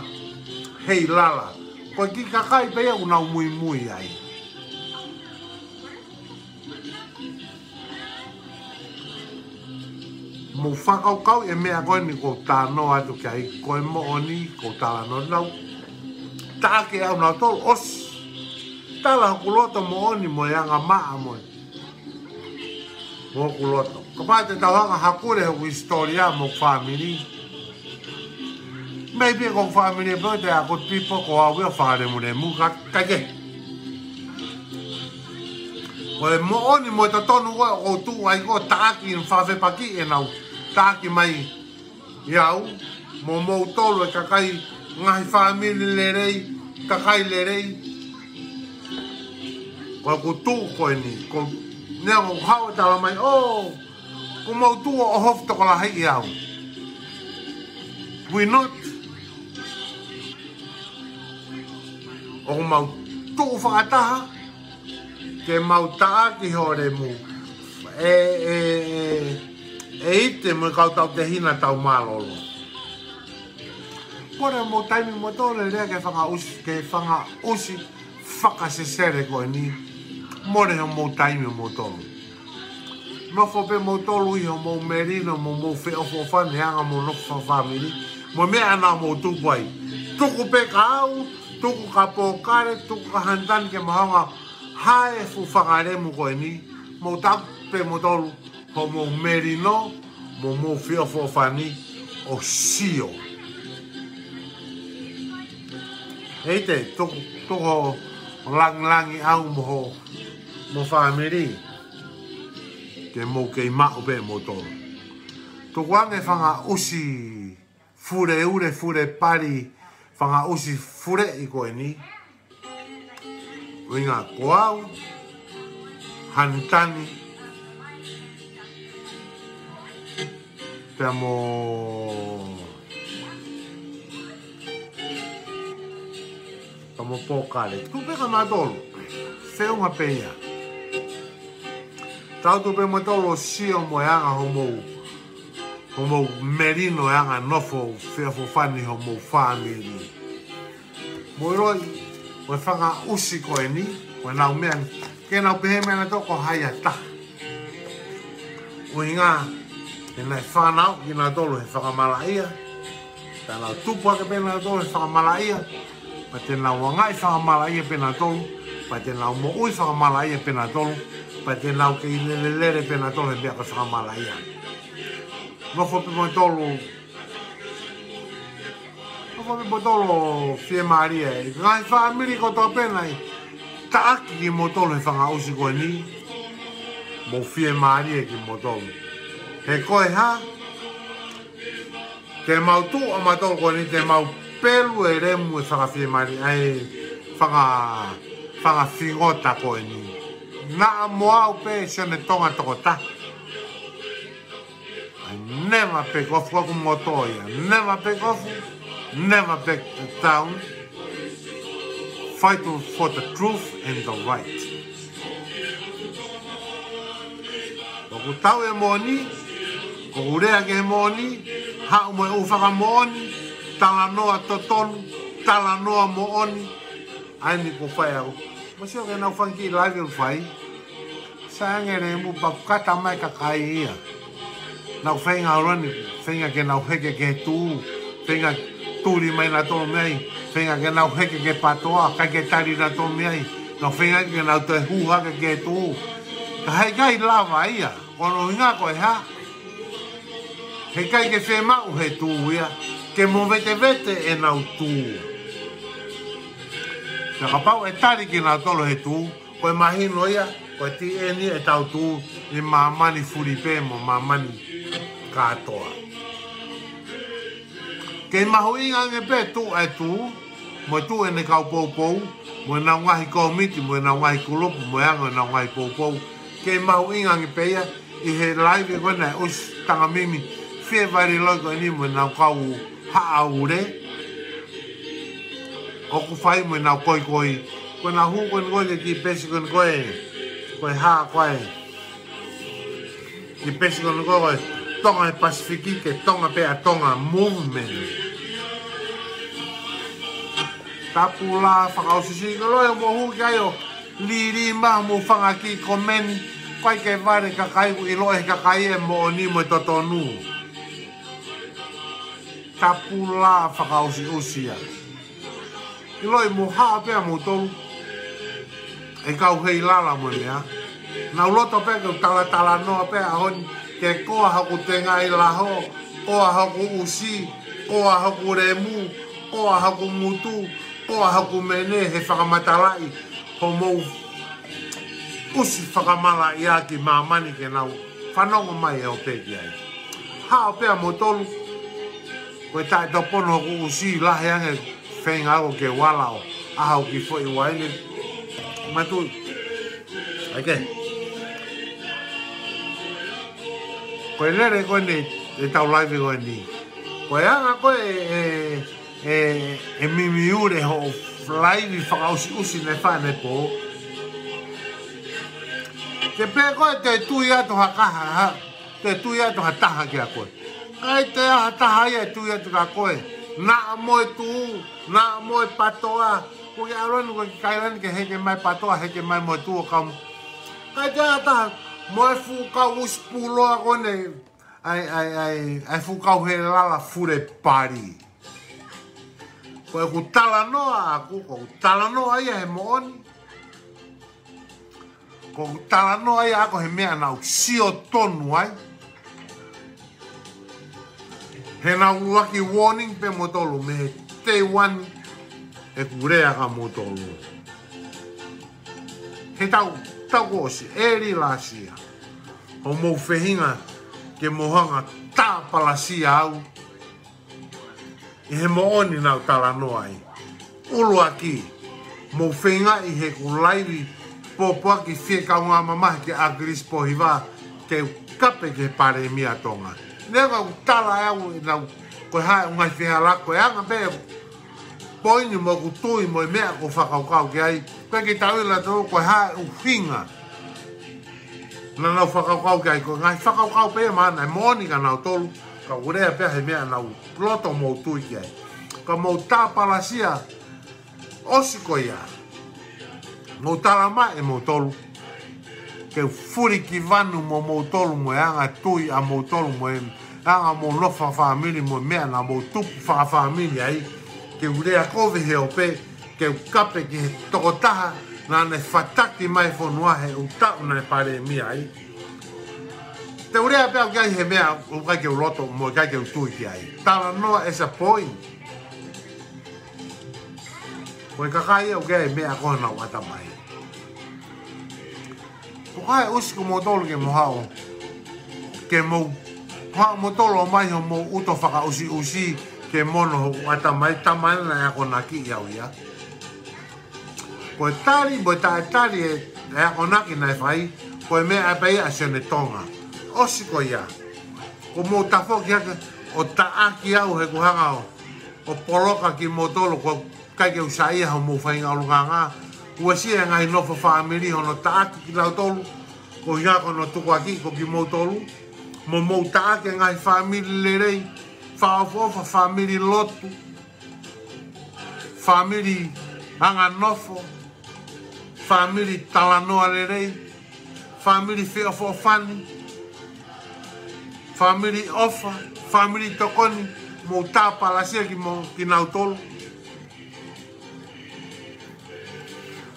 hei lala. Ko ki kakai pe aku nau mui ai. Mo whakau e mea koe ni ko tāno atu ki ai koe mo oni ko tāno nau. Tāke au nau tolo os. Tala kuloto mo oni mo yanga maa mo. Mo kuloto. Kapate tawanga hakure hu historia mo family. Maybe ko family birthday a good people ko awe fare mo ne mu kake. Ko mo oni mo ta tonu ko tu ai ko taki in fave paki e nau. Taki mai iau mo tolo e kakai ngai family lerei kakai lerei. Ko tu ko ni ko nea mo hao tala mai ko mau tu o hof to la hai iau. We not o mau tu whakataha ke mau taa ki hore mu ite mo kau tau te hina tau malolo. Kore mo taimi mo tole rea ke whanga usi whakasesere koe ni more ho mo taimi mo tolu. Nofo pe mo tolu i ho mo merino mo wheo fofane hanga mo nofo family mo mea ana mo tuku ai. Tuku pe ka au, tuku ka pokare, tuku ka hantan ke mahanga hae fu whakaremu koe ni mo taku pe mo tolu ho mo merino mo wheo fofane o sio. Eite, tuku lang au mo family ke mo ke mao pe mo tolo. Tuku ange whanga usi fure ure fure pari whanga usi fure I koe ni. Winga koau, hantani, pia mo pokale. Tu peka madolo, feunga peia. Tau tu pe madolo sio moyanga homo merino yanga nofo fea fofani homo family. Moiroi, Wa whanga usi koe ni, wa nau mea, ke nau pehe mea na toko haia ta. Ui ngā, e nai whanau, ki nā tolu he whakamalaia. Tā nau tupu ake pe nā tolu he whakamalaia. Pa te nau wangai whakamalaia pe nā tolu. Pa te nau mo ui whakamalaia pe nā tolu. Pa te nau ke ilelelere pe nā tolu he mea ka whakamalaia. Nofo pe mo tolu, Potolo fie Maria, ngai family ko to pena ta ki motolo fanga usi ko ni mo fie Maria ki motolo he koe ha te mau tu o matolo ko ni te mau pelu e remu e fanga fie Maria ai fanga fingota ko ni na mo au pe sene tonga tokota I never pick off ko motoya never pick off Never back down. Fight for the truth and the right. Ko tau e moni, ko urea ke moni, ha mo e ufaka moni, tala noa totonu, tala noa mooni, ai ni ko fai au. Mo sio ke na ufanki live il fai. Sangere mu bakata mai ka kai ia. Na ufenga roni, fenga ke na uheke ke tu, fenga turi mai na tō mei, whenga ke nau heke ke patoa, kai ke tari na tō mei, no whenga ke nau te huhaka ke tō. Ka hei kai lava ia, kono hinga koe ha. Hei kai ke whemau he tū ia, ke mo vete vete e nau tū. Ka kapau e tari ki nau tolo he tū, koe mahino ia, koe ti e ni e tau tū, I mamani furipe mo mamani katoa. Ke mahu inga nge pe tu ai tu, mo tu e ne kau pou pou, mo na ngahi komiti, mo na ngahi kulupu, mo anga na ngahi pou pou. Ke mahu inga nge pe ia, I he live koe nei us tanga mimi, fie vari loiko ni mo na kau haa ure. Oku fai mo na koi koi, koe na hu koe ngoe ki pesi koe haa koe. Ki pesi koe tonga e Pasifiki ke tonga pe a tonga movement. Tapu la whakausisi, ka loe mo hu kai o liri ma mo whanga ki komeni, kai ke vare kakai I loe kakai e mo ni mo totonu. Tapu la whakausisia. I loe mo haa pe a mo tolu, e kau hei lala mo mea. Nau loto pe ke tala noa pe a honi, ke koa haku te ngai laho, koa haku usi, koa haku remu, koa haku mutu, koa haku mene he whakamatalai, ho mou usi whakamalai a ki mamani ke nau, whanongo mai e o peki ai. Ha o pea mo tolu, koe tae topono haku usi lahe ange whenga o ke walao, ahau ki fo I waine, matui. Okay. Koe lere koe ne e tau live koe ni. Koe anga koe e mimi ure ho live whakausi usi ne whane po. Te pe koe te tui atu hakaha, te tui atu hataha ki a koe. Kai te aha taha ia tui atu ka koe. Nā moe tu, nā moe patoa. Koe aronu koe ki kairani ke heke mai patoa, heke mai moe tu o kamu. Kai te aha taha. Moe fukau uspuloa kone ai fukau he lala fure pari. Koe ku tala noa aku, ku tala noa ia he mooni. Ku tala noa ia ako he mea nau sio tonu ai. He nau lucky warning pe motolu, me he te wani e kurea ka motolu. He tau kosi, eri lasia. Ho mou whehinga ke mohanga tā palasia au. I he mooni nau tala noa ai. Ulu aki. Mo whenga i he kulaiwi pōpua ki whie kaunga mamahi ke agris po hiwa ke kape ke pare mia tonga. Nega u tala au i nau koe hae ungai whiha lako e anga pe poini mo ku tui mo i mea ko whakaukau ke ai. Koe ki tauila tō koe hae u whinga. Na nau whakaukau ke ai koe ngai whakaukau pe mana e mooni ka nau tolu. Ka urea pia he mea nau loto mo tui ke ai. Ka mo tā palasia osi ko ia. Mo tala mai e mo tolu. Ke furi ki vanu mo tolu mo e anga tui a mo tolu mo e anga mo lofa whaamiri mo mea na mo tupu whaamiri ai. Ke urea kove he o pe, ke kape ki he tokotaha na ne whataki mai whanua he utau na pare mia ai. Te urea pia kai he mea o kai ke uloto mo kai ke utui ki ai. Tala noa esa point. Koe kakai au kai mea koha na wata mai. Ko kai usiku mo tolu ke mo hao. Ke mo hao mo tolu o mai ho mo uto whaka usi ke mono ho wata mai tamai na ako naki iau ia. Koe tari mo tari e ako naki na e whai. Koe mea apai a sene tonga. Osiko ia. Ko mo tafo ki haka o taaki au he kuhanga o poloka ki mo tolu ko kai ke usai ha mo whainga o lunga ngā. Ua sia ngai nofo whaamiri hono taaki ki lau tolu. Ko hia kono tuku aki ko ki mo tolu. Mo taaki ngai whaamiri lerei. Whaofofa whaamiri lotu. Whaamiri anga nofo. Whaamiri talanoa lerei. Whaamiri whiofo whani. Whaamiri ofa. Whaamiri tokoni. Mo tā palasia ki nau tolu.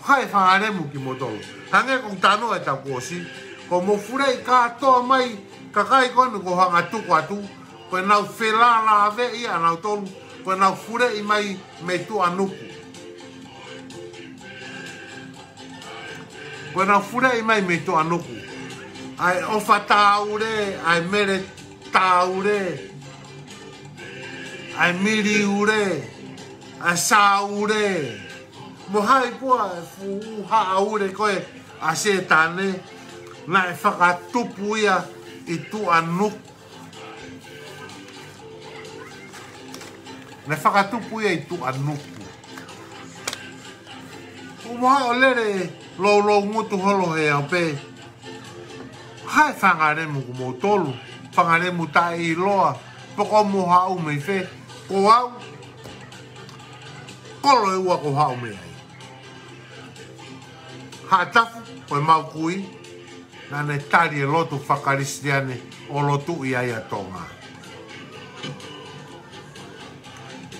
Hai whaaremu ki mo tolu. Hange kong tano e tau kōsi. Ko mo furei kātoa mai. Kakai konu ko hanga tuku atu. Koe nau whela la ave ia nau tolu. Koe nau furei mai me tu anuku. Koe nau furei mai me tu anuku. Ai ofa tāure. Ai mere tāure. Ai miri ure. Ai sāure. Mo hai pua fu haure koe a se tane na e whakatupu ia i tu anuku. Na whakatupu ia i tu anuku. O mo hai o lere lo ngutu holo he au pe. Hai whangaremu ku mo tolu. Whangaremu tai i loa. Poko mo hau me fe. Ko au. Kolo e ua ko hau me ai. Hatafu, koe mau kui, na ne tari e lotu whakaristiane o lotu i aia tonga.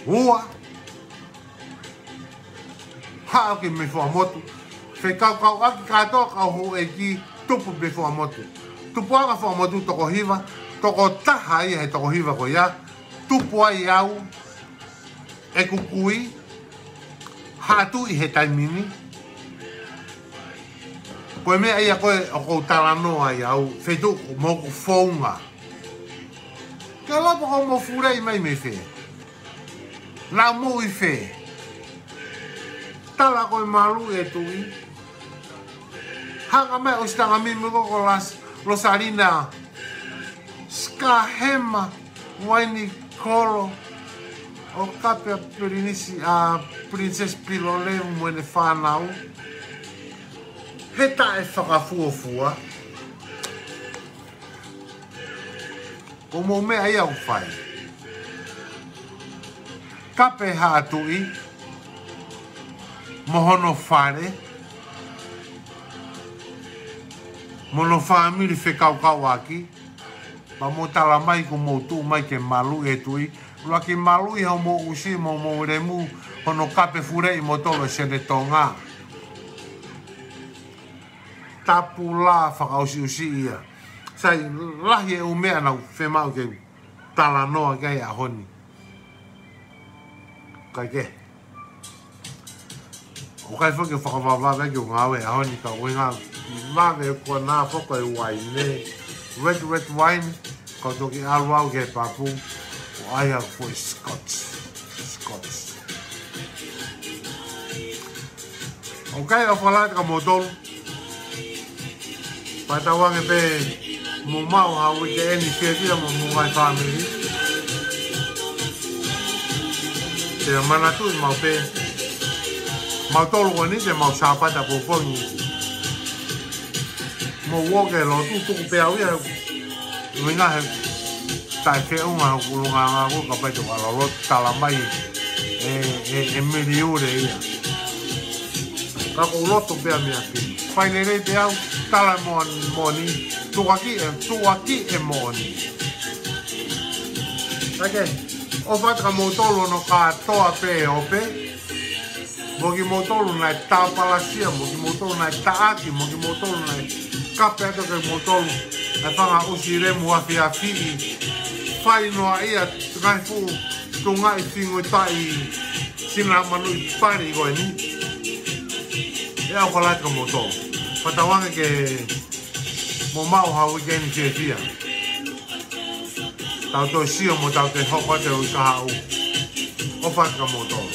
Ua, hao ki me whamotu, whekau aki katoa kau ho e ki tupu me whamotu. Tupu anga whamotu toko hiva, toko taha ia he toko hiva ko ia, tupu ai au, e kukui, hatu i he taimini, koe mea ia koe o kou talanoa i au, whetu mo ko whaunga. Ke lopo ko mo furei mai me whe. Nau mo i whe. Tala koe malu e tui. Hanga mea o stanga mimi koko losarina. Skahema, waini kolo. O kapea pirinisi a Princess Pilole mwene whanau. He tae whakafuafua. Ko mo mea ia u whai. Kape haatui. Mohono whare. Mono whaamiri whekaukau aki. Ma mo tala mai ko mo tu mai ke malu e tui. Lua ki malu i hau mo usi mo remu. Hono kape furei mo tolo se de tonga. Tapu la whakausi ia. Sai lahi e umea nau whemau ke tala noa kei a honi. Kai ke. O kai whake whakawawawai ki o ngāwe a honi ka uinga. Mawe kua nā whako e waine. Red wine. Ka toki aluau ke papu. O aia for Scots. Okay, o whala ka motolu. Patawange pe mumau hau i te eni whiatia mo mungai family. Te manatu i mau pe. Mau tolu wani te mau sāpata popongi. Mo woke lo tuku pe au ia. Minga he tai whiunga kulunga ngā kuka paitu wala lo tala mai e miri ure ia. Kako loto pia mea ki. Paine rei te au, tala moni, tuaki e moni. Ake, o patra motolo no katoa pe ope. Moki motolo nai tāpalasia, moki motolo nai taaki, moki motolo nai kape ato ke motolo. E whanga usi remu afi afi. Whai noa ia, ngai fu, tu ngai whingo tai, sina manu i pari koe ni. E au whalai ka motolo. Patawange ke mo mau hau i keni ke fia. Tau toi sio mo tau te hopa te ui ka hau. O whai ka motolo.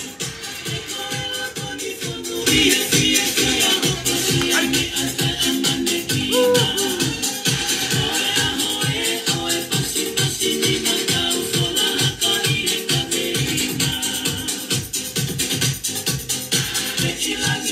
She loves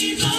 you.